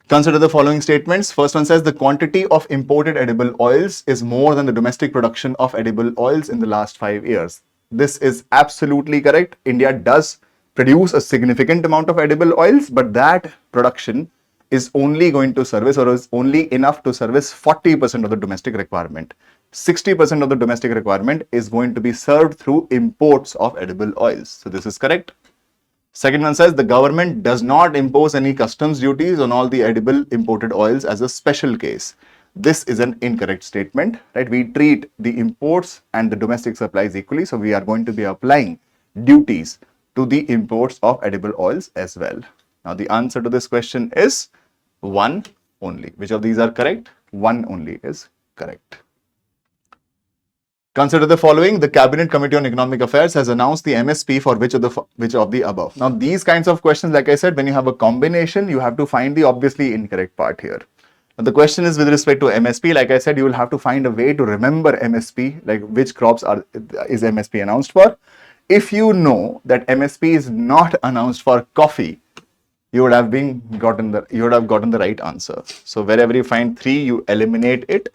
Consider the following statements. First one says the quantity of imported edible oils is more than the domestic production of edible oils in the last 5 years. This is absolutely correct. India does produce a significant amount of edible oils, but that production is only going to service or is only enough to service 40% of the domestic requirement. 60% of the domestic requirement is going to be served through imports of edible oils. So this is correct. Second one says the government does not impose any customs duties on all the edible imported oils as a special case. This is an incorrect statement, right? We treat the imports and the domestic supplies equally, so we are going to be applying duties to the imports of edible oils as well. Now the answer to this question is one only. Which of these are correct? One only is correct. Consider the following. The Cabinet Committee on Economic Affairs has announced the MSP for which of the above. Now, these kinds of questions, like I said, when you have a combination, you have to find the obviously incorrect part here. Now, the question is with respect to MSP. Like I said, you will have to find a way to remember MSP, like which crops is MSP announced for. If you know that MSP is not announced for coffee, you would have gotten the right answer. So wherever you find 3, you eliminate it.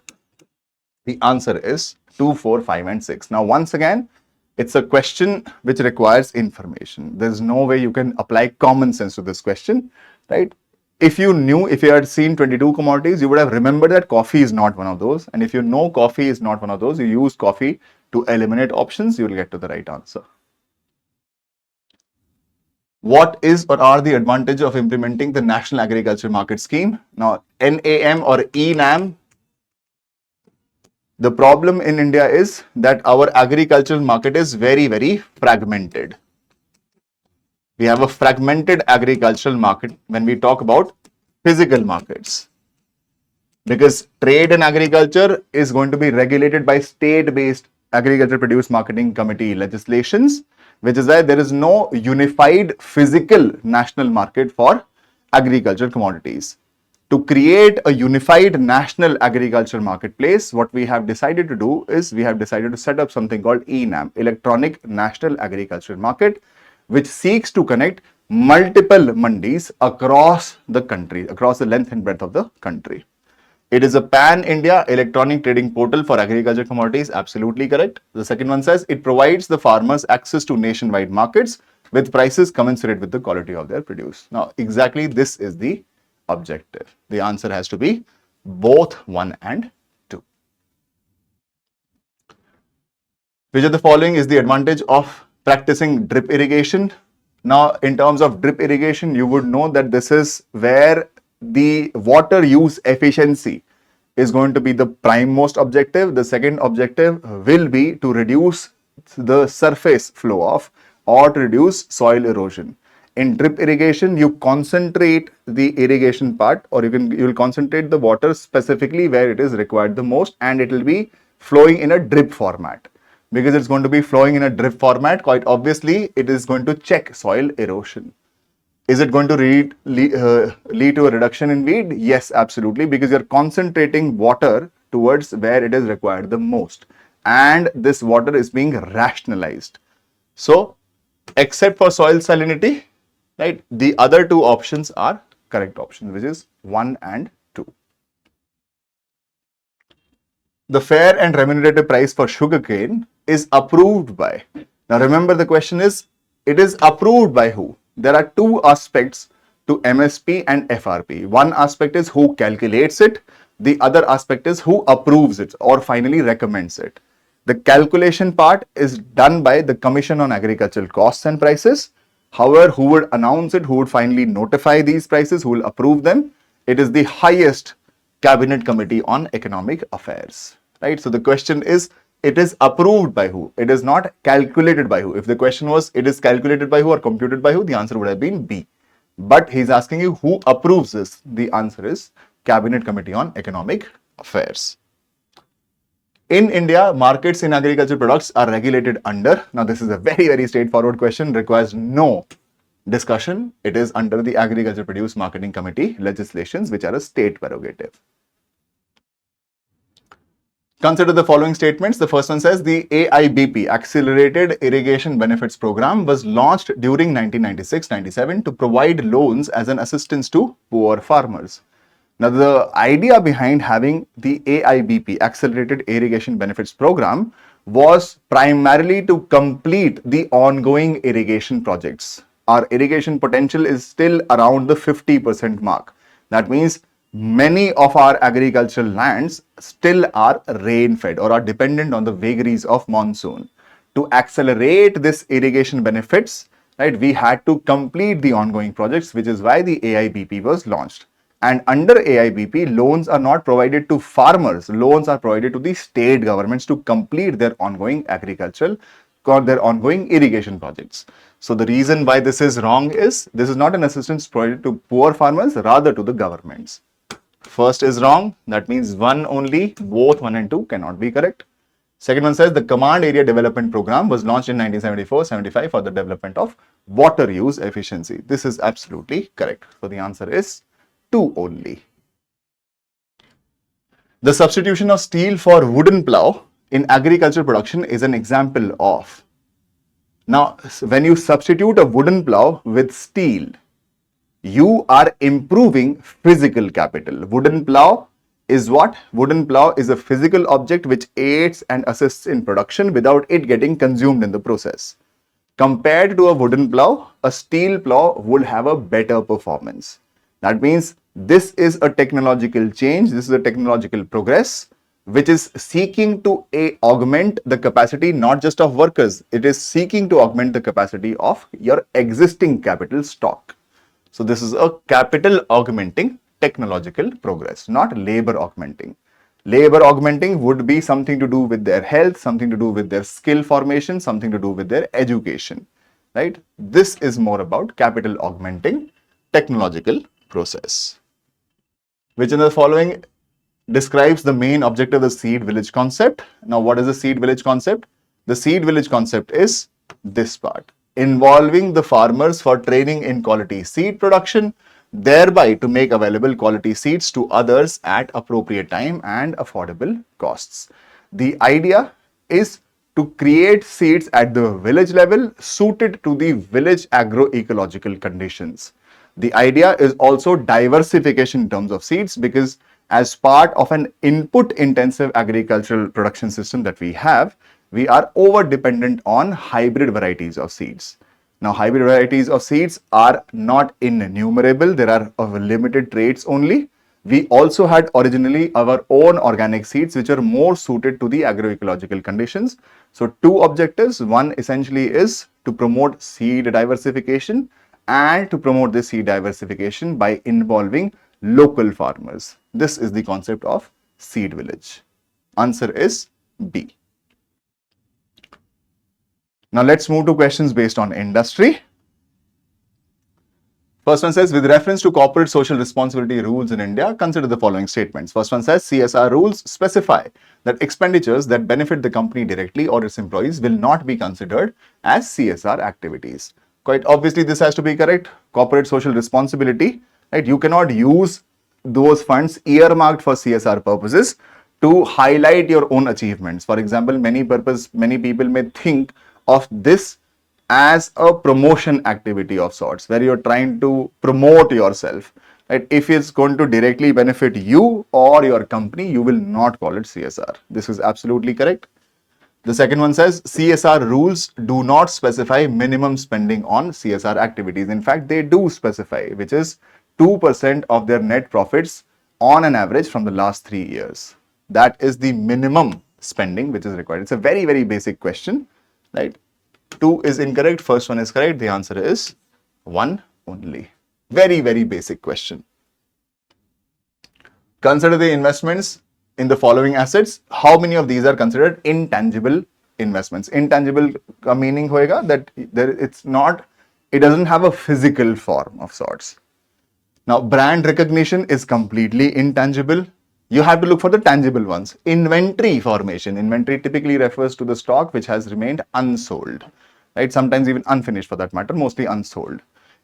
The answer is 2, 4, 5, and 6. Now, once again, it's a question which requires information. There's no way you can apply common sense to this question, right? If you had seen 22 commodities, you would have remembered that coffee is not one of those. And if you know coffee is not one of those, you use coffee to eliminate options, you will get to the right answer. What is or are the advantages of implementing the National Agriculture Market Scheme? Now, NAM or ENAM, the problem in India is that our agricultural market is very, very fragmented. We have a fragmented agricultural market when we talk about physical markets. Because trade in agriculture is going to be regulated by state-based agriculture produce marketing committee legislations, which is why there is no unified physical national market for agricultural commodities. To create a unified national agricultural marketplace, what we have decided to do is we have decided to set up something called ENAM, Electronic National Agricultural Market, which seeks to connect multiple mandis across the country, across the length and breadth of the country. It is a pan-India electronic trading portal for agriculture commodities, absolutely correct. The second one says it provides the farmers access to nationwide markets with prices commensurate with the quality of their produce. Now, exactly this is the objective. The answer has to be both 1 and 2. Which of the following is the advantage of practicing drip irrigation? Now, in terms of drip irrigation, you would know that this is where the water use efficiency is going to be the prime most objective. The second objective will be to reduce the surface flow off or to reduce soil erosion. In drip irrigation, you concentrate the irrigation part, or you will concentrate the water specifically where it is required the most, and it will be flowing in a drip format. Because it's going to be flowing in a drip format, quite obviously, it is going to check soil erosion. Is it going to lead to a reduction in weed? Yes, absolutely, because you're concentrating water towards where it is required the most, and this water is being rationalized. So, except for soil salinity, right, the other 2 options are correct options, which is 1 and 2. The fair and remunerative price for sugarcane is approved by. Now, remember the question is, it is approved by who? There are 2 aspects to MSP and FRP. One aspect is who calculates it. The other aspect is who approves it or finally recommends it. The calculation part is done by the Commission on Agricultural Costs and Prices. However, who would announce it, who would finally notify these prices, who will approve them? It is the highest Cabinet Committee on Economic Affairs, right? So the question is, it is approved by who? It is not calculated by who. If the question was, it is calculated by who or computed by who, the answer would have been B. But he's asking you who approves this. The answer is Cabinet Committee on Economic Affairs. In India, markets in agricultural products are regulated under. Now, this is a very, very straightforward question, requires no discussion. It is under the Agriculture Produce Marketing Committee legislations, which are a state prerogative. Consider the following statements. The first one says the AIBP, Accelerated Irrigation Benefits Program, was launched during 1996-97 to provide loans as an assistance to poor farmers. Now, the idea behind having the AIBP, Accelerated Irrigation Benefits Program, was primarily to complete the ongoing irrigation projects. Our irrigation potential is still around the 50% mark. That means many of our agricultural lands still are rain-fed or are dependent on the vagaries of monsoon. To accelerate this irrigation benefits, right? We had to complete the ongoing projects, which is why the AIBP was launched. And under AIBP, loans are not provided to farmers. Loans are provided to the state governments to complete their ongoing agricultural or their ongoing irrigation projects. So the reason why this is wrong is this is not an assistance provided to poor farmers, rather to the governments. First is wrong. That means one only, both 1 and 2 cannot be correct. Second one says the Command Area Development Program was launched in 1974-75 for the development of water use efficiency. This is absolutely correct. So the answer is 2 only. The substitution of steel for wooden plow in agricultural production is an example of. Now, when you substitute a wooden plow with steel, you are improving physical capital. Wooden plow is what? Wooden plow is a physical object which aids and assists in production without it getting consumed in the process. Compared to a wooden plow, a steel plow would have a better performance. That means this is a technological change, this is a technological progress which is seeking to augment the capacity not just of workers, it is seeking to augment the capacity of your existing capital stock. So this is a capital augmenting technological progress, not labor augmenting. Labor augmenting would be something to do with their health, something to do with their skill formation, something to do with their education, right? This is more about capital augmenting technological process. Which in the following describes the main objective of the seed village concept. Now, what is the seed village concept? The seed village concept is this part, involving the farmers for training in quality seed production, thereby to make available quality seeds to others at appropriate time and affordable costs. The idea is to create seeds at the village level suited to the village agroecological conditions. The idea is also diversification in terms of seeds, because as part of an input intensive agricultural production system that we have, we are over dependent on hybrid varieties of seeds. Now, hybrid varieties of seeds are not innumerable. There are of limited traits only. We also had originally our own organic seeds, which are more suited to the agroecological conditions. So, two objectives. One essentially is to promote seed diversification and to promote this seed diversification by involving local farmers. This is the concept of seed village. Answer is B. Now let's move to questions based on industry. First one says, with reference to corporate social responsibility rules in India, consider the following statements. First one says, CSR rules specify that expenditures that benefit the company directly or its employees will not be considered as CSR activities. Quite obviously, this has to be correct. Corporate social responsibility, right? You cannot use those funds earmarked for CSR purposes to highlight your own achievements. For example, many people may think of this as a promotion activity of sorts, where you're trying to promote yourself, right? If it's going to directly benefit you or your company, you will not call it CSR. This is absolutely correct. The second one says CSR rules do not specify minimum spending on CSR activities. In fact, they do specify, which is 2% of their net profits on an average from the last 3 years. That is the minimum spending which is required. It's a very, very basic question, right? 2 is incorrect. First one is correct. The answer is 1 only. Very, very basic question. Consider the investments in the following assets. How many of these are considered intangible investments? Intangible meaning hoega that it doesn't have a physical form of sorts. Now, brand recognition is completely intangible. You have to look for the tangible ones. Inventory formation. Inventory typically refers to the stock which has remained unsold, right? Sometimes even unfinished for that matter, mostly unsold.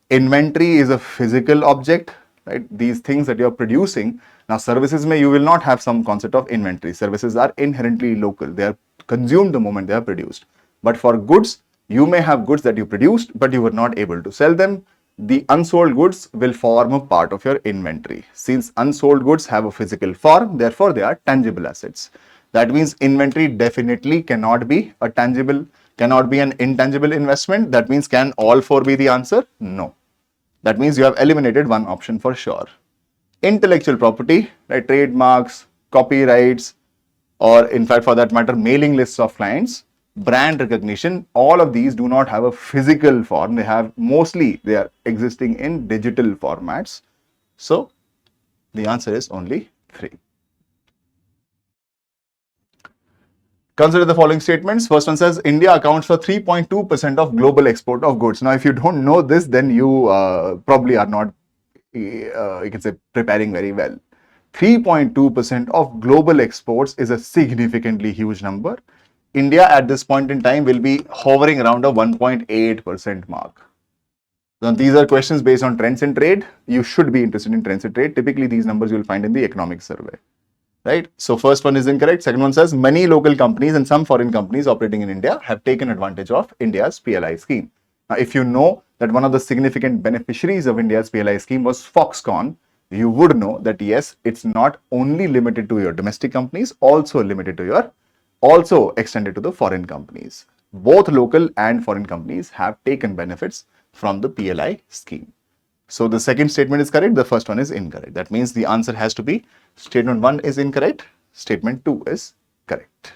Inventory is a physical object, right? These things that you're producing. Now, services you will not have some concept of inventory. Services are inherently local. They are consumed the moment they are produced. But for goods, you may have goods that you produced, but you were not able to sell them. The unsold goods will form a part of your inventory. Since unsold goods have a physical form, therefore they are tangible assets. That means inventory definitely cannot be a tangible, cannot be an intangible investment. That means can all 4 be the answer? No. That means you have eliminated one option for sure. Intellectual property, right? Trademarks, copyrights, or in fact for that matter mailing lists of clients, brand recognition, all of these do not have a physical form. They are existing in digital formats. So the answer is only 3. Consider the following statements. First one says India accounts for 3.2% of global export of goods. Now, if you don't know this, then you probably are not, you can say, preparing very well. 3.2% of global exports is a significantly huge number. India at this point in time will be hovering around a 1.8% mark. Now, these are questions based on trends in trade. You should be interested in trends in trade. Typically, these numbers you will find in the economic survey. Right? So first one is incorrect. Second one says many local companies and some foreign companies operating in India have taken advantage of India's PLI scheme. Now, if you know that one of the significant beneficiaries of India's PLI scheme was Foxconn, you would know that yes, it's not only limited to your domestic companies, also extended to the foreign companies. Both local and foreign companies have taken benefits from the PLI scheme. So the second statement is correct, the first one is incorrect. That means the answer has to be statement 1 is incorrect, statement 2 is correct.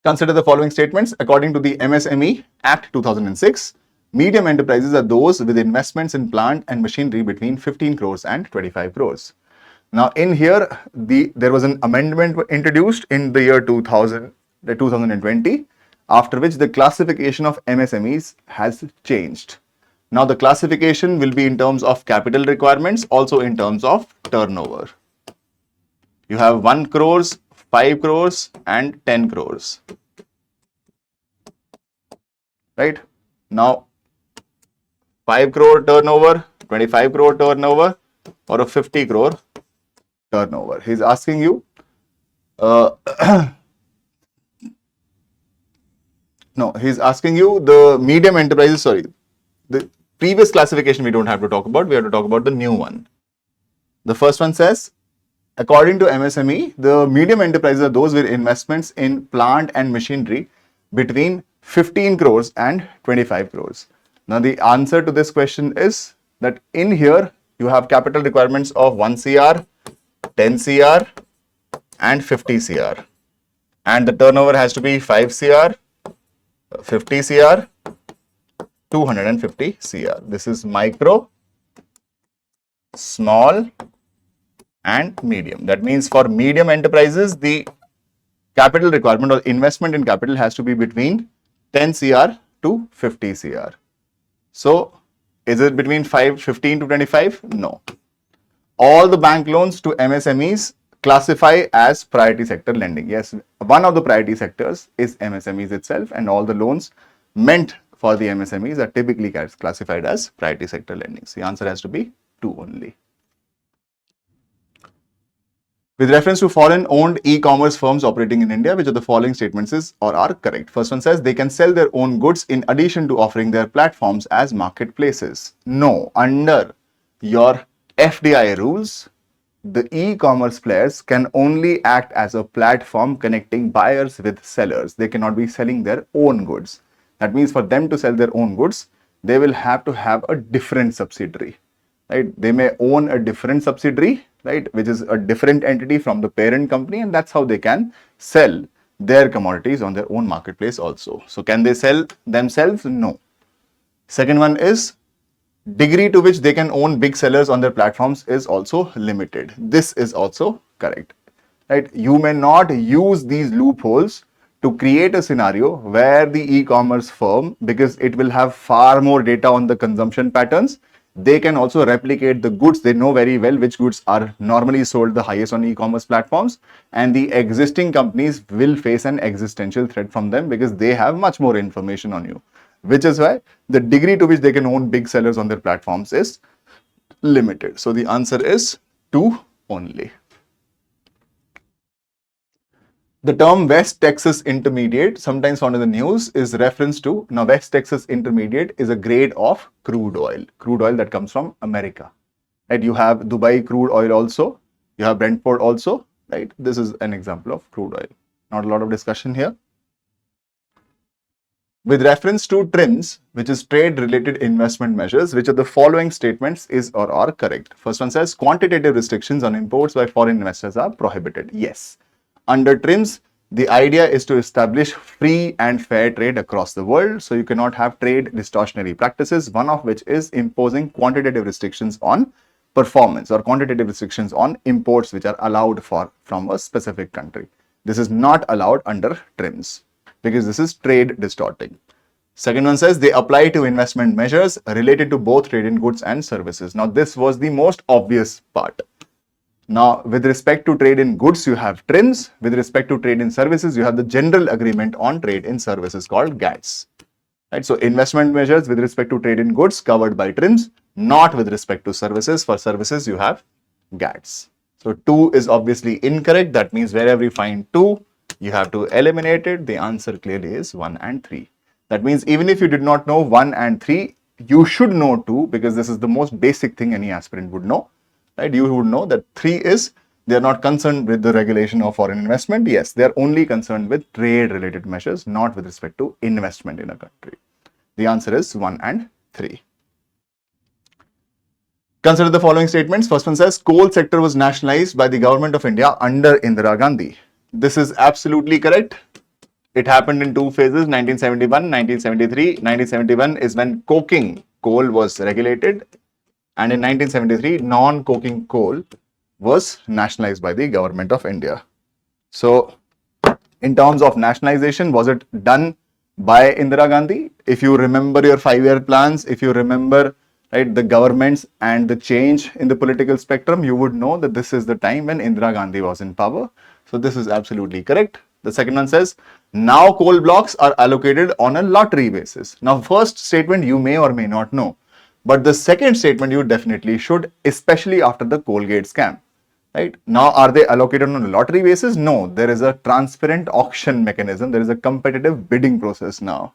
Consider the following statements. According to the MSME Act 2006, medium enterprises are those with investments in plant and machinery between 15 crores and 25 crores. Now in here, there was an amendment introduced in the year 2020, after which the classification of MSMEs has changed. Now the classification will be in terms of capital requirements, also in terms of turnover. You have 1 crores, 5 crores and 10 crores. Right? Now 5 crore turnover, 25 crore turnover or a 50 crore turnover. He's asking you he's asking you the medium enterprises, the previous classification we don't have to talk about, we have to talk about the new one. The first one says, according to MSME, the medium enterprises are those with investments in plant and machinery between 15 crores and 25 crores. Now the answer to this question is that in here you have capital requirements of 1 CR, 10 CR and 50 CR. And the turnover has to be 5 CR, 50 CR, 250 CR. This is micro, small and medium. That means for medium enterprises, the capital requirement or investment in capital has to be between 10 CR to 50 CR. So is it between 15 to 25? No. All the bank loans to MSMEs classify as priority sector lending. Yes, one of the priority sectors is MSMEs itself, and all the loans meant for the MSMEs are typically classified as priority sector lending. So the answer has to be 2 only. With reference to foreign owned e-commerce firms operating in India, which of the following statements are correct? First one says they can sell their own goods in addition to offering their platforms as marketplaces. No, under your FDI rules, the e-commerce players can only act as a platform connecting buyers with sellers. They cannot be selling their own goods. That means for them to sell their own goods, they will have to have a different subsidiary, right? They may own a different subsidiary, right, which is a different entity from the parent company, and that's how they can sell their commodities on their own marketplace also. So can they sell themselves? No. Second one is degree to which they can own big sellers on their platforms is also limited. This is also correct, right? You may not use these loopholes to create a scenario where the e-commerce firm, because it will have far more data on the consumption patterns, they can also replicate the goods. They know very well which goods are normally sold the highest on e-commerce platforms, and the existing companies will face an existential threat from them because they have much more information on you, which is why the degree to which they can own big sellers on their platforms is limited. So the answer is 2 only. The term West Texas Intermediate, sometimes found in the news, is reference to, now West Texas Intermediate is a grade of crude oil that comes from America, right? You have Dubai crude oil also, you have Brentford also, right? This is an example of crude oil. Not a lot of discussion here. With reference to TRIMs, which is trade related investment measures, which of the following statements are correct? First one says quantitative restrictions on imports by foreign investors are prohibited. Yes. Under TRIMs, The idea is to establish free and fair trade across the world. So you cannot have trade distortionary practices, one of which is imposing quantitative restrictions on performance or quantitative restrictions on imports which are allowed from a specific country. This is not allowed under TRIMS because this is trade distorting. Second one says they apply to investment measures related to both trade in goods and services. Now this was the most obvious part. Now, with respect to trade in goods, you have TRIMS. With respect to trade in services, you have the General Agreement on Trade in Services called GATS. Right? So, investment measures with respect to trade in goods covered by TRIMS, not with respect to services. For services, you have GATS. So, 2 is obviously incorrect. That means wherever you find 2, you have to eliminate it. The answer clearly is 1 and 3. That means even if you did not know 1 and 3, you should know 2 because this is the most basic thing any aspirant would know. Right, you would know that 3 is they are not concerned with the regulation of foreign investment. Yes, they are only concerned with trade related measures, not with respect to investment in a country. The answer is 1 and 3. Consider the following statements. First one says coal sector was nationalized by the government of India under Indira Gandhi. This is absolutely correct. It happened in 2 phases, 1971, 1973. 1971 is when coking coal was regulated. And in 1973, non-coking coal was nationalized by the government of India. So, in terms of nationalization, was it done by Indira Gandhi? If you remember your 5-year plans, if you remember the governments and the change in the political spectrum, you would know that this is the time when Indira Gandhi was in power. So, this is absolutely correct. The second one says, now coal blocks are allocated on a lottery basis. Now, first statement you may or may not know. But the second statement you definitely should, especially after the Colgate scam, right? Now, are they allocated on a lottery basis? No, there is a transparent auction mechanism. There is a competitive bidding process now.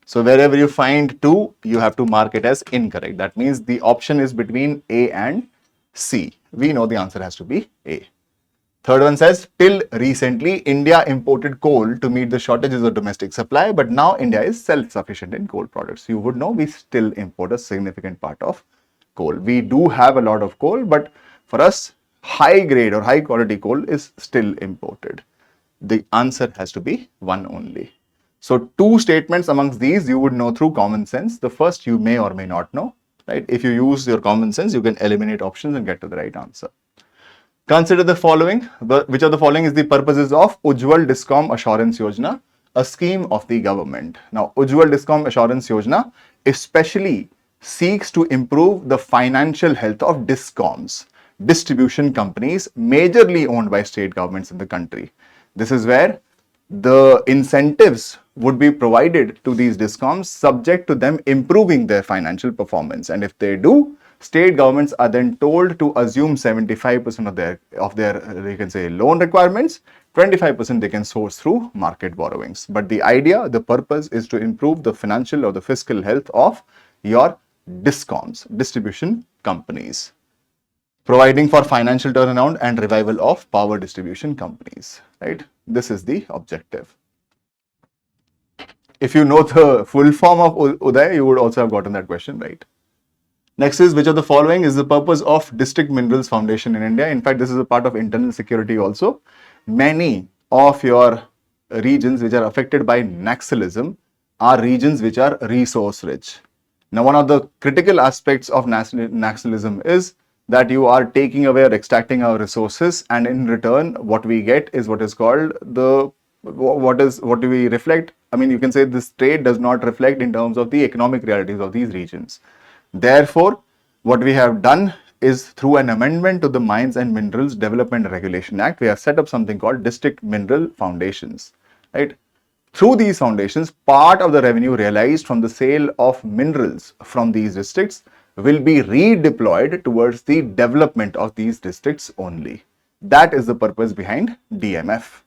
So, wherever you find 2, you have to mark it as incorrect. That means the option is between A and C. We know the answer has to be A. Third one says, till recently, India imported coal to meet the shortages of domestic supply, but now India is self-sufficient in coal products. You would know we still import a significant part of coal. We do have a lot of coal, but for us, high grade or high quality coal is still imported. The answer has to be 1 only. So, 2 statements amongst these you would know through common sense. The first you may or may not know, right? If you use your common sense, you can eliminate options and get to the right answer. Consider the following. Which of the following is the purposes of Ujjwal Discom Assurance Yojana, a scheme of the government? Now, Ujjwal Discom Assurance Yojana especially seeks to improve the financial health of discoms, distribution companies majorly owned by state governments in the country. This is where the incentives would be provided to these discoms subject to them improving their financial performance. And if they do, state governments are then told to assume 75% of their you can say loan requirements, 25% they can source through market borrowings. But the idea, the purpose is to improve the financial or the fiscal health of your discoms, distribution companies, providing for financial turnaround and revival of power distribution companies, right? This is the objective. If you know the full form of Uday, you would also have gotten that question right. Next is, which of the following is the purpose of District Minerals Foundation in India? In fact, this is a part of internal security also. Many of your regions which are affected by naxalism are regions which are resource rich. Now, one of the critical aspects of naxalism is that you are taking away or extracting our resources, and in return, what we get is what is called the, what do we reflect? I mean, you can say this trade does not reflect in terms of the economic realities of these regions. Therefore, what we have done is through an amendment to the Mines and Minerals Development Regulation Act, we have set up something called District Mineral Foundations, right? Through these foundations, part of the revenue realized from the sale of minerals from these districts will be redeployed towards the development of these districts only. That is the purpose behind DMF.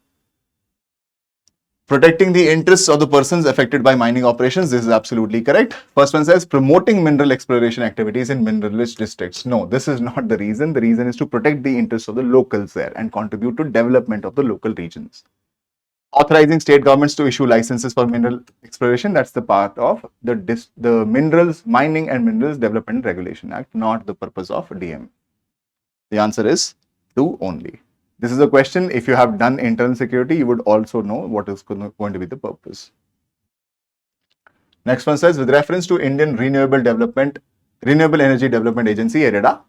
Protecting the interests of the persons affected by mining operations. This is absolutely correct. First one says promoting mineral exploration activities in mineral-rich districts. No, this is not the reason. The reason is to protect the interests of the locals there and contribute to development of the local regions. Authorizing state governments to issue licenses for mineral exploration. That's the part of the Minerals, Mining and Minerals Development Regulation Act, not the purpose of DM. The answer is 2 only. This is a question, if you have done internal security, you would also know what is going to be the purpose. Next one says, with reference to Indian Renewable Energy Development Agency, IREDA,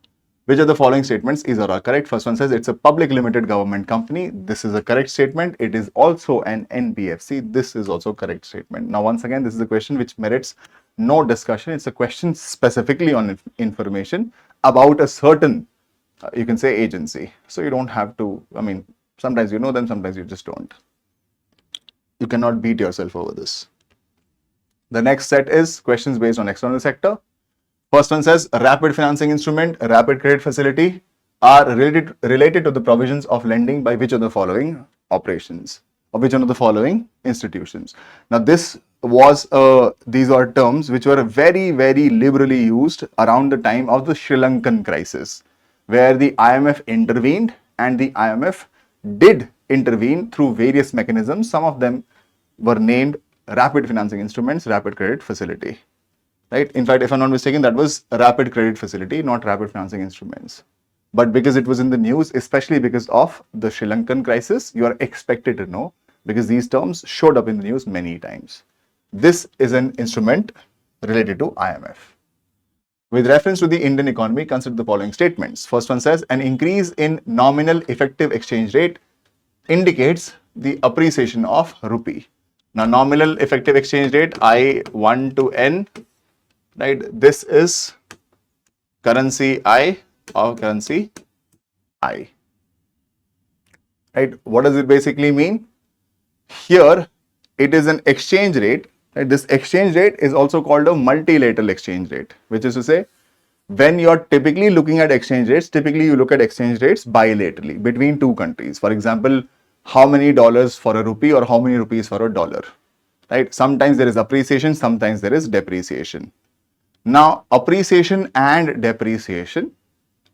which of the following statements is or are correct? First one says it's a public limited government company. This is a correct statement. It is also an NBFC. This is also a correct statement. Now, once again, this is a question which merits no discussion. It's a question specifically on information about a certain, you can say, agency. So you don't have to, I mean, sometimes you know them, sometimes you just don't. You cannot beat yourself over this. The next set is questions based on external sector. First one says, rapid financing instrument, rapid credit facility are related to the provisions of lending by which of the following operations or which one of the following institutions. Now, these are terms which were very, very liberally used around the time of the Sri Lankan crisis, where the IMF intervened, and the IMF did intervene through various mechanisms. Some of them were named rapid financing instruments, rapid credit facility. Right? In fact, if I'm not mistaken, that was a rapid credit facility, not rapid financing instruments. But because it was in the news, especially because of the Sri Lankan crisis, you are expected to know because these terms showed up in the news many times. This is an instrument related to IMF. With reference to the Indian economy, consider the following statements. First one says, an increase in nominal effective exchange rate indicates the appreciation of rupee. Now, nominal effective exchange rate, I1 to N, right? This is currency I or currency I. Right? What does it basically mean? Here, it is an exchange rate. Right? This exchange rate is also called a multilateral exchange rate, which is to say, when you're typically looking at exchange rates, typically you look at exchange rates bilaterally between two countries. For example, how many dollars for a rupee or how many rupees for a dollar. Right? Sometimes there is appreciation, sometimes there is depreciation. Now, appreciation and depreciation,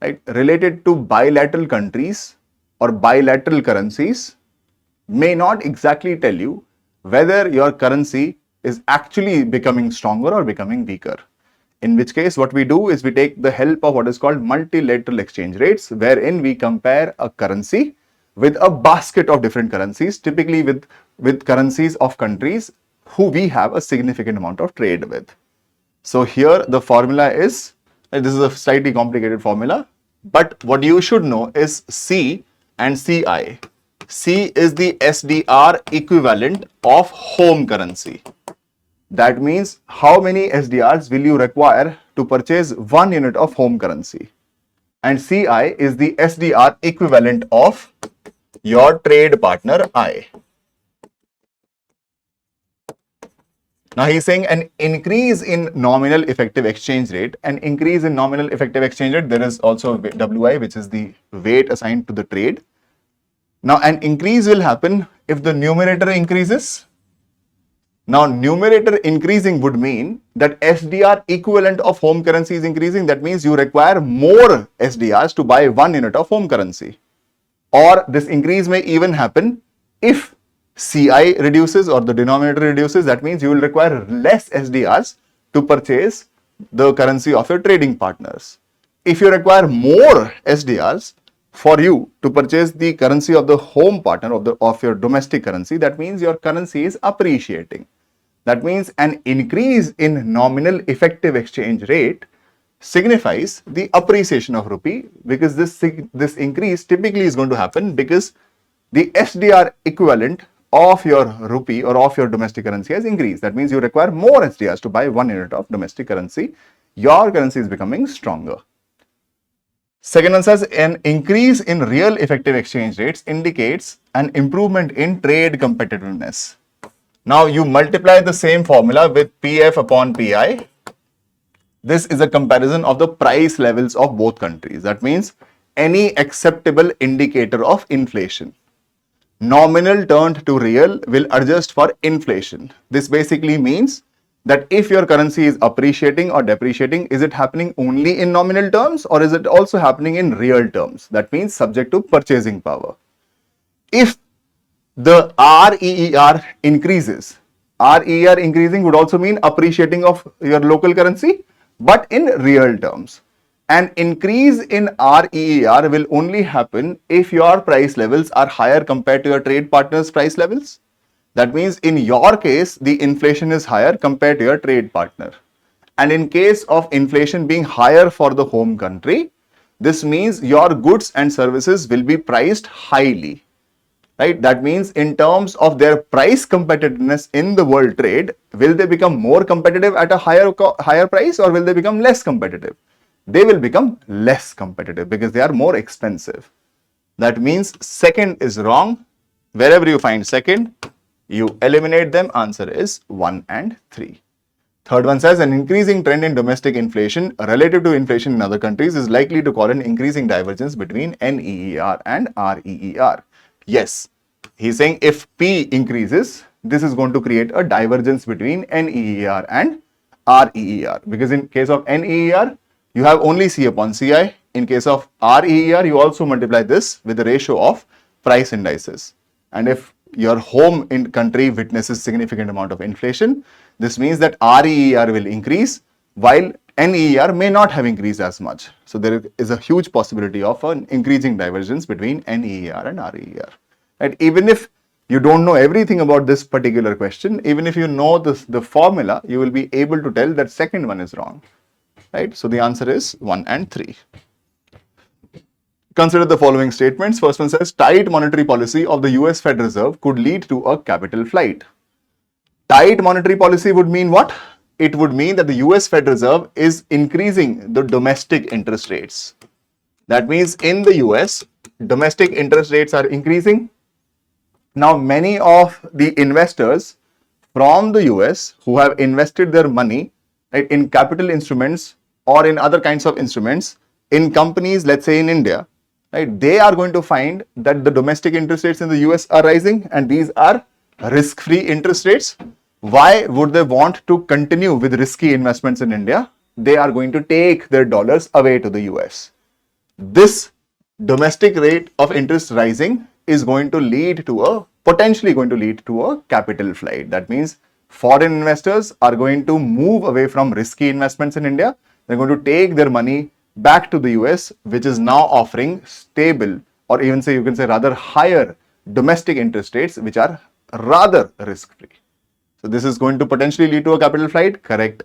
right, related to bilateral countries or bilateral currencies may not exactly tell you whether your currency is actually becoming stronger or becoming weaker. In which case, what we do is we take the help of what is called multilateral exchange rates, wherein we compare a currency with a basket of different currencies, typically with currencies of countries who we have a significant amount of trade with. So here the formula is, this is a slightly complicated formula, but what you should know is C and CI. C is the SDR equivalent of home currency. That means how many SDRs will you require to purchase 1 unit of home currency? And CI is the SDR equivalent of your trade partner I. Now he's saying an increase in nominal effective exchange rate. An increase in nominal effective exchange rate, there is also WI, which is the weight assigned to the trade. Now an increase will happen if the numerator increases. Now numerator increasing would mean that SDR equivalent of home currency is increasing. That means you require more SDRs to buy 1 unit of home currency. Or this increase may even happen if CI reduces or the denominator reduces. That means you will require less SDRs to purchase the currency of your trading partners. If you require more SDRs for you to purchase the currency of the home partner of your domestic currency, that means your currency is appreciating. That means an increase in nominal effective exchange rate signifies the appreciation of rupee, because this increase typically is going to happen because the SDR equivalent of your rupee or of your domestic currency has increased. That means you require more SDRs to buy 1 unit of domestic currency. Your currency is becoming stronger. Second one says an increase in real effective exchange rates indicates an improvement in trade competitiveness. Now you multiply the same formula with PF upon PI. This is a comparison of the price levels of both countries. That means any acceptable indicator of inflation. Nominal turned to real will adjust for inflation. This basically means that if your currency is appreciating or depreciating, is it happening only in nominal terms or is it also happening in real terms? That means subject to purchasing power. If the REER increases, REER increasing would also mean appreciating of your local currency, but in real terms. An increase in REER will only happen if your price levels are higher compared to your trade partners' price levels. That means in your case, the inflation is higher compared to your trade partner. And in case of inflation being higher for the home country, this means your goods and services will be priced highly, right? That means in terms of their price competitiveness in the world trade, will they become more competitive at a higher price, or will they become less competitive? They will become less competitive because they are more expensive. That means second is wrong. Wherever you find second, you eliminate them. Answer is 1 and 3. Third one says an increasing trend in domestic inflation relative to inflation in other countries is likely to cause an increasing divergence between NEER and REER. Yes, he's saying if P increases, this is going to create a divergence between NEER and REER, because in case of NEER, you have only C upon CI. In case of REER, you also multiply this with the ratio of price indices. And if your home in country witnesses significant amount of inflation, this means that REER will increase while NEER may not have increased as much. So there is a huge possibility of an increasing divergence between NEER and REER. Right? Even if you don't know everything about this particular question, even if you know the formula, you will be able to tell that second one is wrong. Right? So the answer is 1 and 3. Consider the following statements. First one says tight monetary policy of the US Fed Reserve could lead to a capital flight. Tight monetary policy would mean what? It would mean that the US Fed Reserve is increasing the domestic interest rates. That means in the US, domestic interest rates are increasing. Now, many of the investors from the US who have invested their money, right, in capital instruments or in other kinds of instruments in companies, let's say in India, right, they are going to find that the domestic interest rates in the US are rising and these are risk-free interest rates. Why would they want to continue with risky investments in India? They are going to take their dollars away to the US. This domestic rate of interest rising is going to lead to potentially going to lead to a capital flight. That means foreign investors are going to move away from risky investments in India. They're going to take their money back to the US, which is now offering stable, or even say you can say rather higher domestic interest rates, which are rather risk-free. So this is going to potentially lead to a capital flight. Correct.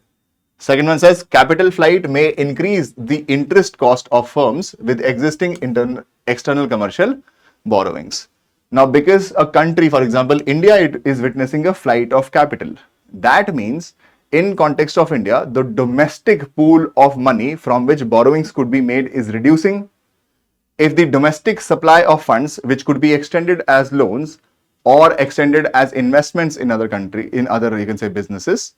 Second one says capital flight may increase the interest cost of firms with existing external commercial borrowings. Now, because a country, for example, India is witnessing a flight of capital. That means in context of India, the domestic pool of money from which borrowings could be made is reducing. If the domestic supply of funds, which could be extended as loans or extended as investments in other country, in other, you can say, businesses,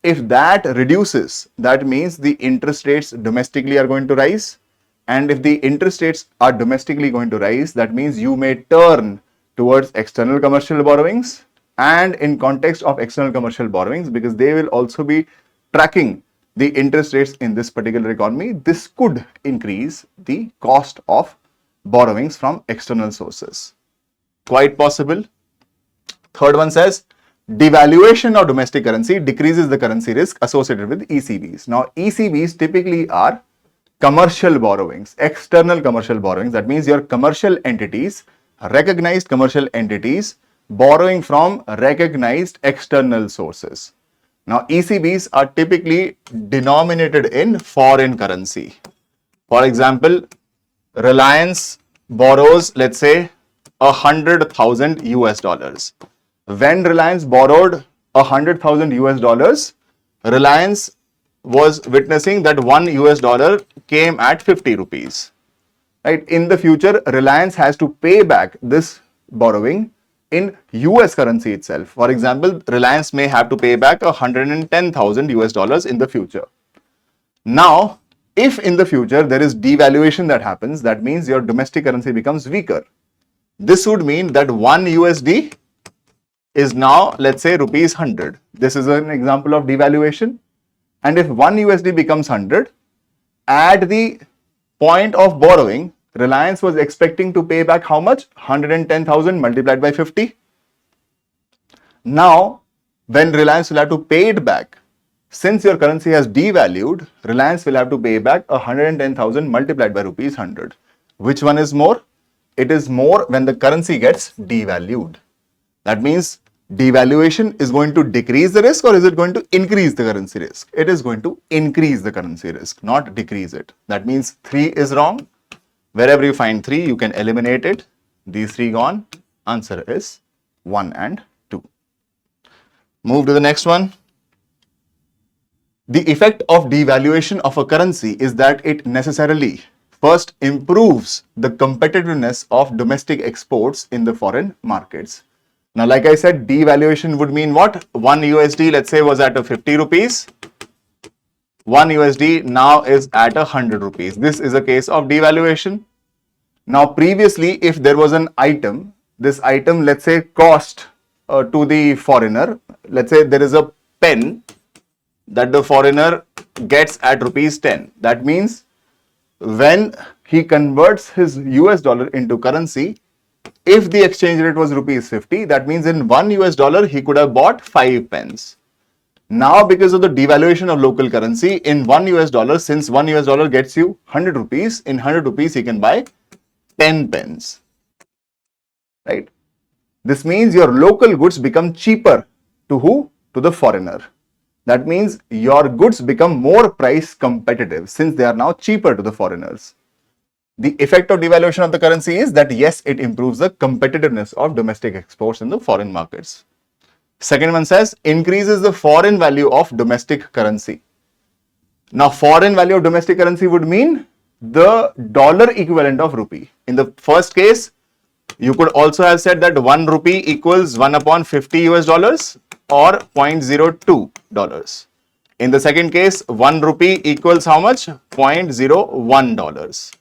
if that reduces, that means the interest rates domestically are going to rise. And if the interest rates are domestically going to rise, that means you may turn towards external commercial borrowings. And in context of external commercial borrowings, because they will also be tracking the interest rates in this particular economy, this could increase the cost of borrowings from external sources. Quite possible. Third one says devaluation of domestic currency decreases the currency risk associated with ECBs. Now, ECBs typically are commercial borrowings, external commercial borrowings. That means your commercial entities, recognized commercial entities, borrowing from recognized external sources. Now, ECBs are typically denominated in foreign currency. For example, Reliance borrows, let's say, 100,000 US dollars. When Reliance borrowed 100,000 US dollars, Reliance was witnessing that $1 US came at 50 rupees. Right? In the future, Reliance has to pay back this borrowing in US currency itself. For example, Reliance may have to pay back 110,000 US dollars in the future. Now, if in the future there is devaluation that happens, that means your domestic currency becomes weaker. This would mean that 1 USD is now, let's say, rupees 100. This is an example of devaluation. And if 1 USD becomes 100, at the point of borrowing, Reliance was expecting to pay back how much? 110,000 multiplied by 50. Now, when Reliance will have to pay it back, since your currency has devalued, Reliance will have to pay back 110,000 multiplied by rupees 100. Which one is more? It is more when the currency gets devalued. That means devaluation is going to decrease the risk, or is it going to increase the currency risk? It is going to increase the currency risk, not decrease it. That means 3 is wrong. Wherever you find 3, you can eliminate it. These 3 gone. Answer is 1 and 2. Move to the next one. The effect of devaluation of a currency is that it necessarily first improves the competitiveness of domestic exports in the foreign markets. Now, like I said, devaluation would mean what? 1 USD, let's say, was at 50 rupees. 1 USD now is at 100 rupees. This is a case of devaluation. Now, previously, if there was an item, this item, let's say, cost to the foreigner, let's say there is a pen that the foreigner gets at rupees 10. That means when he converts his US dollar into currency, if the exchange rate was rupees 50, that means in 1 US dollar, he could have bought 5 pens. Now, because of the devaluation of local currency, in 1 US dollar, since 1 US dollar gets you 100 rupees, in 100 rupees, he can buy 10 pens. Right? This means your local goods become cheaper to who? To the foreigner. That means your goods become more price competitive since they are now cheaper to the foreigners. The effect of devaluation of the currency is that yes, it improves the competitiveness of domestic exports in the foreign markets. Second one says increases the foreign value of domestic currency. Now, foreign value of domestic currency would mean the dollar equivalent of rupee. In the first case, you could also have said that 1 rupee equals 1 upon 50 US dollars or $0.02. In the second case, 1 rupee equals how much? $0.01.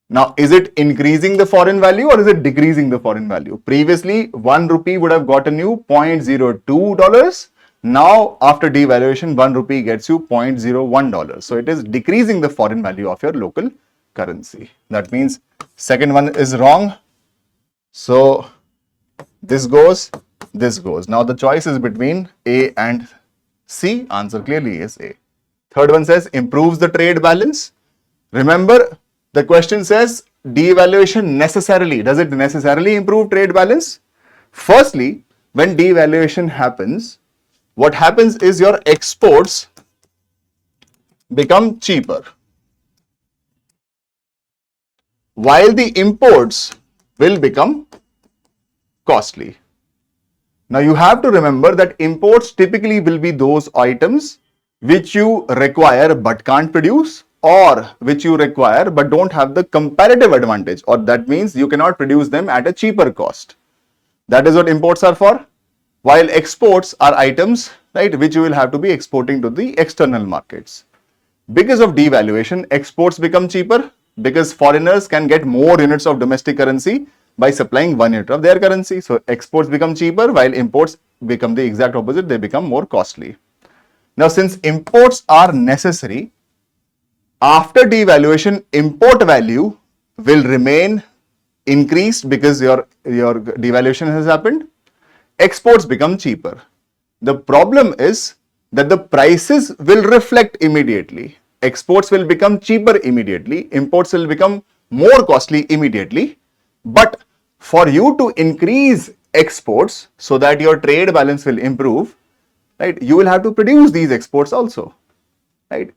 Now, is it increasing the foreign value or is it decreasing the foreign value? Previously, 1 rupee would have gotten you $0.02. Now, after devaluation, 1 rupee gets you $0.01. So, it is decreasing the foreign value of your local currency. That means second one is wrong. So, this goes. Now, the choice is between A and C. Answer clearly is A. Third one says improves the trade balance. Remember, the question says devaluation necessarily. Does it necessarily improve trade balance? Firstly, when devaluation happens, what happens is your exports become cheaper, while the imports will become costly. Now, you have to remember that imports typically will be those items which you require but can't produce, or which you require but don't have the comparative advantage, or that means you cannot produce them at a cheaper cost. That is what imports are for. While exports are items, right, which you will have to be exporting to the external markets. Because of devaluation, exports become cheaper because foreigners can get more units of domestic currency by supplying 1 unit of their currency. So, exports become cheaper while imports become the exact opposite, they become more costly. Now, since imports are necessary, after devaluation, import value will remain increased because your devaluation has happened. Exports become cheaper. The problem is that the prices will reflect immediately. Exports will become cheaper immediately. Imports will become more costly immediately. But for you to increase exports so that your trade balance will improve, right, you will have to produce these exports also, right?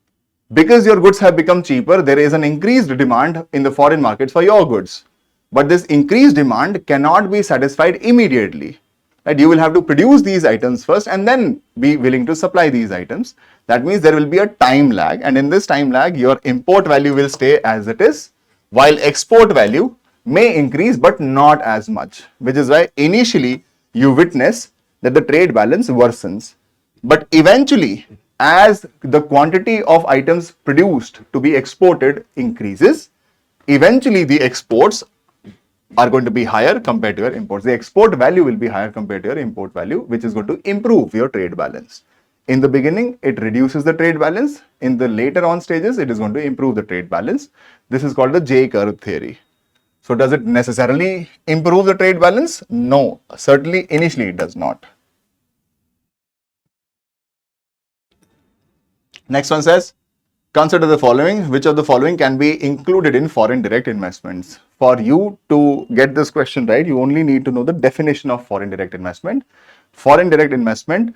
Because your goods have become cheaper, there is an increased demand in the foreign markets for your goods. But this increased demand cannot be satisfied immediately. Right? You will have to produce these items first and then be willing to supply these items. That means there will be a time lag, and in this time lag, your import value will stay as it is, while export value may increase but not as much, which is why initially you witness that the trade balance worsens. But eventually, as the quantity of items produced to be exported increases, eventually the exports are going to be higher compared to your imports. The export value will be higher compared to your import value, which is going to improve your trade balance. In the beginning, it reduces the trade balance. In the later on stages, it is going to improve the trade balance. This is called the J-curve theory. So, does it necessarily improve the trade balance? No, certainly initially it does not. Next one says, consider the following. Which of the following can be included in foreign direct investments? For you to get this question right, you only need to know the definition of foreign direct investment. Foreign direct investment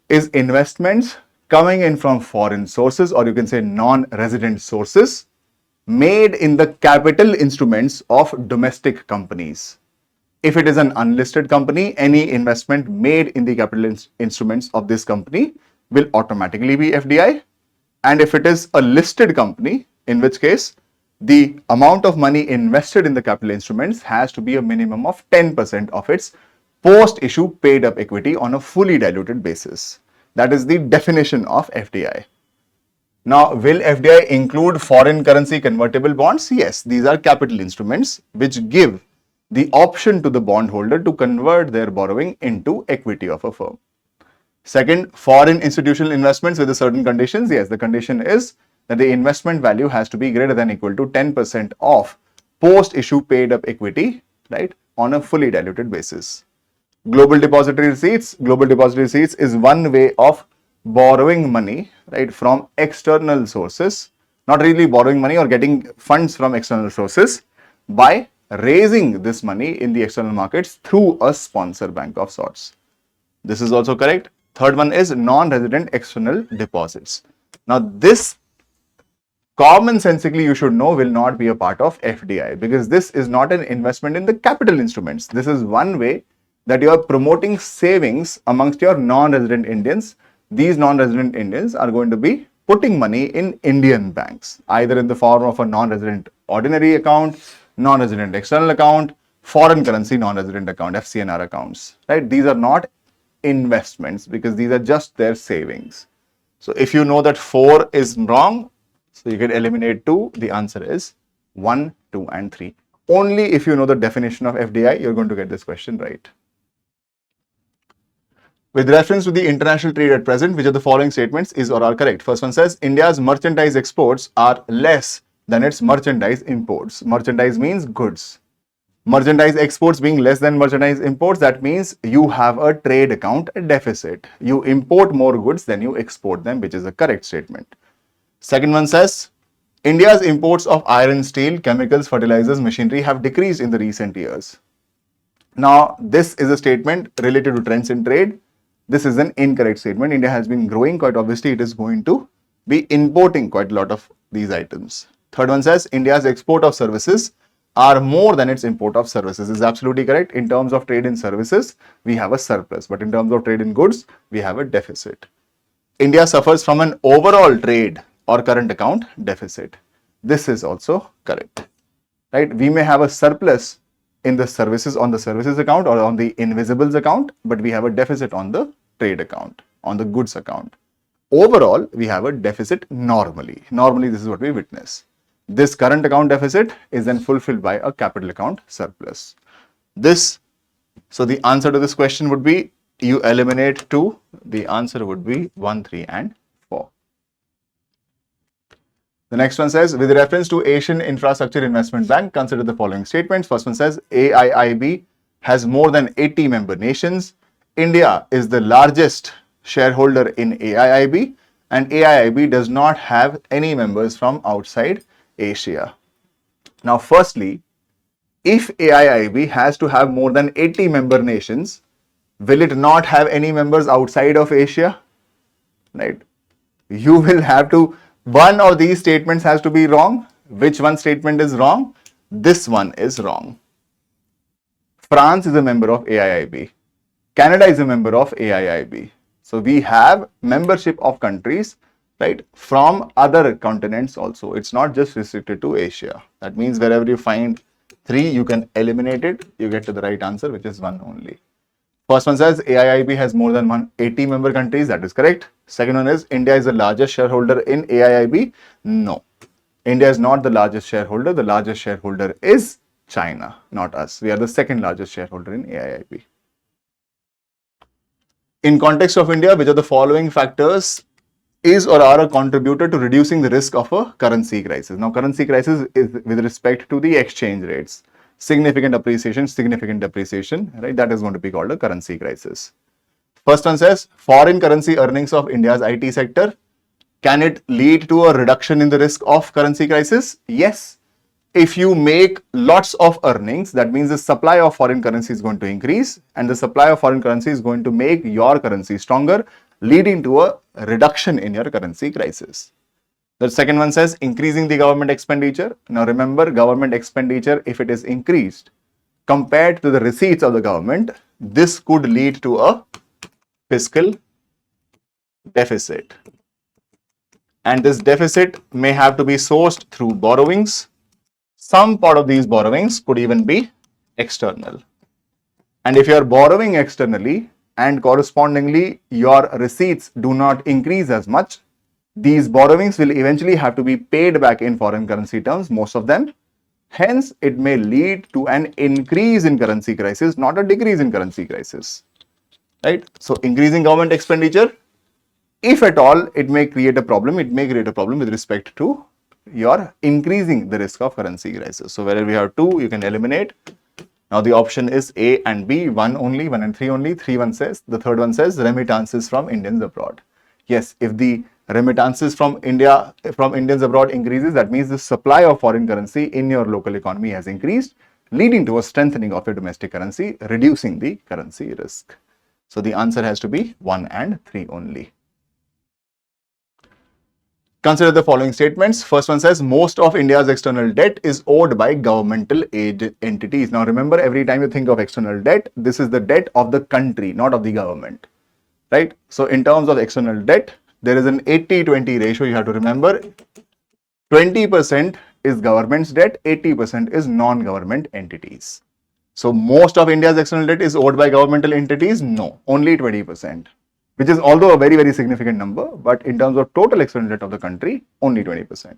is investments coming in from foreign sources, or you can say non-resident sources, made in the capital instruments of domestic companies. If it is an unlisted company, any investment made in the capital instruments of this company will automatically be FDI. And if it is a listed company, in which case the amount of money invested in the capital instruments has to be a minimum of 10% of its post-issue paid up equity on a fully diluted basis. That is the definition of FDI. Now, will FDI include foreign currency convertible bonds? Yes, these are capital instruments which give the option to the bondholder to convert their borrowing into equity of a firm. Second, foreign institutional investments with certain conditions. Yes, the condition is that the investment value has to be greater than or equal to 10% of post-issue paid up equity, right, on a fully diluted basis. Global depository receipts. Global depository receipts is one way of borrowing money, right, from external sources, not really borrowing money or getting funds from external sources, by raising this money in the external markets through a sponsor bank of sorts. This is also correct. Third one is non-resident external deposits. Now, this commonsensically you should know will not be a part of FDI, because this is not an investment in the capital instruments. This is one way that you are promoting savings amongst your non-resident Indians. These non-resident Indians are going to be putting money in Indian banks, either in the form of a non-resident ordinary account, non-resident external account, foreign currency non-resident account, FCNR accounts, right? These are not investments because these are just their savings. So if you know that 4 is wrong, so you can eliminate 2. The answer is 1, 2, and 3. Only if you know the definition of FDI, you're going to get this question right. With reference to the international trade at present, which of the following statements is or are correct? First one says, India's merchandise exports are less than its merchandise imports. Merchandise means goods. Merchandise exports being less than merchandise imports, that means you have a trade account deficit. You import more goods than you export them, which is a correct statement. Second one says, India's imports of iron, steel, chemicals, fertilizers, machinery have decreased in the recent years. Now, this is a statement related to trends in trade. This is an incorrect statement. India has been growing, quite obviously it is going to be importing quite a lot of these items. Third one says, India's export of services are more than its import of services. This is absolutely correct. In terms of trade in services, we have a surplus, but in terms of trade in goods, we have a deficit. India suffers from an overall trade or current account deficit. This is also correct, right? We may have a surplus in the services, on the services account or on the invisibles account, but we have a deficit on the trade account, on the goods account. Overall, we have a deficit normally. Normally, this is what we witness. This current account deficit is then fulfilled by a capital account surplus. So the answer to this question would be, you eliminate 2, the answer would be 1, 3, and 4. The next one says, with reference to Asian Infrastructure Investment Bank, consider the following statements. First one says, AIIB has more than 80 member nations. India is the largest shareholder in AIIB, and AIIB does not have any members from outside Asia. Now, firstly, if AIIB has to have more than 80 member nations, will it not have any members outside of Asia? Right? You will have to, one of these statements has to be wrong. Which one statement is wrong? This one is wrong. France is a member of AIIB. Canada is a member of AIIB. So we have membership of countries, right, from other continents also. It's not just restricted to Asia. That means wherever you find 3, you can eliminate it. You get to the right answer, which is 1 only. First one says AIIB has more than 180 member countries. That is correct. Second one is India is the largest shareholder in AIIB. No, India is not the largest shareholder. The largest shareholder is China, not us. We are the second largest shareholder in AIIB. In context of India, which of the following factors is or are a contributor to reducing the risk of a currency crisis? Now, currency crisis is with respect to the exchange rates. Significant appreciation, significant depreciation, right? That is going to be called a currency crisis. First one says, foreign currency earnings of India's IT sector Can it lead to a reduction in the risk of currency crisis? Yes. If you make lots of earnings, that means the supply of foreign currency is going to increase, and the supply of foreign currency is going to make your currency stronger, leading to a reduction in your currency crisis. The second one says increasing the government expenditure. Now remember, government expenditure, if it is increased compared to the receipts of the government, this could lead to a fiscal deficit. And this deficit may have to be sourced through borrowings. Some part of these borrowings could even be external. And if you are borrowing externally and correspondingly your receipts do not increase as much, these borrowings will eventually have to be paid back in foreign currency terms, most of them. Hence, it may lead to an increase in currency crisis, not a decrease in currency crisis. Right? So, increasing government expenditure, if at all, it may create a problem. It may create a problem with respect to your increasing the risk of currency crisis. So, wherever we have 2, you can eliminate. Now, the option is A and B, 1 only, 1 and 3 only. 3 one says, the third one says remittances from Indians abroad. Yes, if the remittances from Indians abroad increases, that means the supply of foreign currency in your local economy has increased, leading to a strengthening of your domestic currency, reducing the currency risk. So, the answer has to be 1 and 3 only. Consider the following statements. First one says most of India's external debt is owed by governmental aid entities. Now remember, every time you think of external debt, this is the debt of the country, not of the government, right? So in terms of external debt, there is an 80-20 ratio you have to remember. 20% is government's debt, 80% is non-government entities. So most of India's external debt is owed by governmental entities? No, only 20%. Which is although a very, very significant number, but in terms of total external debt of the country, only 20%.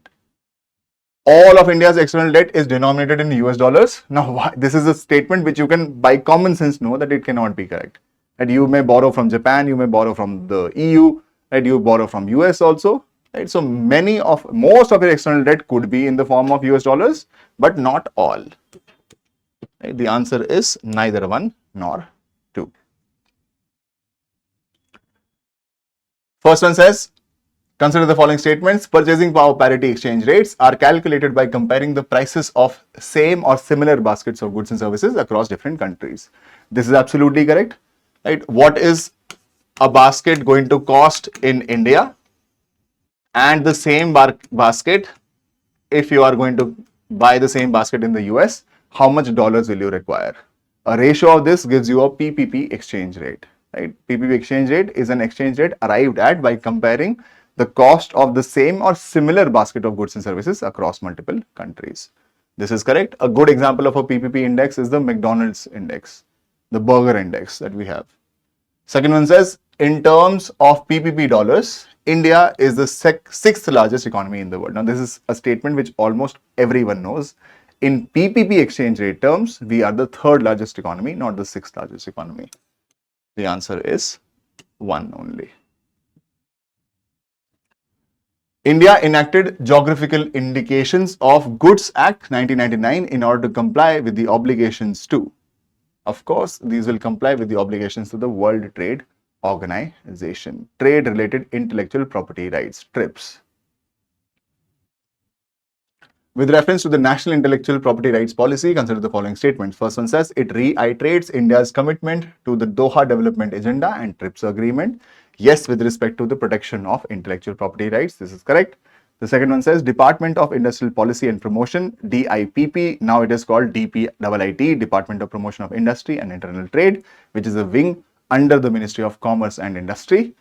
All of India's external debt is denominated in US dollars. Now, this is a statement which you can by common sense know that it cannot be correct. That you may borrow from Japan, you may borrow from the EU, right? You borrow from US also, right? So most of your external debt could be in the form of US dollars, but not all. Right? The answer is neither 1 nor 2. First one says, consider the following statements. Purchasing power parity exchange rates are calculated by comparing the prices of same or similar baskets of goods and services across different countries. This is absolutely correct, right? What is a basket going to cost in India and the same basket, if you are going to buy the same basket in the US, how much dollars will you require? A ratio of this gives you a PPP exchange rate. Right? PPP exchange rate is an exchange rate arrived at by comparing the cost of the same or similar basket of goods and services across multiple countries. This is correct. A good example of a PPP index is the McDonald's index, the burger index that we have. Second one says, in terms of PPP dollars, India is the 6th largest economy in the world. Now, this is a statement which almost everyone knows. In PPP exchange rate terms, we are the 3rd largest economy, not the 6th largest economy. The answer is 1 only. India enacted Geographical Indications of Goods Act 1999 in order to comply with the obligations to. Of course, these will comply with the obligations to the World Trade Organization, Trade-Related Intellectual Property Rights, TRIPS. With reference to the National Intellectual Property Rights Policy, consider the following statements. First one says, it reiterates India's commitment to the Doha Development Agenda and TRIPS Agreement. Yes, with respect to the protection of intellectual property rights, this is correct. The second one says, Department of Industrial Policy and Promotion, DIPP, now it is called DPIIT, Department of Promotion of Industry and Internal Trade, which is a wing under the Ministry of Commerce and Industry.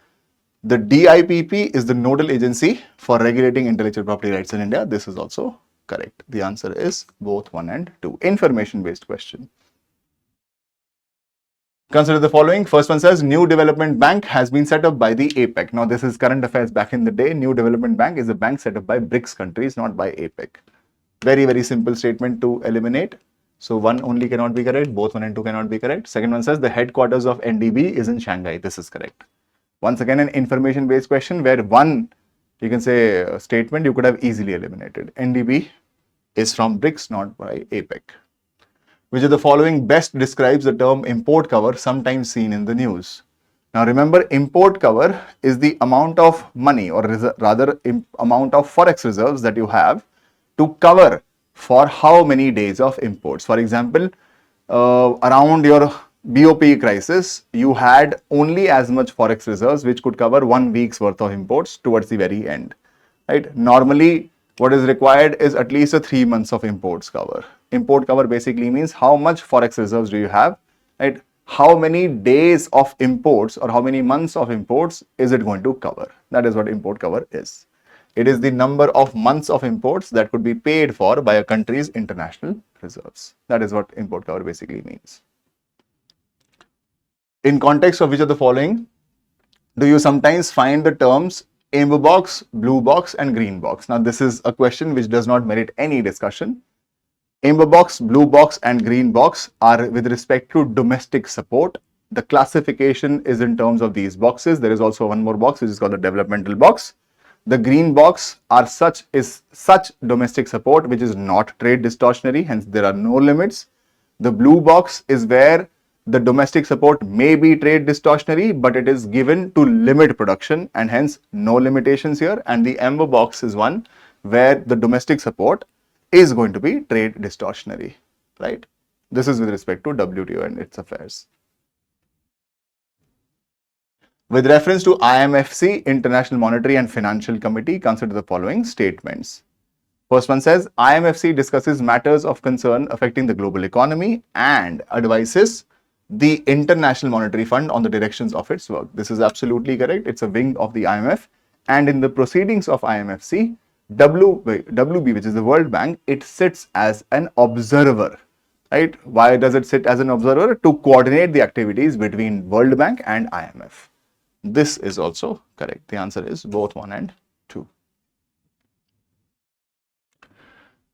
The DIPP is the nodal agency for regulating intellectual property rights in India. This is also correct. The answer is both 1 and 2. Information based question. Consider the following. First one says, New Development Bank has been set up by the APEC. Now, this is current affairs back in the day. New Development Bank is a bank set up by BRICS countries, not by APEC. Very, very simple statement to eliminate. So, 1 only cannot be correct. Both 1 and 2 cannot be correct. Second one says, the headquarters of NDB is in Shanghai. This is correct. Once again, an information based question where one, you can say, statement you could have easily eliminated. NDB is from BRICS, not by APEC. Which of the following best describes the term import cover sometimes seen in the news? Now remember, import cover is the amount of money, or rather amount of forex reserves that you have to cover for how many days of imports. For example, around your BOP crisis, you had only as much forex reserves which could cover 1 week's worth of imports towards the very end. Right? Normally, what is required is at least a 3 months of imports cover. Import cover basically means how much forex reserves do you have, right? How many days of imports or how many months of imports is it going to cover? That is what import cover is. It is the number of months of imports that could be paid for by a country's international reserves. That is what import cover basically means. In context of which of the following do you sometimes find the terms amber box, blue box and green box? Now this is a question which does not merit any discussion. Amber box, blue box and green box are with respect to domestic support. The classification is in terms of these boxes. There is also one more box which is called the developmental box. The green box is such domestic support which is not trade distortionary, hence there are no limits. The blue box is where the domestic support may be trade distortionary, but it is given to limit production and hence no limitations here. And the amber box is one where the domestic support is going to be trade distortionary, right? This is with respect to WTO and its affairs. With reference to IMFC, International Monetary and Financial Committee, consider the following statements. First one says, IMFC discusses matters of concern affecting the global economy and advises the International Monetary Fund on the directions of its work. This is absolutely correct. It's a wing of the IMF, and in the proceedings of IMFC, WB, which is the World Bank, it sits as an observer, right? Why does it sit as an observer? To coordinate the activities between World Bank and IMF. This is also correct. The answer is both 1 and 2.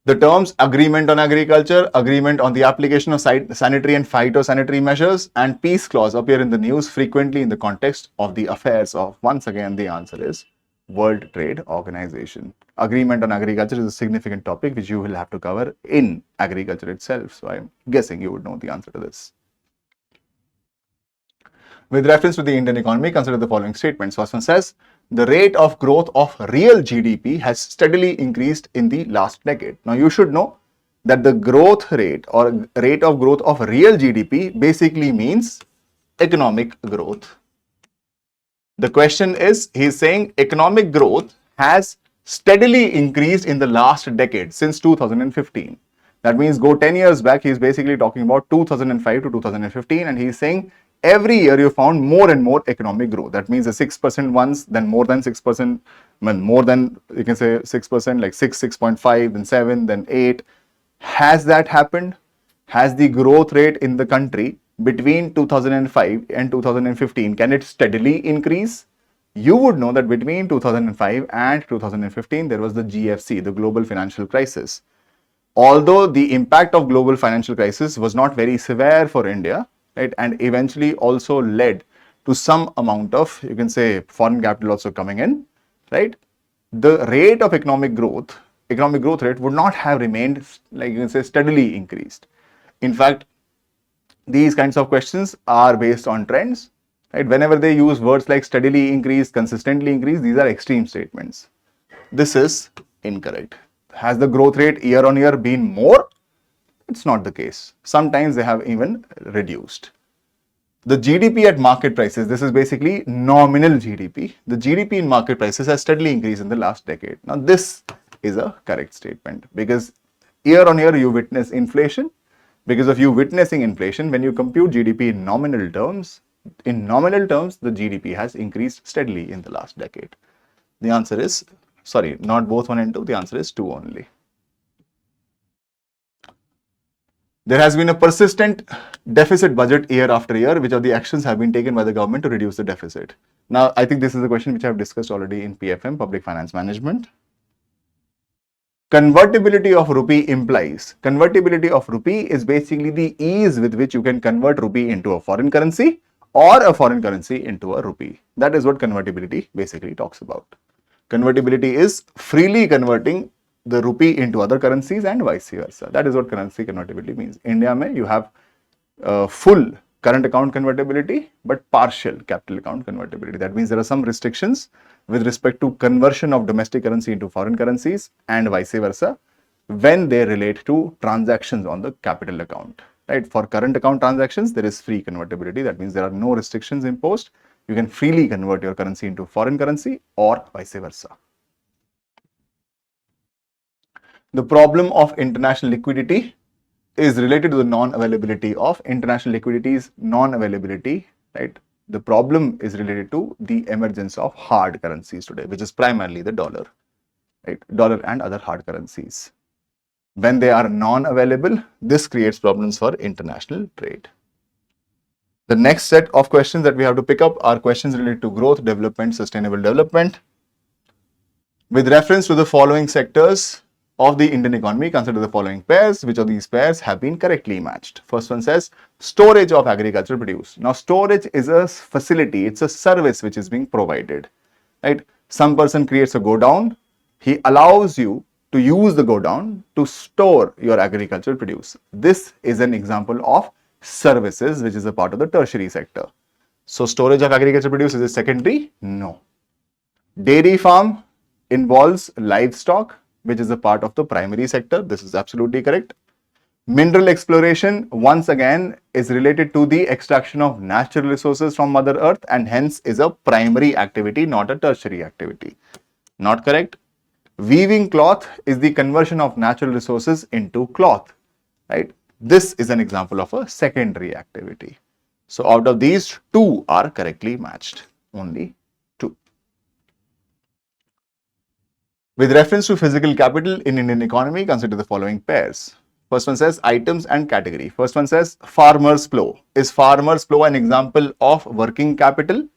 The terms agreement on agriculture, agreement on the application of sanitary and phytosanitary measures, and peace clause appear in the news frequently in the context of the affairs of, once again, the answer is World Trade Organization. Agreement on agriculture is a significant topic which you will have to cover in agriculture itself. So I'm guessing you would know the answer to this. With reference to the Indian economy, consider the following statements. First one says, the rate of growth of real GDP has steadily increased in the last decade. Now you should know that the growth rate or rate of growth of real GDP basically means economic growth. The question is, he's saying economic growth has steadily increased in the last decade since 2015. That means go 10 years back, he's basically talking about 2005 to 2015, and he's saying every year you found more and more economic growth. That means the 6% once, then more than 6%, more than, you can say 6%, like 6, 6.5, then 7, then 8. Has that happened? Has the growth rate in the country between 2005 and 2015, can it steadily increase? You would know that between 2005 and 2015, there was the GFC, the global financial crisis. Although the impact of global financial crisis was not very severe for India, right, and eventually also led to some amount of, you can say, foreign capital also coming in, right, the rate of economic growth rate would not have remained, like you can say, steadily increased. In fact, these kinds of questions are based on trends, right? Whenever they use words like steadily increased, consistently increased, these are extreme statements. This is incorrect. Has the growth rate year on year been more? It's not the case. Sometimes they have even reduced. The GDP at market prices, this is basically nominal GDP. The GDP in market prices has steadily increased in the last decade. Now this is a correct statement because year on year you witness inflation. Because of you witnessing inflation, when you compute GDP in nominal terms, the GDP has increased steadily in the last decade. The answer is, sorry, not both 1 and 2, the answer is 2 only. There has been a persistent deficit budget year after year. Which of the actions have been taken by the government to reduce the deficit? Now, I think this is a question which I have discussed already in PFM, Public Finance Management. Convertibility of rupee implies, convertibility of rupee is basically the ease with which you can convert rupee into a foreign currency or a foreign currency into a rupee. That is what convertibility basically talks about. Convertibility is freely converting the rupee into other currencies and vice versa. That is what currency convertibility means. India mein you have full current account convertibility, but partial capital account convertibility. That means there are some restrictions with respect to conversion of domestic currency into foreign currencies and vice versa when they relate to transactions on the capital account. Right? For current account transactions, there is free convertibility. That means there are no restrictions imposed. You can freely convert your currency into foreign currency or vice versa. The problem of international liquidity is related to the non-availability of international liquidities, non-availability, right? The problem is related to the emergence of hard currencies today, which is primarily the dollar, right? Dollar and other hard currencies. When they are non-available, this creates problems for international trade. The next set of questions that we have to pick up are questions related to growth, development, sustainable development. With reference to the following sectors of the Indian economy, consider the following pairs. Which of these pairs have been correctly matched? First one says storage of agricultural produce. Now, storage is a facility, it's a service which is being provided, right? Some person creates a godown, he allows you to use the godown to store your agricultural produce. This is an example of services which is a part of the tertiary sector. So, storage of agricultural produce is a secondary? No. Dairy farm involves livestock, which is a part of the primary sector. This is absolutely correct. Mineral exploration, once again, is related to the extraction of natural resources from Mother Earth and hence is a primary activity, not a tertiary activity. Not correct. Weaving cloth is the conversion of natural resources into cloth, right? This is an example of a secondary activity. So, out of these, two are correctly matched, only two. With reference to physical capital in Indian economy, consider the following pairs. First one says items and category. First one says farmer's plow. Is farmer's plow an example of working capital?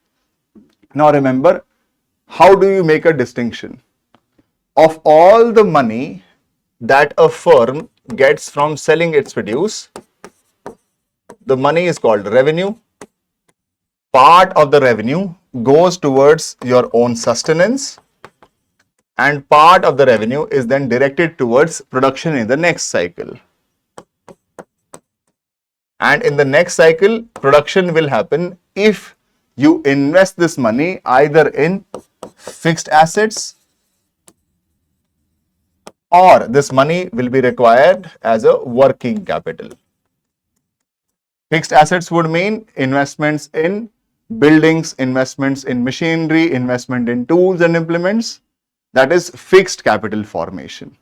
Now remember, how do you make a distinction? Of all the money that a firm gets from selling its produce, the money is called revenue. Part of the revenue goes towards your own sustenance, and part of the revenue is then directed towards production in the next cycle. And in the next cycle, production will happen if you invest this money either in fixed assets or this money will be required as a working capital. Fixed assets would mean investments in buildings, investments in machinery, investment in tools and implements. That is fixed capital formation,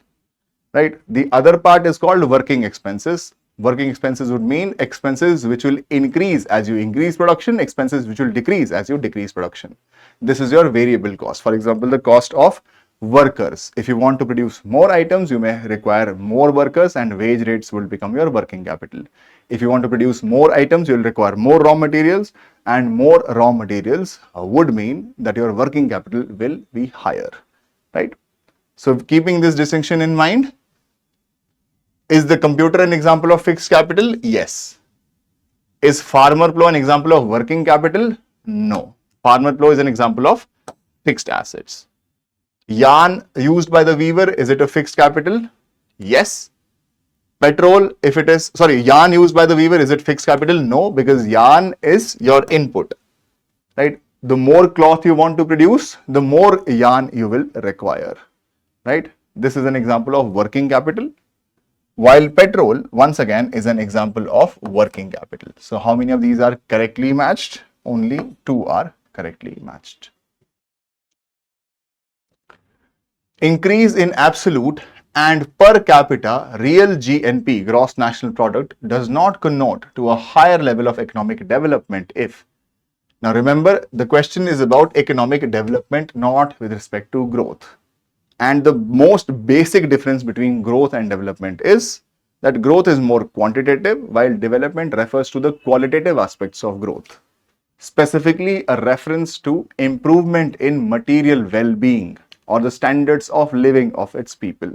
right? The other part is called working expenses. Working expenses would mean expenses which will increase as you increase production, expenses which will decrease as you decrease production. This is your variable cost. For example, the cost of workers. If you want to produce more items, you may require more workers and wage rates will become your working capital. If you want to produce more items, you will require more raw materials, and more raw materials would mean that your working capital will be higher. Right? So, keeping this distinction in mind, is the computer an example of fixed capital? Yes. Is farmer plow an example of working capital? No. Farmer plow is an example of fixed assets. Yarn used by the weaver, is it a fixed capital? Yes. Petrol, if it is, yarn used by the weaver, is it fixed capital? No, because yarn is your input, right? The more cloth you want to produce, the more yarn you will require, right? This is an example of working capital, while petrol, once again, is an example of working capital. So, how many of these are correctly matched? Only two are correctly matched. Increase in absolute and per capita real GNP, gross national product, does not connote to a higher level of economic development if. Now remember, the question is about economic development, not with respect to growth. And the most basic difference between growth and development is that growth is more quantitative, while development refers to the qualitative aspects of growth. Specifically, a reference to improvement in material well-being or the standards of living of its people.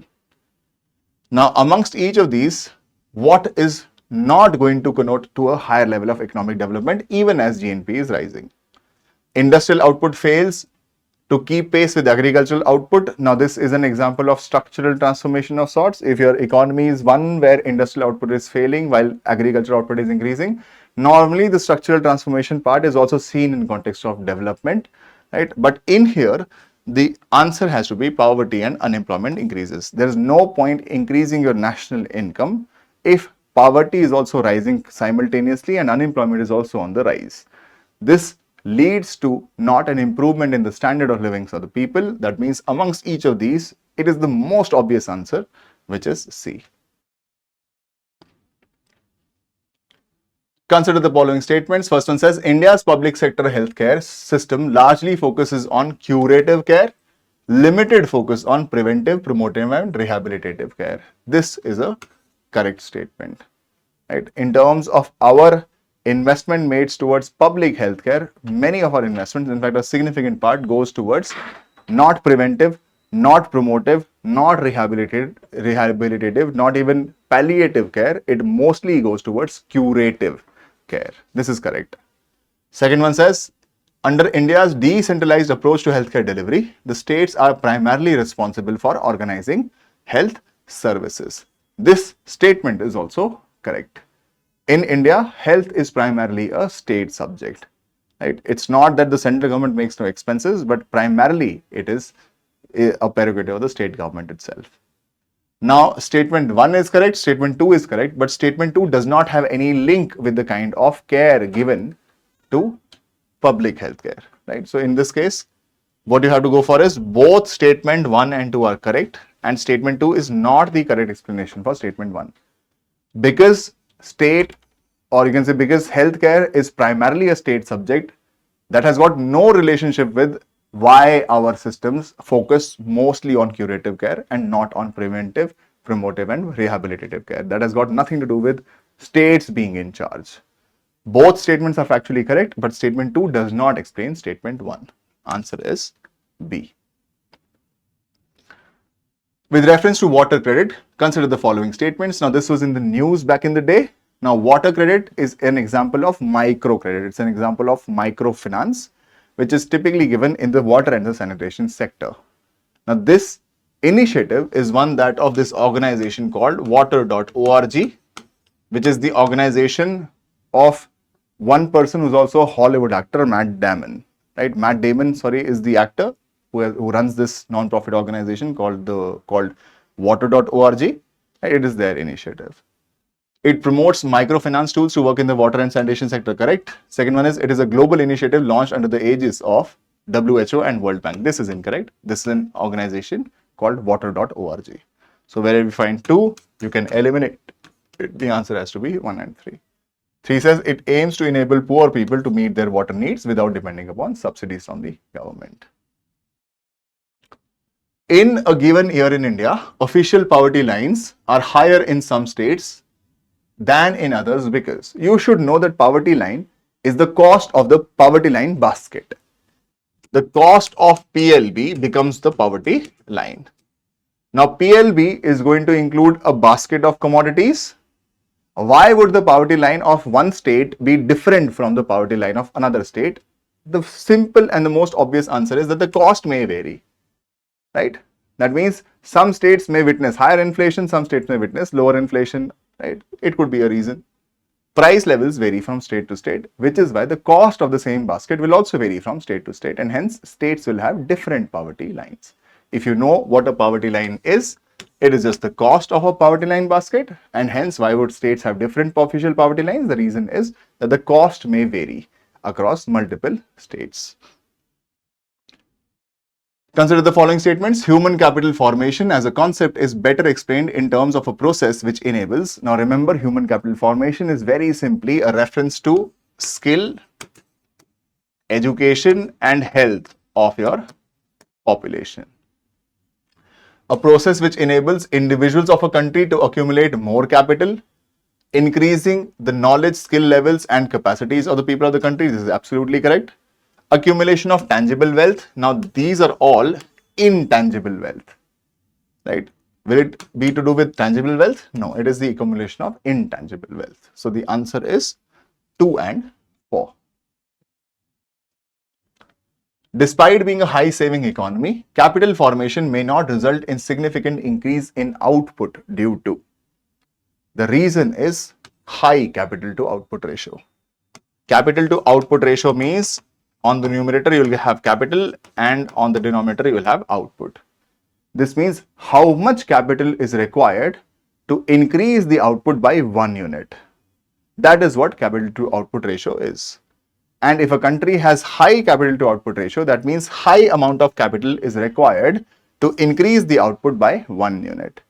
Now, amongst each of these, what is not going to connote to a higher level of economic development even as GNP is rising? Industrial output fails to keep pace with agricultural output. Now, this is an example of structural transformation of sorts. If your economy is one where industrial output is failing while agricultural output is increasing, normally the structural transformation part is also seen in context of development, right? But in here, the answer has to be poverty and unemployment increases. There is no point increasing your national income if poverty is also rising simultaneously and unemployment is also on the rise. This leads to not an improvement in the standard of living of the people. That means amongst each of these, it is the most obvious answer, which is C. Consider the following statements. First one says, India's public sector healthcare system largely focuses on curative care, limited focus on preventive, promotive and rehabilitative care. This is a correct statement, right? In terms of our investment made towards public healthcare, many of our investments, in fact, a significant part goes towards not preventive, not promotive, not rehabilitative, not even palliative care. It mostly goes towards curative care. This is correct. Second one says, under India's decentralized approach to healthcare delivery, the states are primarily responsible for organizing health services. This statement is also correct. In India, health is primarily a state subject, right? It's not that the central government makes no expenses, but primarily it is a prerogative of the state government itself. Now, statement 1 is correct, statement 2 is correct, but statement 2 does not have any link with the kind of care given to public health care, right? So, in this case, what you have to go for is both statement 1 and 2 are correct, and statement 2 is not the correct explanation for statement 1. Because state, or you can say because healthcare is primarily a state subject, that has got no relationship with why our systems focus mostly on curative care and not on preventive, promotive and rehabilitative care. That has got nothing to do with states being in charge. Both statements are factually correct, but statement 2 does not explain statement 1. Answer is B. With reference to water credit, consider the following statements. Now, this was in the news back in the day. Now, water credit is an example of microcredit. It's an example of microfinance, which is typically given in the water and the sanitation sector. Now, this initiative is one that of this organization called water.org, which is the organization of one person who's also a Hollywood actor, Matt Damon, right? Matt Damon, is the actor who runs this non-profit organization called water.org. Right? It is their initiative. It promotes microfinance tools to work in the water and sanitation sector, correct? Second one is, it is a global initiative launched under the aegis of WHO and World Bank. This is incorrect. This is an organization called water.org. So wherever you find 2, you can eliminate it. The answer has to be 1 and 3. 3 says, it aims to enable poor people to meet their water needs without depending upon subsidies from the government. In a given year in India, official poverty lines are higher in some states than in others, because you should know that poverty line is the cost of the poverty line basket. The cost of PLB becomes the poverty line. Now, PLB is going to include a basket of commodities. Why would the poverty line of one state be different from the poverty line of another state? The simple and the most obvious answer is that the cost may vary, right? That means some states may witness higher inflation, some states may witness lower inflation, right? It could be a reason. Price levels vary from state to state, which is why the cost of the same basket will also vary from state to state, and hence states will have different poverty lines. If you know what a poverty line is, it is just the cost of a poverty line basket, and hence why would states have different official poverty lines? The reason is that the cost may vary across multiple states. Consider the following statements. Human capital formation as a concept is better explained in terms of a process which enables. Now remember, human capital formation is very simply a reference to skill, education and health of your population. A process which enables individuals of a country to accumulate more capital, increasing the knowledge, skill levels and capacities of the people of the country. This is absolutely correct. Accumulation of tangible wealth. Now, these are all intangible wealth, right? Will it be to do with tangible wealth? No, it is the accumulation of intangible wealth. So, the answer is 2 and 4. Despite being a high saving economy, capital formation may not result in significant increase in output due to. The reason is high capital to output ratio. Capital to output ratio means on the numerator you will have capital and on the denominator you will have output. This means how much capital is required to increase the output by 1 unit. That is what capital to output ratio is. And if a country has high capital to output ratio, that means high amount of capital is required to increase the output by 1 unit.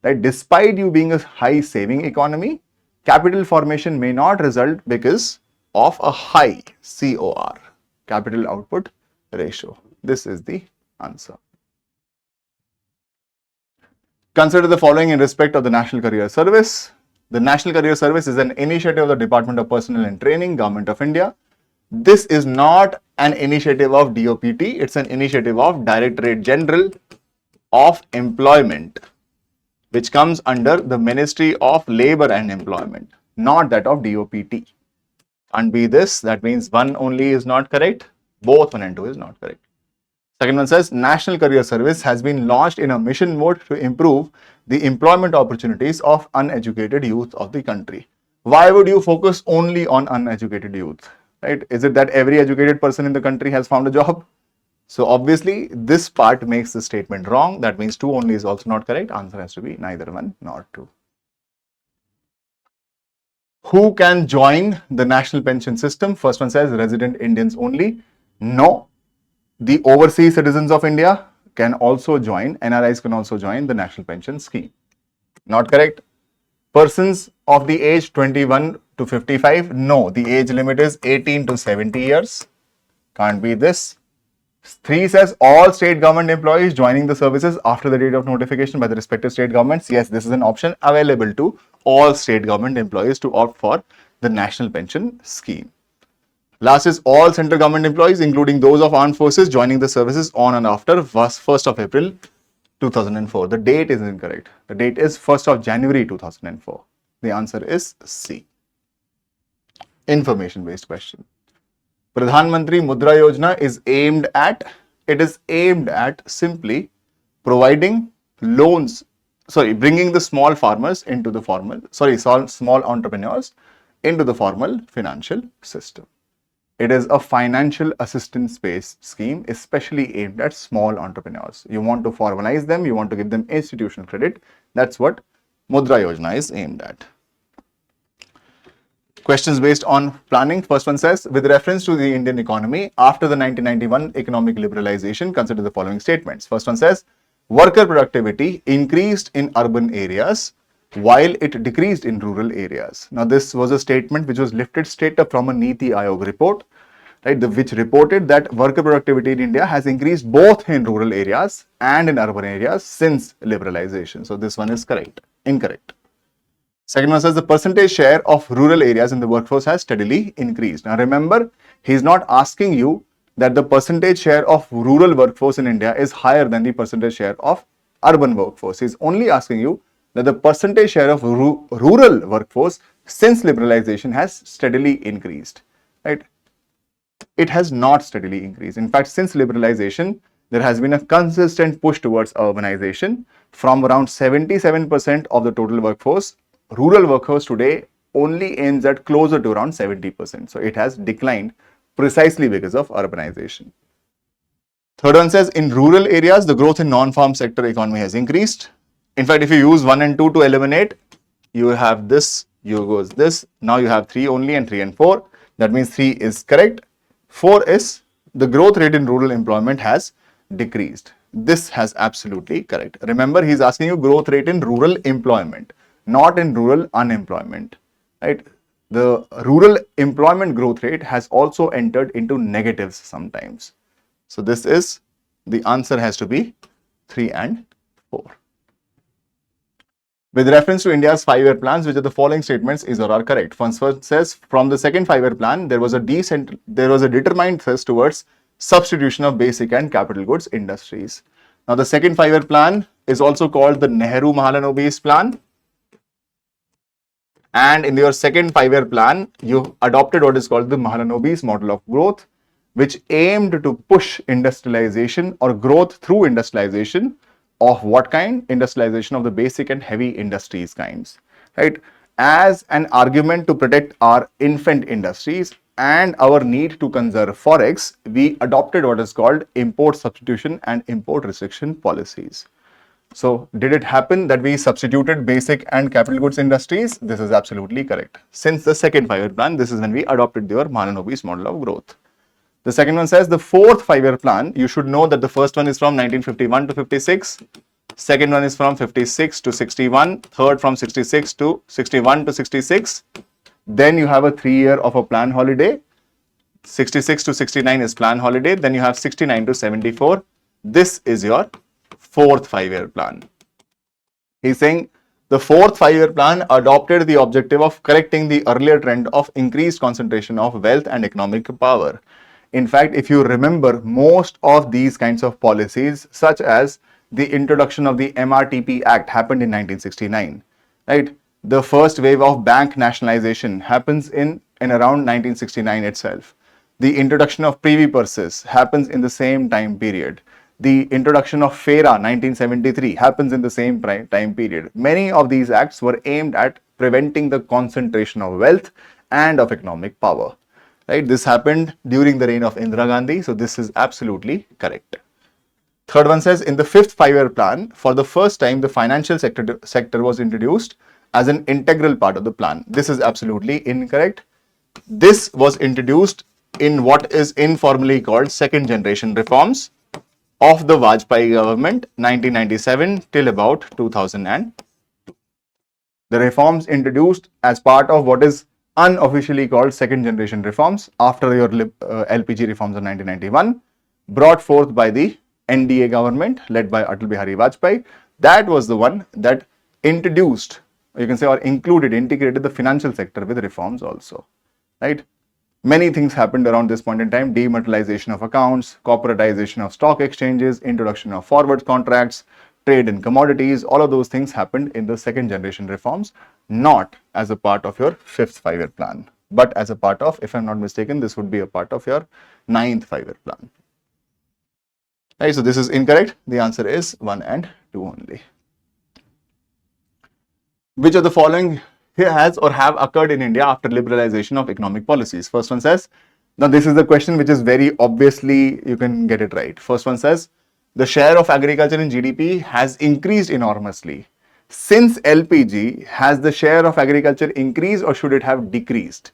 Right? Despite you being a high saving economy, capital formation may not result because of a high COR, capital output ratio. This is the answer. Consider the following in respect of the National Career Service. The National Career Service is an initiative of the Department of Personnel and Training, Government of India. This is not an initiative of DOPT, it's an initiative of Directorate General of Employment, which comes under the Ministry of Labour and Employment, not that of DOPT. Can't be this, that means 1 only is not correct, both 1 and 2 is not correct. Second one says, National Career Service has been launched in a mission mode to improve the employment opportunities of uneducated youth of the country. Why would you focus only on uneducated youth? Right? Is it that every educated person in the country has found a job? So obviously this part makes the statement wrong. That means 2 only is also not correct. Answer has to be neither 1 nor 2. Who can join the national pension system? First one says resident Indians only. No. The overseas citizens of India can also join. NRIs can also join the national pension scheme. Not correct. Persons of the age 21 to 55, no, the age limit is 18 to 70 years. Can't be this. 3 says all state government employees joining the services after the date of notification by the respective state governments. Yes, this is an option available to all state government employees to opt for the national pension scheme. Last is all central government employees, including those of armed forces, joining the services on and after 1st of April 2004. The date is incorrect. The date is 1st of January 2004. The answer is C. Information based question. Pradhan Mantri Mudra Yojana is aimed at simply providing loans, bringing the small farmers into the small entrepreneurs into the formal financial system. It is a financial assistance based scheme, especially aimed at small entrepreneurs. You want to formalize them, you want to give them institutional credit. That's what Mudra Yojana is aimed at. Questions based on planning. First one says, with reference to the Indian economy after the 1991 economic liberalization, consider the following statements. First one says, worker productivity increased in urban areas while it decreased in rural areas. Now, this was a statement which was lifted straight up from a Niti Aayog report, right, which reported that worker productivity in India has increased both in rural areas and in urban areas since liberalization. So, this one is incorrect. Second one says the percentage share of rural areas in the workforce has steadily increased. Now, remember, he is not asking you that the percentage share of rural workforce in India is higher than the percentage share of urban workforce. He is only asking you that the percentage share of rural workforce since liberalization has steadily increased, right? It has not steadily increased. In fact, since liberalization, there has been a consistent push towards urbanization. From around 77% of the total workforce, rural workforce today only aims at closer to around 70%. So it has declined precisely because of urbanization. Third one says in rural areas, the growth in non-farm sector economy has increased. In fact, if you use 1 and 2 to eliminate, you have this, you goes this. Now you have 3 only and 3 and 4. That means 3 is correct. 4 is the growth rate in rural employment has decreased. This has absolutely correct. Remember, he is asking you growth rate in rural employment, not in rural unemployment, right? The rural employment growth rate has also entered into negatives sometimes. So this is, the answer has to be 3 and 4. With reference to India's 5-year plans, which of the following statements is or are correct? First says, from the second 5-year plan, there was a determined thrust towards substitution of basic and capital goods industries. Now, the second 5-year plan is also called the Nehru-Mahalanobis plan. And in your second 5-year plan, you adopted what is called the Mahalanobis model of growth. which aimed to push industrialization or growth through industrialization of what kind? Industrialization of the basic and heavy industries kinds, right? As an argument to protect our infant industries and our need to conserve forex, we adopted what is called import substitution and import restriction policies. So, did it happen that we substituted basic and capital goods industries? This is absolutely correct. Since the second 5-year plan, this is when we adopted your Mahalanobis model of growth. The second one says the fourth 5-year plan, you should know that the first one is from 1951 to 56, second one is from 56 to 61, third from 66 to 61 to 66. Then you have a 3-year of a plan holiday. 66 to 69 is plan holiday. Then you have 69 to 74. This is your fourth 5-year plan. He's saying the fourth 5-year plan adopted the objective of correcting the earlier trend of increased concentration of wealth and economic power. In fact, if you remember, most of these kinds of policies, such as the introduction of the MRTP Act, happened in 1969, right? The first wave of bank nationalization happens in around 1969 itself. The introduction of privy purses happens in the same time period. The introduction of FERA 1973 happens in the same time period. Many of these acts were aimed at preventing the concentration of wealth and of economic power. Right? This happened during the reign of Indira Gandhi, so this is absolutely correct. Third one says, in the fifth 5-year plan, for the first time, the financial sector was introduced as an integral part of the plan. This is absolutely incorrect. This was introduced in what is informally called second generation reforms of the Vajpayee government, 1997 till about 2002. The reforms introduced as part of what is unofficially called second generation reforms after your LPG reforms of 1991, brought forth by the NDA government led by Atal Bihari Vajpayee. That was the one that introduced, you can say, or integrated the financial sector with reforms also, right? Many things happened around this point in time: dematerialization of accounts, corporatization of stock exchanges, introduction of forward contracts, trade in commodities. All of those things happened in the second generation reforms, not as a part of your fifth 5-year plan, but as a part of, if I'm not mistaken, this would be a part of your ninth 5-year plan. Right, so this is incorrect. The answer is 1 and 2 only. Which of the following has or have occurred in India after liberalization of economic policies? First one says, now this is the question which is very obviously, you can get it right. First one says, the share of agriculture in GDP has increased enormously. Since LPG, has the share of agriculture increased or should it have decreased?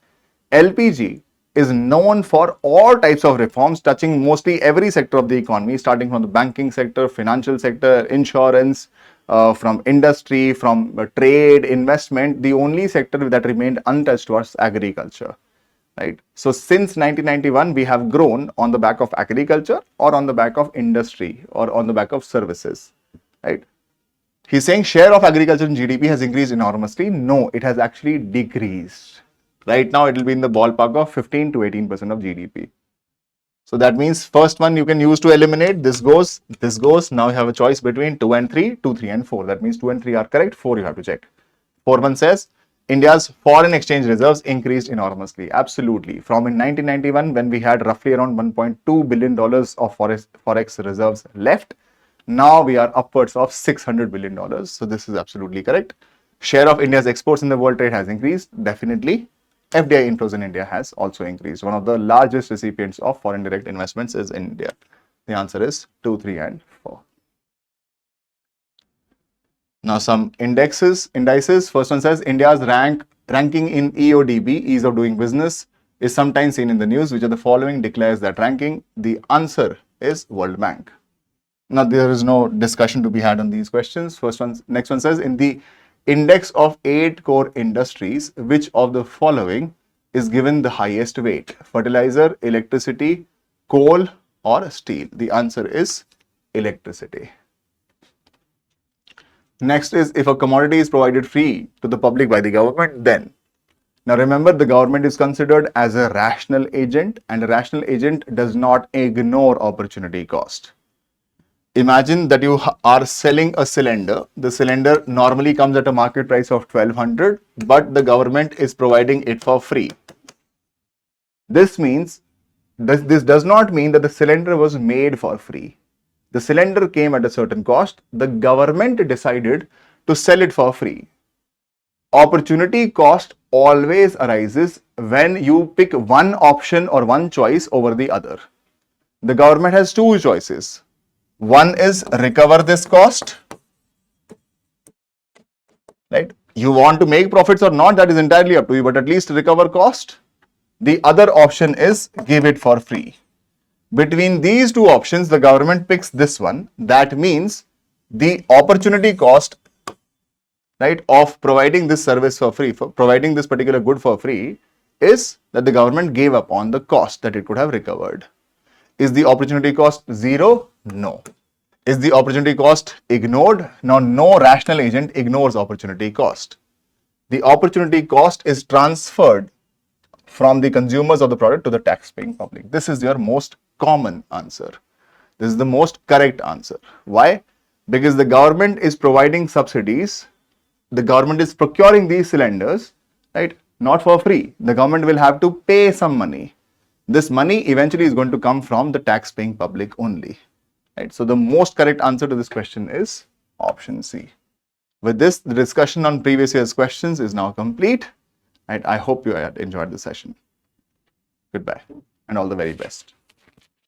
LPG is known for all types of reforms touching mostly every sector of the economy, starting from the banking sector, financial sector, insurance, from industry, from trade, investment. The only sector that remained untouched was agriculture, right? So since 1991, we have grown on the back of agriculture or on the back of industry or on the back of services, right? He's saying share of agriculture in GDP has increased enormously. No, it has actually decreased. Right now, it will be in the ballpark of 15 to 18% of GDP. So that means first one you can use to eliminate. This goes. Now you have a choice between 2 and 3, 2, 3 and 4. That means 2 and 3 are correct. 4 you have to check. 4 one says India's foreign exchange reserves increased enormously. Absolutely. From in 1991, when we had roughly around $1.2 billion of forex reserves left, now we are upwards of $600 billion. So this is absolutely correct. Share of India's exports in the world trade has increased. Definitely. FDI inflows in India has also increased. One of the largest recipients of foreign direct investments is India. The answer is 2, 3 and 4. Now some indices. First one says India's ranking in EODB, ease of doing business, is sometimes seen in the news. Which of the following declares that ranking? The answer is World Bank. Now there is no discussion to be had on these questions. Next one says in the index of 8 core industries, which of the following is given the highest weight? Fertilizer, electricity, coal or steel? The answer is electricity. Next is if a commodity is provided free to the public by the government, then. Now remember, the government is considered as a rational agent, and a rational agent does not ignore opportunity cost. Imagine that you are selling a cylinder. The cylinder normally comes at a market price of 1200, but the government is providing it for free. This means This does not mean that the cylinder was made for free. The cylinder came at a certain cost. The government decided to sell it for free. Opportunity cost always arises when you pick one option or one choice over the other. The government has two choices. One is recover this cost, right? You want to make profits or not, that is entirely up to you, but at least recover cost. The other option is give it for free. Between these two options, the government picks this one. That means the opportunity cost, right, of providing this service for free, for providing this particular good for free, is that the government gave up on the cost that it could have recovered. Is the opportunity cost zero? No. Is the opportunity cost ignored? No, no rational agent ignores opportunity cost. The opportunity cost is transferred from the consumers of the product to the tax-paying public. This is your most common answer. This is the most correct answer. Why? Because the government is providing subsidies. The government is procuring these cylinders, right? Not for free. The government will have to pay some money. This money eventually is going to come from the tax-paying public only. Right? So the most correct answer to this question is option C. With this, the discussion on previous year's questions is now complete. Right? I hope you had enjoyed the session. Goodbye and all the very best.